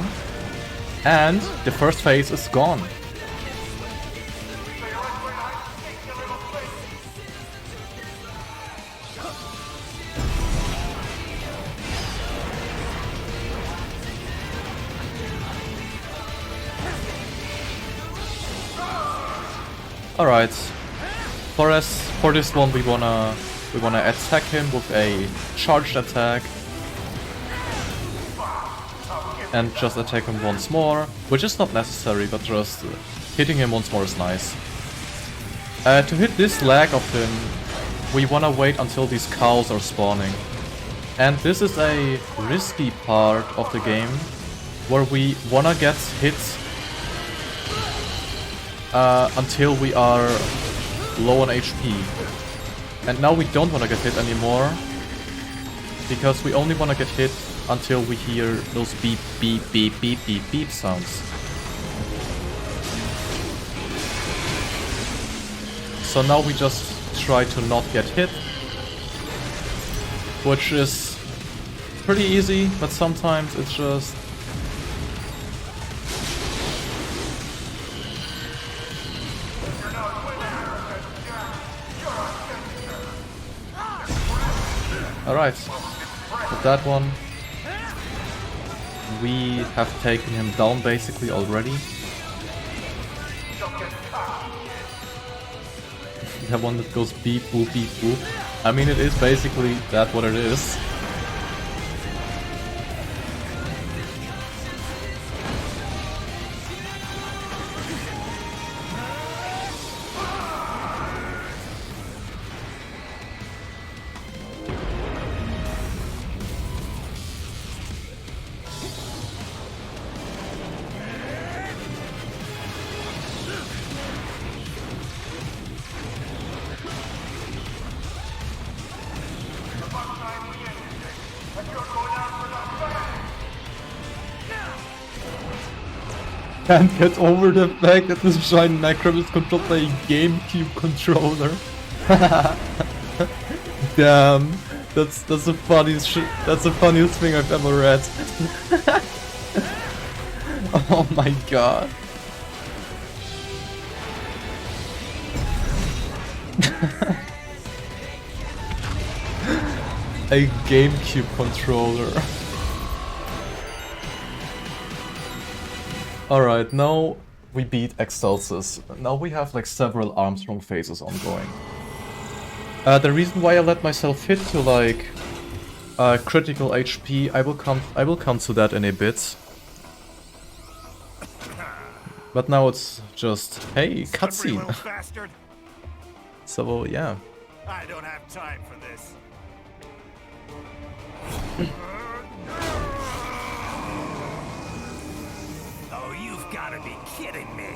and the first phase is gone. Alright, for this one we wanna attack him with a charged attack and just attack him once more, which is not necessary, but just hitting him once more is nice. To hit this leg of him, we wanna wait until these cows are spawning, and this is a risky part of the game where we wanna get hit until we are low on HP. And now we don't want to get hit anymore, because we only want to get hit until we hear those beep, beep, beep, beep, beep, beep sounds. So now we just try to not get hit, which is pretty easy, but sometimes it's just... Alright, with that one, we have taken him down basically already. That one that goes beep boop beep boop. I mean, it is basically that what it is. Can't get over the fact that this giant Necrom is controlled by a GameCube controller. Damn, that's the funniest that's the funniest thing I've ever read. Oh my god. A GameCube controller. Alright, now we beat Excelsis. Now we have like several Armstrong phases ongoing. The reason why I let myself hit to like critical HP, I will come to that in a bit. But now it's just, hey, cutscene. So yeah. I don't have time for this. Oh, you've got to be kidding me.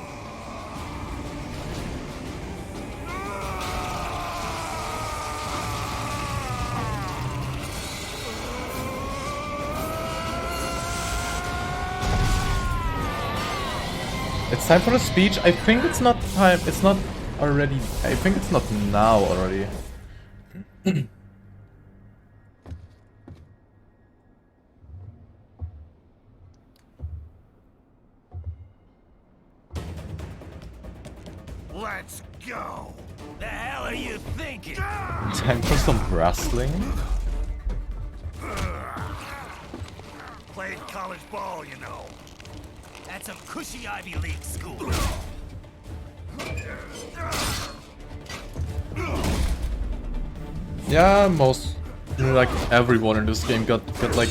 It's time for a speech. I think it's not time. It's not already. I think it's not now already. Let's go. The hell are you thinking? Time for some wrestling. Played college ball, you know. That's some cushy Ivy League school. Yeah, most, like everyone in this game got like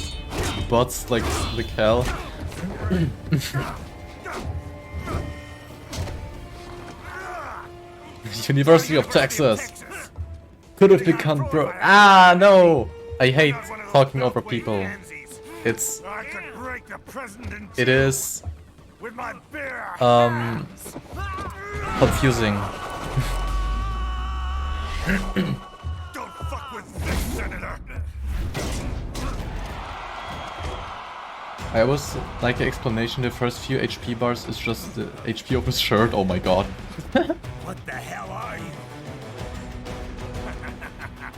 butts like hell. University of Texas. Could have become bro. Ah, no! I hate talking over people. It is confusing. Don't fuck with this, Senator. I always like the explanation. The first few HP bars is just the HP of his shirt. Oh my god. What the hell are you?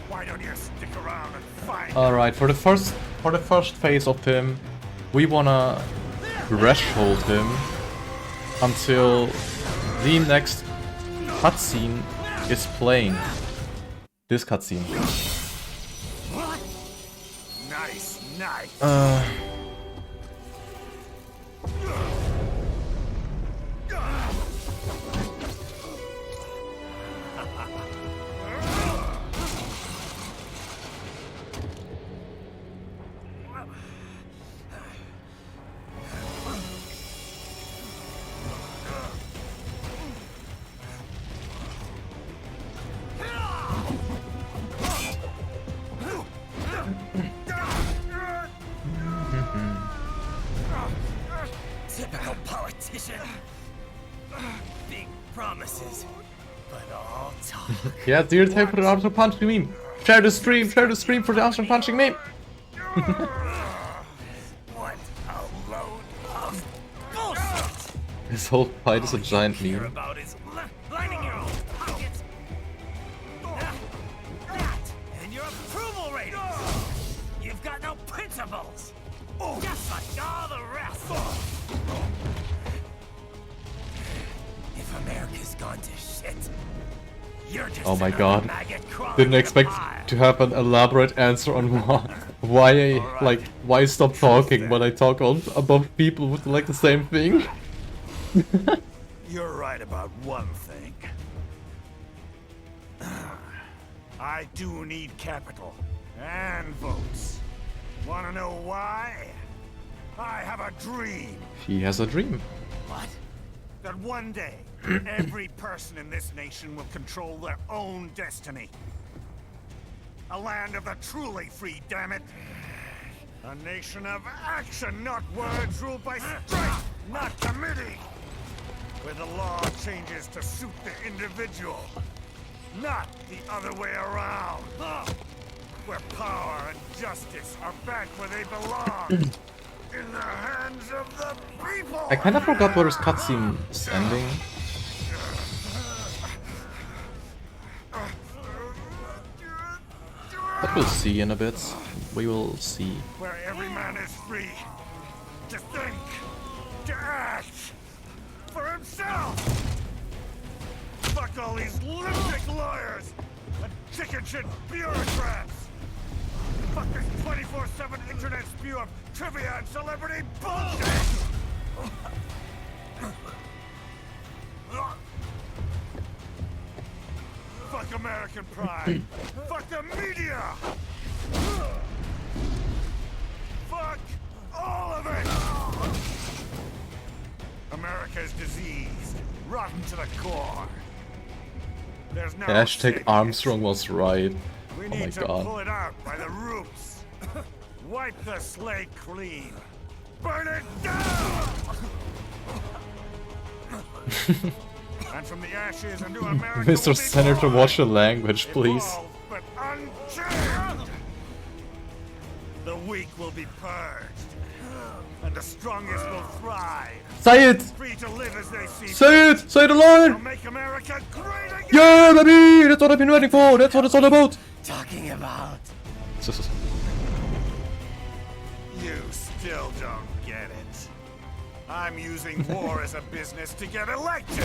Why don't you stick around and find? All right, for the first phase of him, we wanna threshold him until the next cutscene is playing. This cutscene. What? Nice, nice. Typical politician. Big promises, but all talk. Yeah, do your take for the Armstrong punching meme. Share the stream for the Armstrong punching meme. What a load of bullshit. This whole fight is a giant meme. About is lining your own pockets. That and your approval ratings. You've got no principles. Just like all the rest. If America's gone to shit, you're just Oh my another god. maggot crawling Didn't in expect the pile. to have an elaborate answer on why why stop talking when I talk on above people with like the same thing. You're right about one thing. I do need capital and votes. Wanna know why? I have a dream. He has a dream. What? That one day, every person in this nation will control their own destiny. A land of the truly free, damn it. A nation of action, not words, ruled by strength, not committee. Where the law changes to suit the individual, not the other way around. Where power and justice are back where they belong. In the hands of the people. I kind of forgot where his cutscene is ending. But we'll see in a bit. We will see. Where every man is free to think, to act for himself. Fuck all these lipstick lawyers and chicken shit bureaucrats. Fuck this 24/7 internet spew of trivia and celebrity bullshit. Fuck American pride. Fuck the media. Fuck all of it. America is diseased, rotten to the core. There's no Hashtag Armstrong was right. We Oh my need to god. pull it out by the roots. Wipe the slate clean. Burn it down. And from the ashes a new America will Mr. be Senator, born. watch your language, please. Evolved, but unchained. The weak will be purged, and the strongest will thrive. Say it! Free to live as they see Say it! fit. Say the line! They'll make America great again. Yeah, baby! That's what I've been waiting for! That's what it's all about! Talking about. You still don't get it. I'm using war as a business to get elected.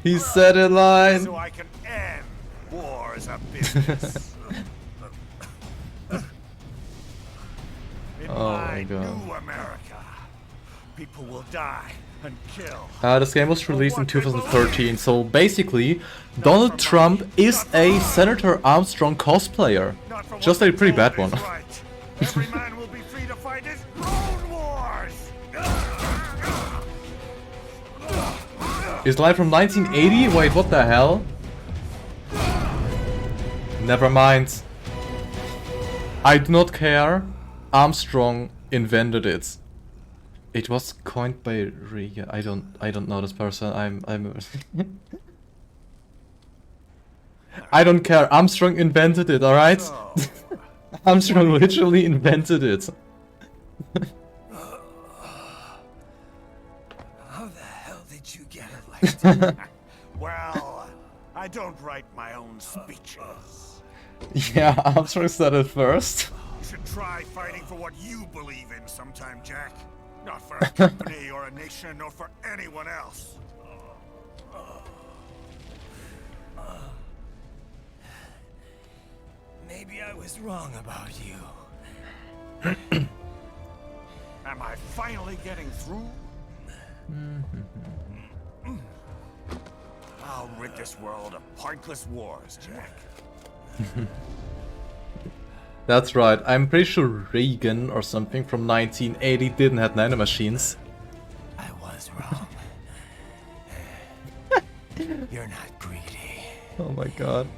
He said it line! So I can end war as a business. In Oh my my god. new America, people will die and kill. This game was released in 2013, so basically, Donald Trump is a Senator Armstrong cosplayer. Just a pretty bad one. Every man will be free to fight his own wars. Is line from 1980? Wait, what the hell? Never mind. I do not care. Armstrong invented it. It was coined by Regan. I don't know this person. I'm I don't care. Armstrong invented it, alright? Armstrong literally invented it. How the hell did you get it like that? Well, I don't write my own speeches. Yeah, Armstrong said it first. You should try fighting for what you believe in sometime, Jack. Not for a company or a nation or for anyone else. Maybe I was wrong about you. Am I finally getting through? I'll rid this world of pointless wars, Jack. That's right. I'm pretty sure Reagan or something from 1980 didn't have nanomachines. I was wrong. You're not greedy. Oh my god.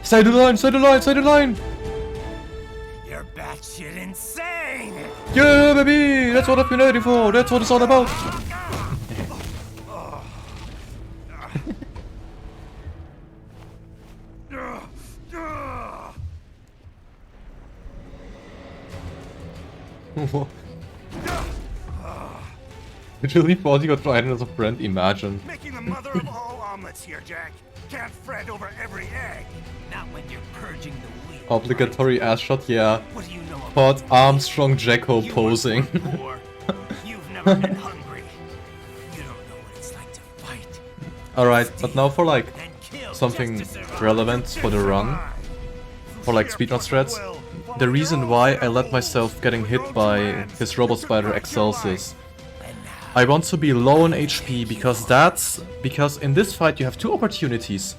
Side the line, side the line, side the line! You're batshit insane! Yeah, baby! That's what I've been waiting for! That's what it's all about! Literally thought he got Trident as a friend, imagine. Making the mother of all omelets here, Jack. Can't fret over every egg. Not when you're purging the wheat. Obligatory ass shot, yeah. What do you know Thought Armstrong Jacko posing. You've never been hungry. You don't know what it's like to fight. Alright, but now for like something relevant for the run. For like speedrun strats. The reason why I let myself getting hit by his Robot Spider Excelsis. I want to be low on HP because in this fight you have two opportunities.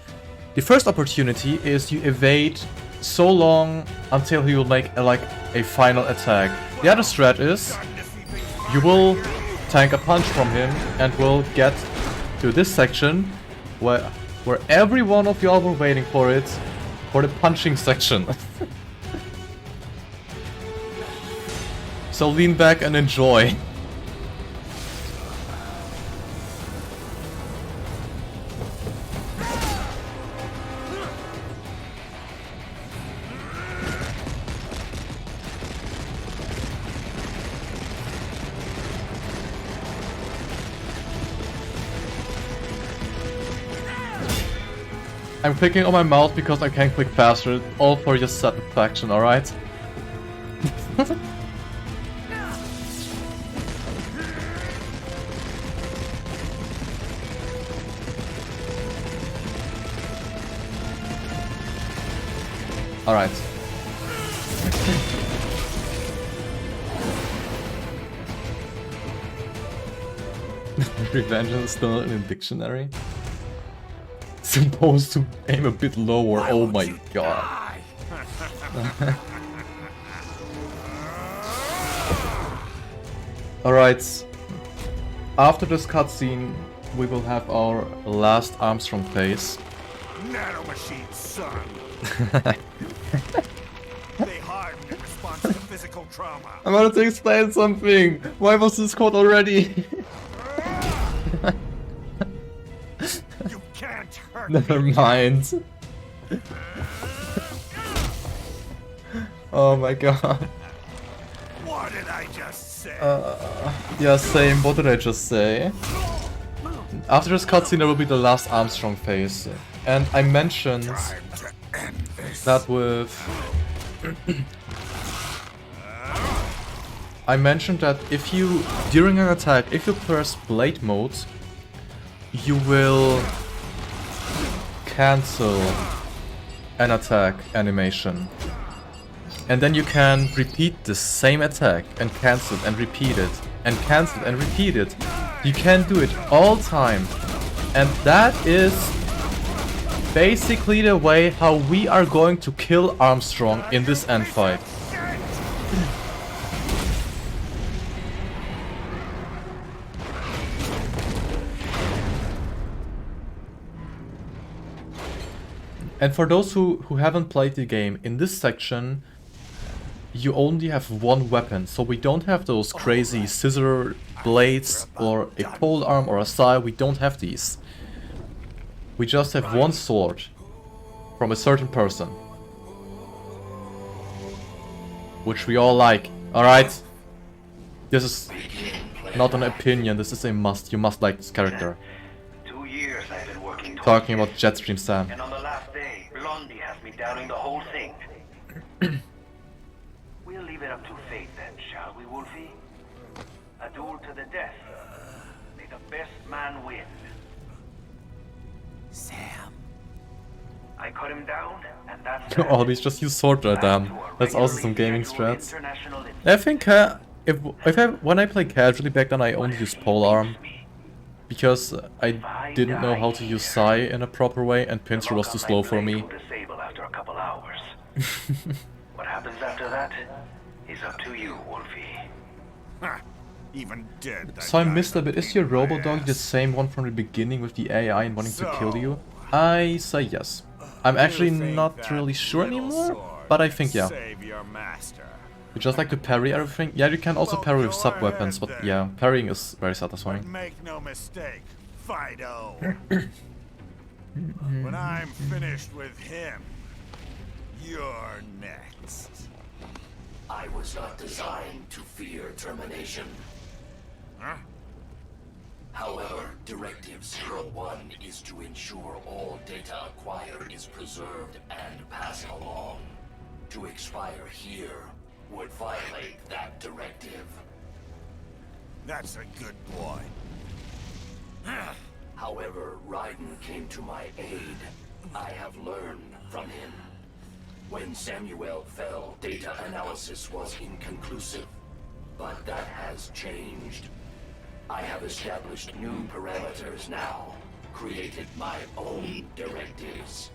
The first opportunity is you evade so long until he will make a final attack. The other strat is you will tank a punch from him and will get to this section where every one of y'all were waiting for it, for the punching section. So lean back and enjoy. I'm clicking on my mouse because I can click faster, all for your satisfaction, alright? Alright. Revengence is still in a dictionary. Supposed to aim a bit lower, oh my god. Alright, after this cutscene we will have our last Armstrong phase. Nanomachine, son. They harden in response to physical trauma. I'm about to explain something. Why was this code already? You can't hurt Never mind. Oh my god. What did I just say? Yeah, same. What did I just say? After this cutscene there will be the last Armstrong phase. And I mentioned that with... I mentioned that if you, during an attack, if you press blade mode, you will cancel an attack animation. And then you can repeat the same attack and cancel it and repeat it and cancel it and repeat it. You can do it all time. And that is basically the way how we are going to kill Armstrong in this end fight. And for those who haven't played the game, in this section, you only have one weapon. So we don't have those crazy scissor blades or a pole arm or a sai. We don't have these. We just have one sword from a certain person. Which we all like. Alright? This is not an opinion, this is a must. You must like this character. 2 years I've been working Talking about Jetstream Sam. And on the last day, Blondie has me downing the whole thing. We'll leave it up to fate then, shall we, Wolfie? A duel to the death. May the best man win. Sam. I cut him down, and that's Oh, these just use sword right, damn. That's also some gaming strats. I think when I play casually back then, I only used polearm. Because I didn't know how to use sai in a proper way, and pincer was too slow for me. After a couple hours. What happens after that is up to you, Wolfie. Even dead. So I missed a bit. Is your Robodog the same one from the beginning with the AI and wanting to kill you? I say yes. I'm actually not really sure anymore, but I think yeah. You just like to parry everything? Yeah, you can also parry with sub-weapons, but yeah, parrying is very satisfying. Make no mistake, Fido. When I'm finished with him, you're next. I was not designed to fear termination. Huh? However, Directive 01 is to ensure all data acquired is preserved and passed along. To expire here would violate that directive. That's a good boy. However, Raiden came to my aid. I have learned from him. When Samuel fell, data analysis was inconclusive. But that has changed. I have established new parameters now. Created my own directives.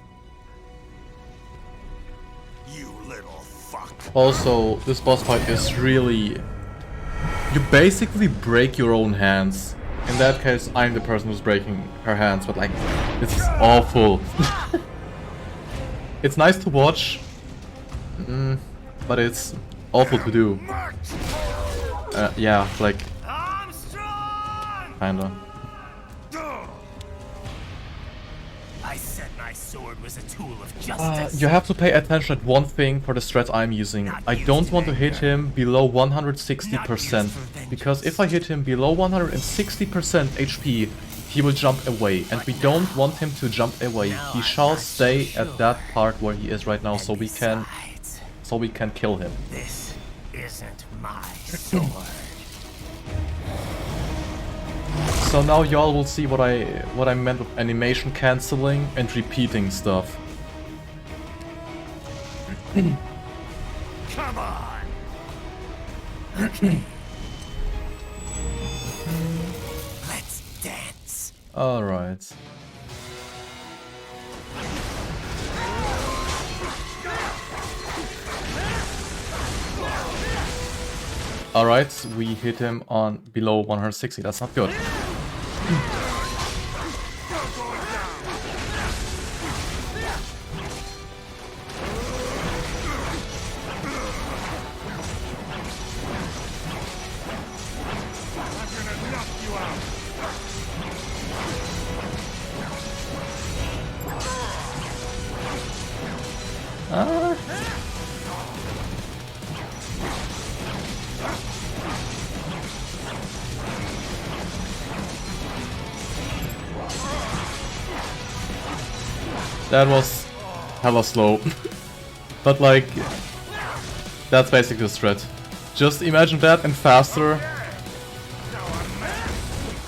You little fuck. Also, this boss fight is really... You basically break your own hands. In that case, I'm the person who's breaking her hands, but like, this is awful. It's nice to watch, but it's awful to do. Yeah, like... Kinda. I said my sword was a tool of justice. You have to pay attention at one thing for the strat I'm using. I don't want to hit him below 160%, because if I hit him below 160% HP, he will jump away, and we don't want him to jump away. He shall stay at that part where he is right now, so we can kill him. This isn't my sword. So now y'all will see what I meant with animation cancelling and repeating stuff. Come on. Let's dance. All right. Alright, we hit him on below 160, that's not good. That was hella slow. But like, that's basically the strat. Just imagine that and faster.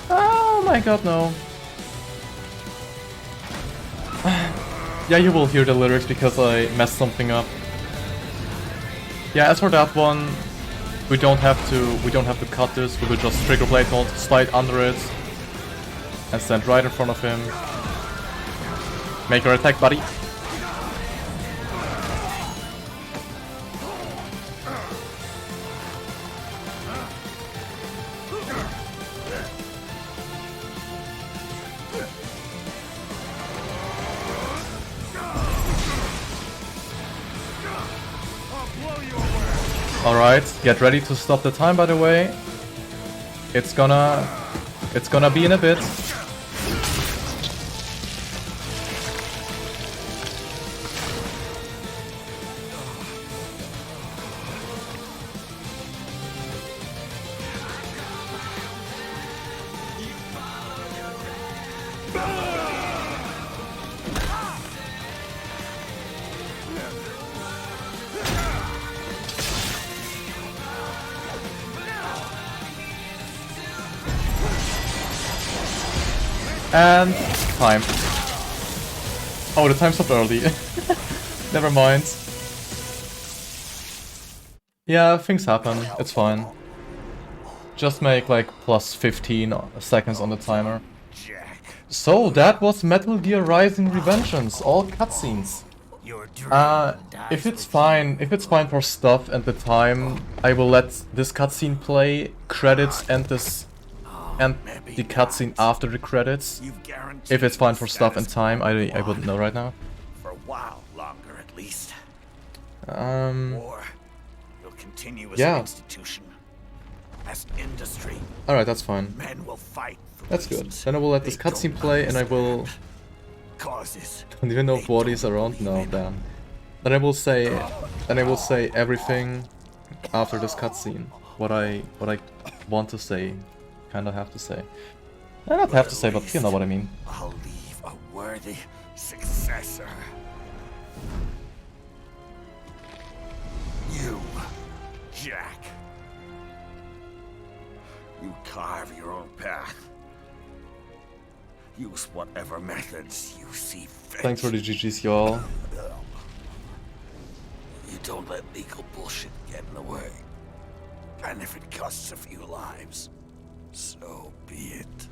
Oh my god, no. Yeah, you will hear the lyrics because I messed something up. Yeah, as for that one, we don't have to cut this. We will just trigger blade hold, slide under it, and stand right in front of him. Make her attack, buddy. Alright, get ready to stop the time, by the way. It's gonna be in a bit. And time. Oh, the time stopped early. Never mind. Yeah, things happen. It's fine. Just make like plus 15 seconds on the timer. So that was Metal Gear Rising Revengeance, all cutscenes. If it's fine for stuff and the time, I will let this cutscene play, credits and the cutscene after the credits. If it's fine for stuff and time, I wouldn't know right now. For a while longer, at least. War. You'll continue as Yeah. an institution, as industry. Alright, that's fine. Men will fight. That's good. Then I will let this cutscene play and I will... Causes. Don't even know if Wardy's around? No, damn. Then I will say everything after this cutscene. What I want to say. Kinda have to say. I not have to say, but you know what I mean. I'll leave a worthy successor. You, Jack. You carve your own path. Use whatever methods you see fit. Thanks for the GGs, y'all. You don't let legal bullshit get in the way. And if it costs a few lives, so be it.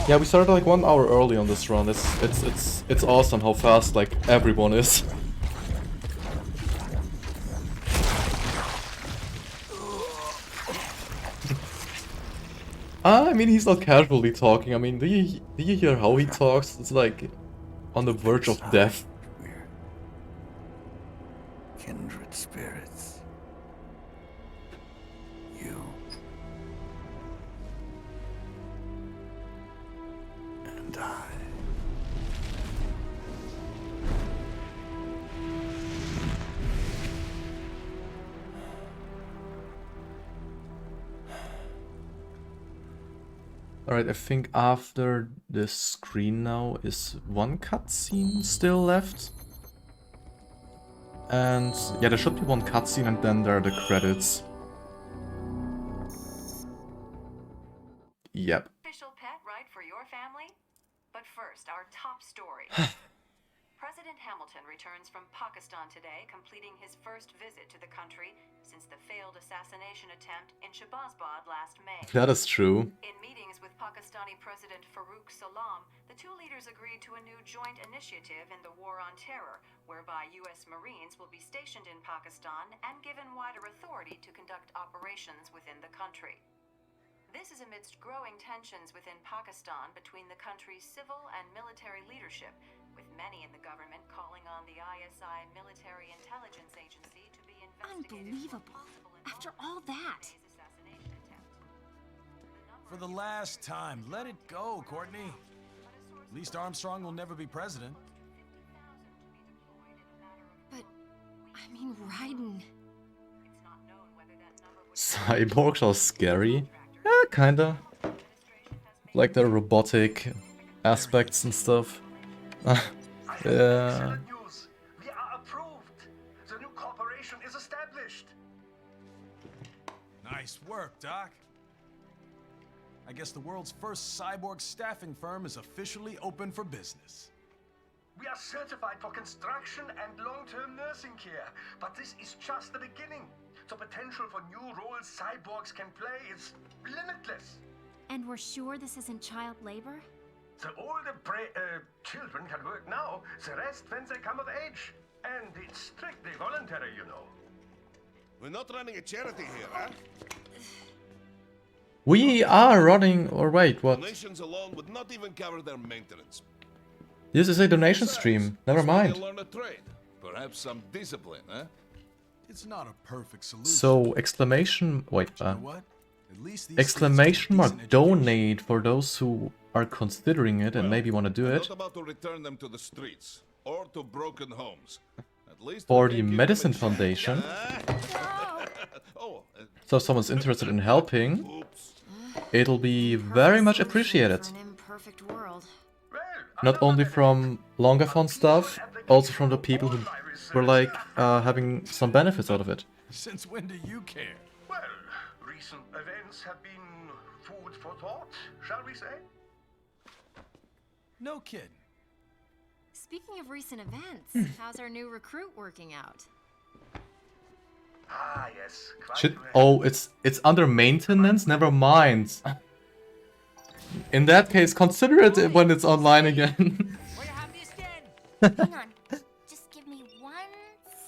Yeah, we started like 1 hour early on this run. It's awesome how fast like everyone is. I mean, he's not casually talking. I mean, do you hear how he talks? It's like on the verge of death. Kindred spirits. You. And I. Alright, I think after this screen now is one cutscene still left. And yeah, there should be one cutscene and then there are the credits. Yep. Official pet right for your family? But first, our top story. President Hamilton returns from Pakistan today, completing his first visit to the country since the failed assassination attempt in Shahbazbad last May. That is true. In meetings with Pakistani President Farooq Salam, the two leaders agreed to a new joint initiative in the war on terror, whereby U.S. Marines will be stationed in Pakistan and given wider authority to conduct operations within the country. This is amidst growing tensions within Pakistan between the country's civil and military leadership, with many in the government calling on the ISI Military Intelligence Agency to be investigated. Unbelievable. After all that. For the last time, let it go, Courtney. At least Armstrong will never be president. But, I mean, Raiden. Cyborgs are scary. Kinda. Like the robotic aspects and stuff. Yeah. News. We are approved. The new corporation is established. Nice work, Doc. I guess the world's first cyborg staffing firm is officially open for business. We are certified for construction and long-term nursing care, but this is just the beginning. The potential for new roles cyborgs can play is limitless. And we're sure this isn't child labor? The older children can work now, the rest when they come of age. And it's strictly voluntary, you know. We're not running a charity here, huh? We are running, or wait, what? Donations alone would not even cover their maintenance. This is a donation stream, never mind. Learn a trade. Perhaps some discipline, huh? It's not a perfect solution. So exclamation What? At least these exclamation mark kids get donate for those who are considering it and maybe want to do I'm it not about to return them to the streets or to broken homes. At least for we'll the take you Medicine from a- Foundation. Oh, So if someone's interested in helping, it'll be very much appreciated. Not only from Longathon stuff, also from the people who were like having some benefits out of it. Since when do you care? Well, recent events have been food for thought, shall we say? No kidding. Speaking of recent events, how's our new recruit working out? Ah, yes. Shit. Oh, it's under maintenance? Never mind. In that case, consider it when it's online again. Hang on. Just give me 1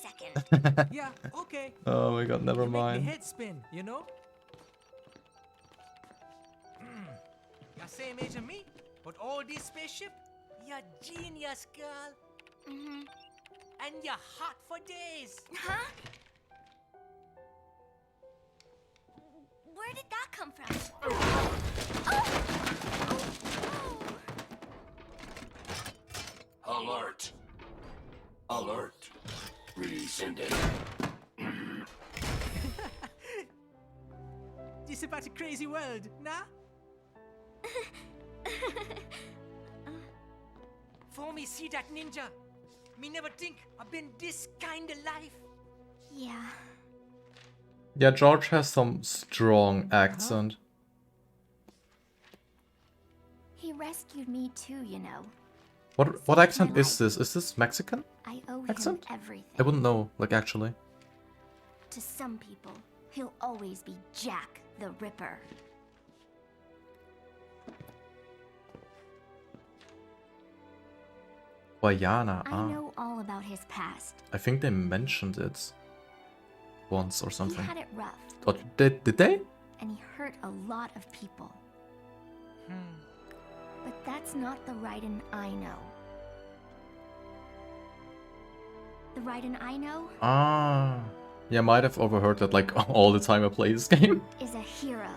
second. Yeah, okay. Oh my god, never You make mind. me head spin, you know? You're same age as me, but all this spaceship, you're genius, girl. Mm-hmm. And you're hot for days. Huh? Where did that come from? Alert. Alert. Rescinding. This about a crazy world, nah? For me see that ninja, me never think I've been this kind of life. Yeah. Yeah, George has some strong accent. He rescued me too, you know. What accent is this? Is this Mexican I owe accent? him everything. I wouldn't know, like actually. To some people, he'll always be Jack the Ripper. Guayana, I know all about his past. I think they mentioned it once or something. He had it rough, Oh, did they? and he hurt a lot of people. But that's not the Raiden I know. The Raiden I know Ah. Yeah, I might have overheard that like all the time I play this game. is a hero.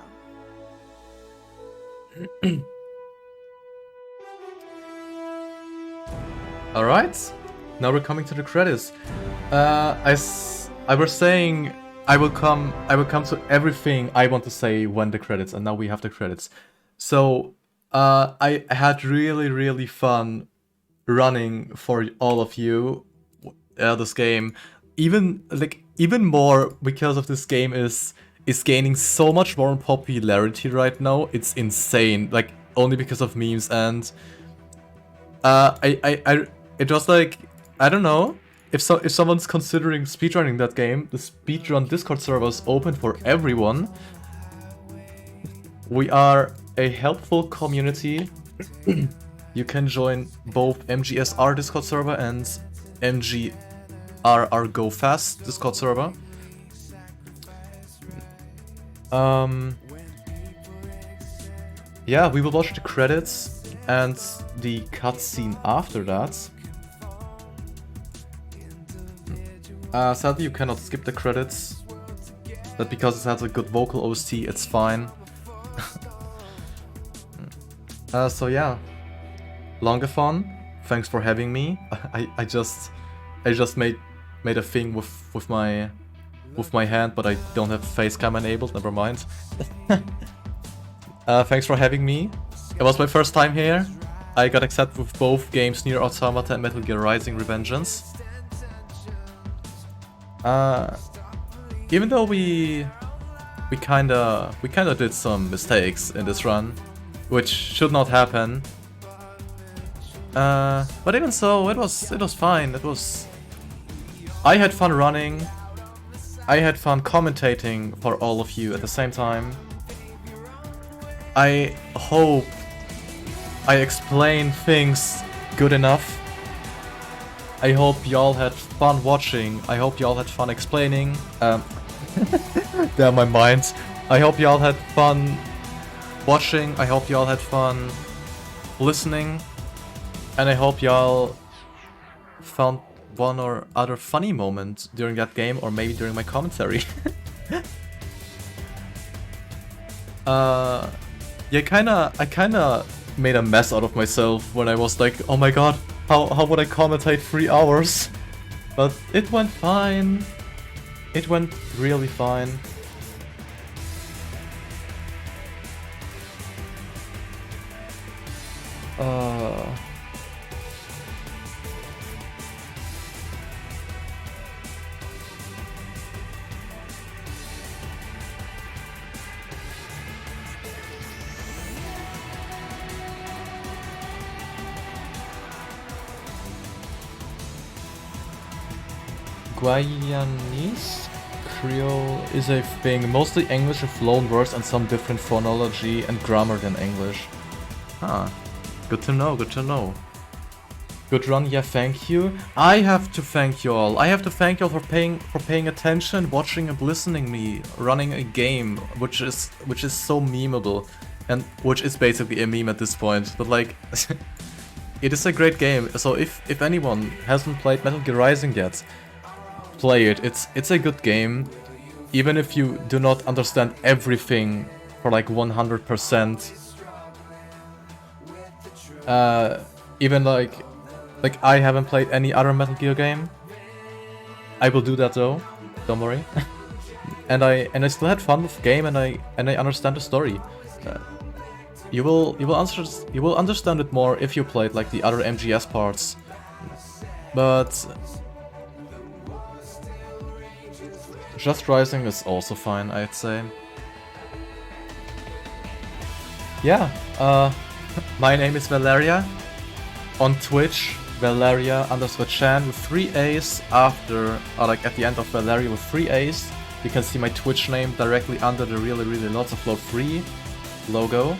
Alright, now we're coming to the credits. I was saying I will come to everything I want to say when the credits, and now we have the credits. So I had really fun running for all of you this game. Even more because of this game is gaining so much more popularity right now. It's insane, like only because of memes, and it was like, I don't know, if someone's considering speedrunning that game, the speedrun Discord server is open for everyone. We are a helpful community. You can join both MGSR Discord server and MGRR Go Fast Discord server. Yeah, we will watch the credits and the cutscene after that. Sadly, you cannot skip the credits. But because it has a good vocal OST, it's fine. So yeah, Longathon, thanks for having me. I just made a thing with my hand, but I don't have face cam enabled. Never mind. Thanks for having me. It was my first time here. I got accepted with both games, Nier Automata and Metal Gear Rising: Revengeance. Even though we kinda did some mistakes in this run, which should not happen. But even so, it was fine. I had fun running. I had fun commentating for all of you at the same time. I hope I explained things good enough. I hope y'all had fun watching. I hope y'all had fun explaining. Damn my mind. I hope y'all had fun watching. I hope y'all had fun listening. And I hope y'all found one or other funny moment during that game, or maybe during my commentary. Yeah, I kinda made a mess out of myself when I was like, oh my god, how would I commentate 3 hours? But it went fine. It went really fine. Guyanese Creole is a thing, mostly English with loan words and some different phonology and grammar than English. Huh. Good to know, good to know. Good run, yeah, thank you. I have to thank you all. I have to thank you all for paying attention, watching and listening me running a game which is so memeable, and which is basically a meme at this point. But like it is a great game. So if anyone hasn't played Metal Gear Rising yet, play it. It's a good game, even if you do not understand everything for like 100%. Even like I haven't played any other Metal Gear game. I will do that though. Don't worry. and I still had fun with the game, and I understand the story. You will understand it more if you played like the other MGS parts. But Just Rising is also fine, I'd say. Yeah, my name is Valeria. On Twitch, Valeria_Chan with 3 A's after, like at the end of Valeria with 3 A's. You can see my Twitch name directly under the really lots of Load 3 logo.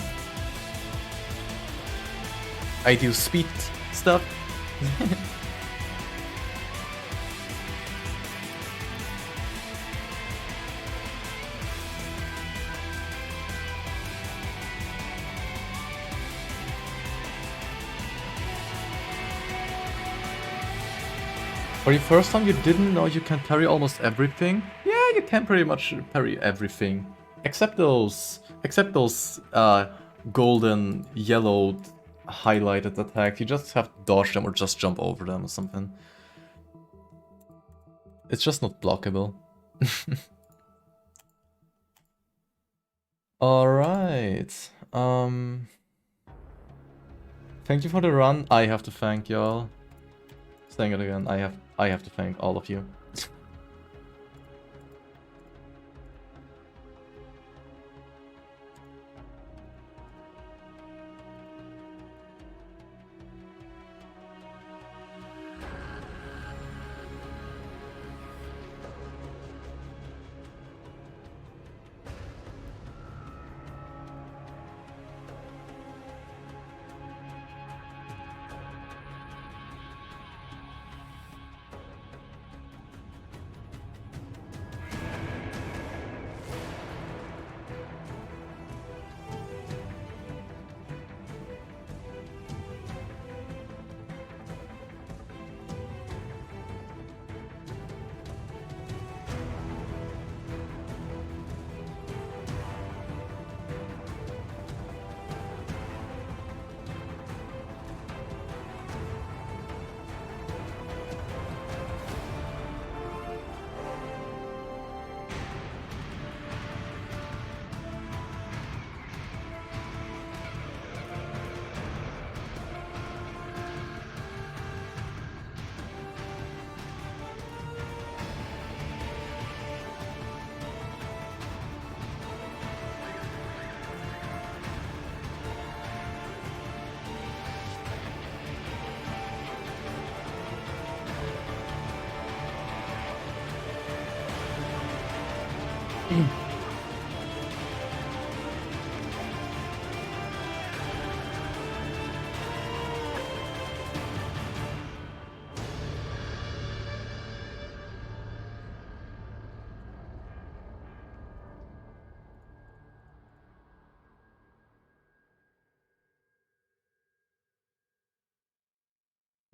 I do speed stuff. For the first time, you didn't know you can parry almost everything? Yeah, you can pretty much parry everything. Except those golden, yellowed, highlighted attacks. You just have to dodge them or just jump over them or something. It's just not blockable. Alright. Thank you for the run. I have to thank y'all. Saying it again, I have to thank all of you.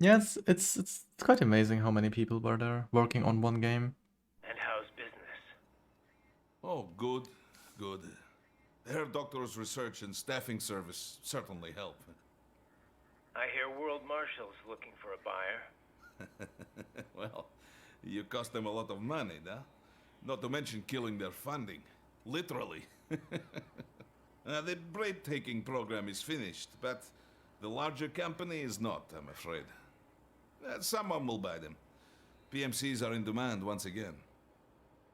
Yeah, it's quite amazing how many people were there working on one game. And how's business? Oh, good, good. Herr Doctor's research and staffing service certainly help. I hear World Marshal's looking for a buyer. Well, you cost them a lot of money, huh? Not to mention killing their funding. Literally. The breathtaking program is finished, but the larger company is not, I'm afraid. Someone will buy them. PMCs are in demand once again.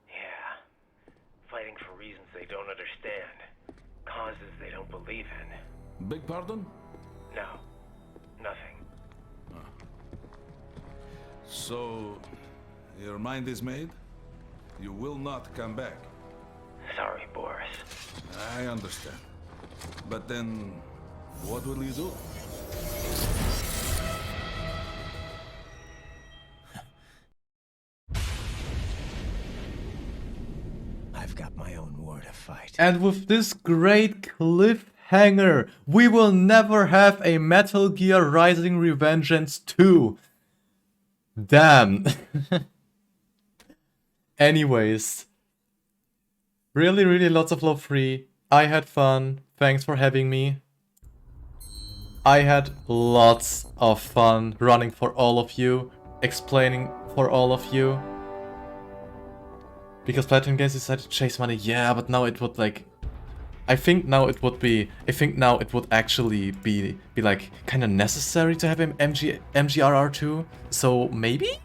Yeah. Fighting for reasons they don't understand. Causes they don't believe in. Beg pardon? No. Nothing. So, your mind is made? You will not come back. Sorry, Boris. I understand. But then, what will you do? I've got my own war to fight. And with this great cliffhanger, we will never have a Metal Gear Rising Revengence 2. Damn. Anyways. Really lots of love free. I had fun. Thanks for having me. I had lots of fun running for all of you, explaining for all of you. Because Platinum Games decided to chase money, yeah, but now it would like... I think now it would actually be like kind of necessary to have MGRR2, so maybe?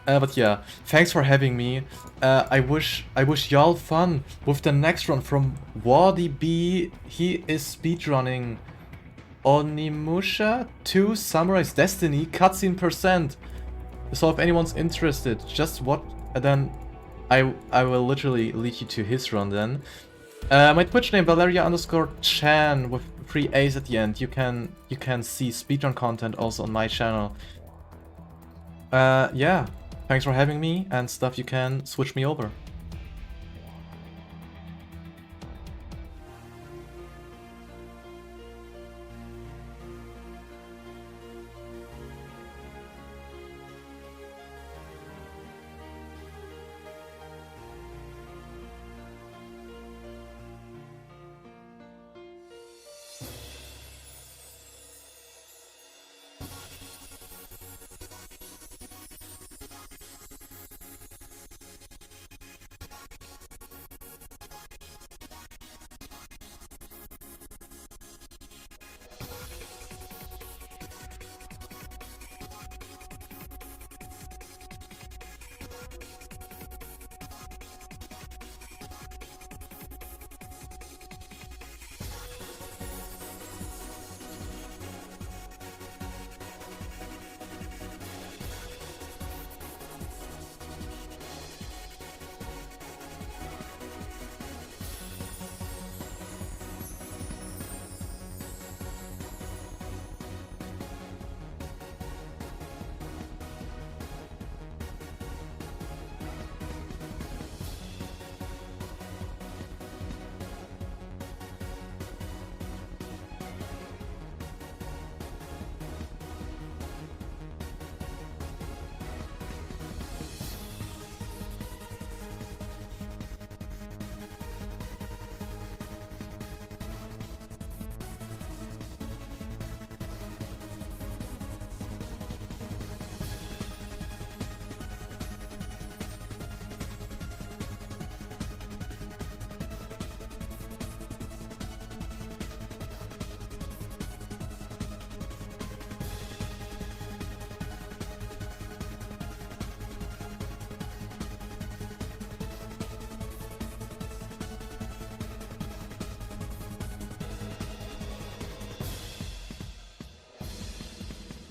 But yeah, thanks for having me. I wish y'all fun with the next run from Wadi B. He is speedrunning Onimusha 2 Samurai's Destiny cutscene %. So if anyone's interested, just what, and then I will literally lead you to his run then. My Twitch name Valeria_Chan with 3 A's at the end. You can see speedrun content also on my channel. Yeah, thanks for having me and stuff. You can switch me over.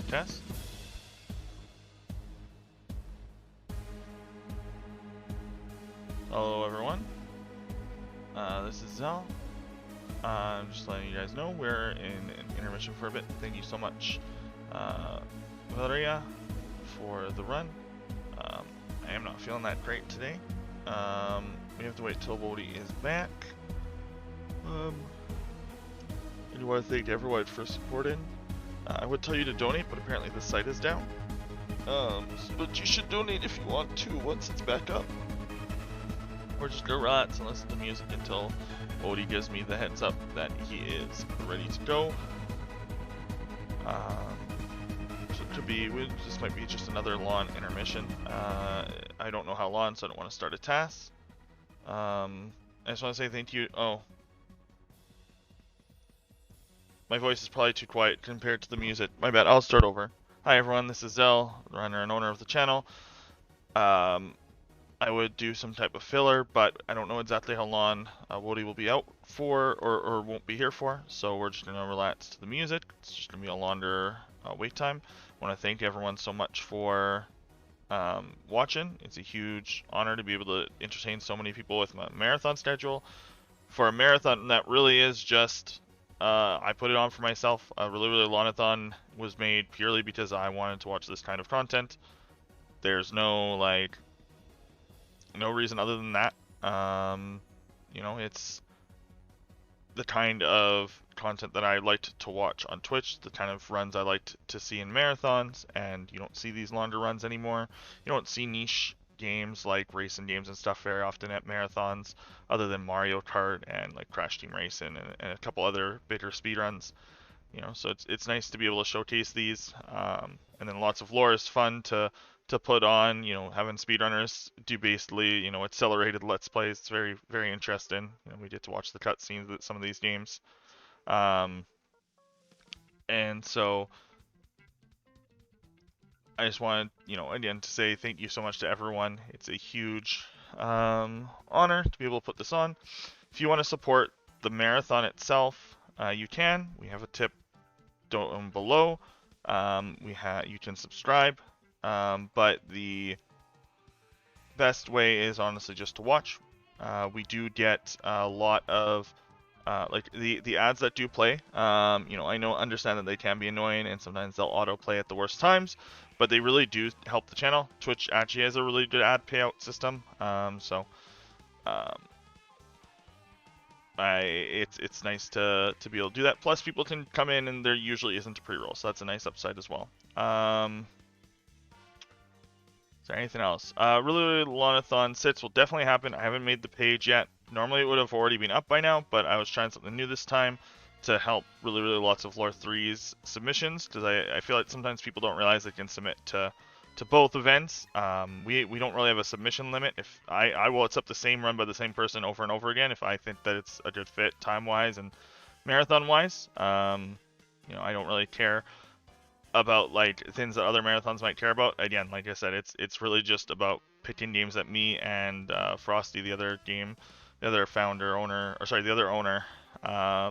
Test. Hello everyone, this is Zell. I'm just letting you guys know we're in an intermission for a bit. Thank you so much, Valeria, for the run. I am not feeling that great today. We have to wait till Bodhi is back. I want to thank everyone for supporting. I would tell you to donate, but apparently the site is down. But you should donate if you want to once it's back up. Or just go relax and listen to music until Odie gives me the heads up that he is ready to go. This might be just another lawn intermission. I don't know how long, so I don't want to start a task. I just want to say thank you. Oh. My voice is probably too quiet compared to the music. My bad, I'll start over. Hi everyone, this is Zell, runner and owner of the channel. I would do some type of filler, but I don't know exactly how long Woody will be out for or won't be here for, so we're just going to relax to the music. It's just going to be a longer wait time. I want to thank everyone so much for watching. It's a huge honor to be able to entertain so many people with my marathon schedule. For a marathon that really is just, I put it on for myself. Really Lonathon was made purely because I wanted to watch this kind of content. There's no no reason other than that. You know, it's the kind of content that I liked to watch on Twitch, the kind of runs I liked to see in marathons, and you don't see these longer runs anymore. You don't see niche games like racing games and stuff very often at marathons, other than Mario Kart and like Crash Team Racing and a couple other bigger speedruns. You know, so it's nice to be able to showcase these, and then lots of lore is fun to put on. You know, having speedrunners do basically, you know, accelerated let's plays. It's very, very interesting. You know, we get to watch the cutscenes at some of these games, and so I just wanted, you know, again to say thank you so much to everyone. It's a huge honor to be able to put this on. If you want to support the marathon itself, you can. We have a tip down below. You can subscribe, but the best way is honestly just to watch. We do get a lot of like the ads that do play. You know, understand that they can be annoying and sometimes they'll autoplay at the worst times, but they really do help the channel. Twitch actually has a really good ad payout system, it's nice to be able to do that. Plus, people can come in and there usually isn't a pre-roll, so that's a nice upside as well. Is there anything else? Really Lonathon sits will definitely happen. I haven't made the page yet. Normally it would have already been up by now, but I was trying something new this time to help really lots of Lore 3's submissions, because I feel like sometimes people don't realize they can submit to both events. We don't really have a submission limit. If I will accept the same run by the same person over and over again if I think that it's a good fit time-wise and marathon-wise. You know, I don't really care about like things that other marathons might care about. Again, like I said, it's really just about picking games that me and Frosty, the other owner,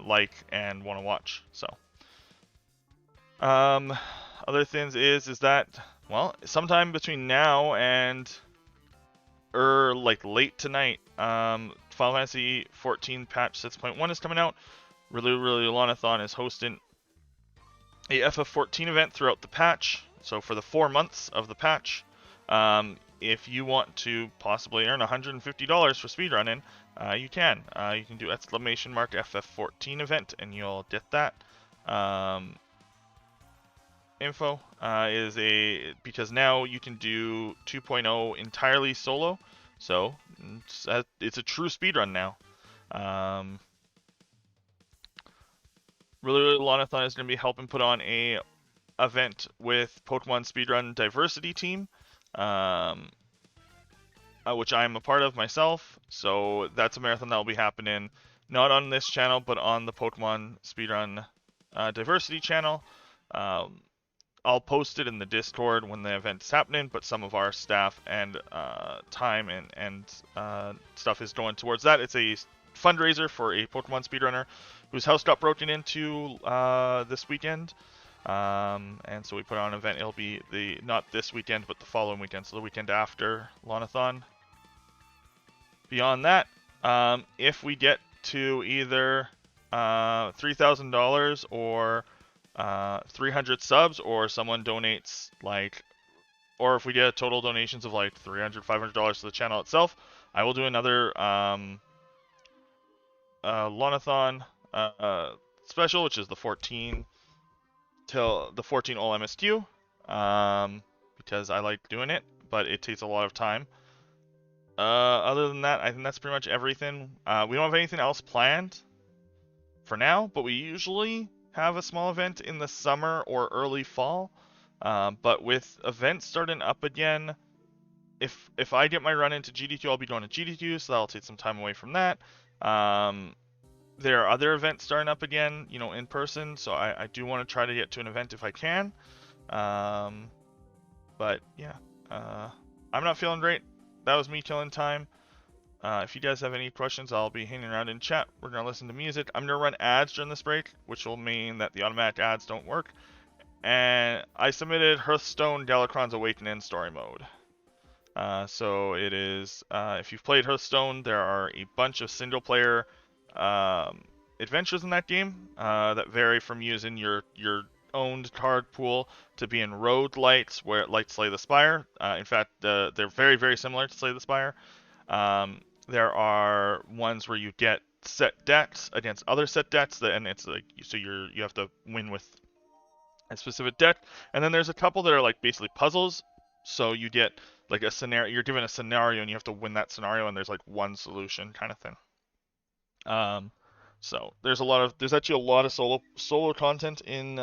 like and want to watch. So, other things is that, well, sometime between now and like late tonight, Final Fantasy 14 patch 6.1 is coming out. Really Lonathon is hosting a FF14 event throughout the patch. So for the 4 months of the patch, if you want to possibly earn $150 for speedrunning, you can. You can do !FF14 event and you'll get that. Info because now you can do 2.0 entirely solo. So it's a true speedrun now. Really Lonathon is going to be helping put on a event with Pokemon Speedrun Diversity Team, which I am a part of myself. So that's a marathon that will be happening not on this channel, but on the Pokemon Speedrun Diversity channel. I'll post it in the Discord when the event's happening, but some of our staff and time and stuff is going towards that. It's a fundraiser for a Pokemon speedrunner whose house got broken into this weekend, and so we put on an event. It'll be not this weekend but the following weekend, so the weekend after Lonathon. Beyond that, if we get to either $3,000 or 300 subs, or someone donates or if we get total donations of like $300, $500 to the channel itself, I will do another Lonathon special, which is the 14 10 till the 14 all MSQ, because I like doing it, but it takes a lot of time. Other than that, I think that's pretty much everything. We don't have anything else planned for now, but we usually have a small event in the summer or early fall. But with events starting up again, if I get my run into GD2, I'll be going to GD2, so that'll take some time away from that. There are other events starting up again, you know, in person, so I do want to try to get to an event if I can. But yeah, I'm not feeling great. That was me killing time. If you guys have any questions, I'll be hanging around in chat. We're going to listen to music. I'm going to run ads during this break, which will mean that the automatic ads don't work. And I submitted Hearthstone Galakrond's Awakening story mode. So it is, if you've played Hearthstone, there are a bunch of single-player adventures in that game that vary from using your owned card pool to being roguelites, where like Slay the Spire. In fact, they're very, very similar to Slay the Spire. There are ones where you get set decks against other set decks, and it's like, so you have to win with a specific deck. And then there's a couple that are like basically puzzles. So you get like a scenario, you're given a scenario and you have to win that scenario, and there's like one solution kind of thing. So there's actually a lot of solo content in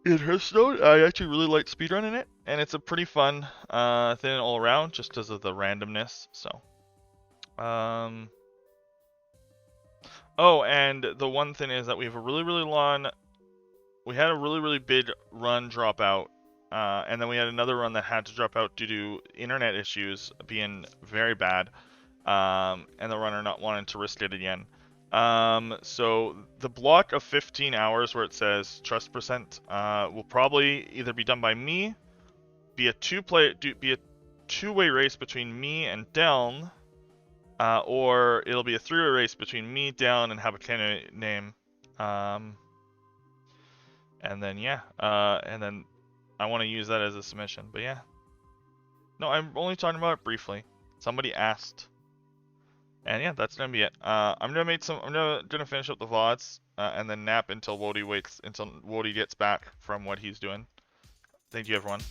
Hearthstone. I actually really like speedrunning it, and it's a pretty fun thing all around, just because of the randomness. So, oh, and the one thing is that we have a really had a really big run drop out, and then we had another run that had to drop out due to internet issues being very bad, and the runner not wanting to risk it again. So the block of 15 hours where it says trust percent will probably either be done by me, be a two-way race between me and Deln, or it'll be a three-way race between me, Deln, and Habitat name. And then yeah, and then I want to use that as a submission. But yeah, no, I'm only talking about it briefly. Somebody asked. And yeah, that's gonna be it. I'm gonna finish up the VODs and then nap until Wody gets back from what he's doing. Thank you, everyone.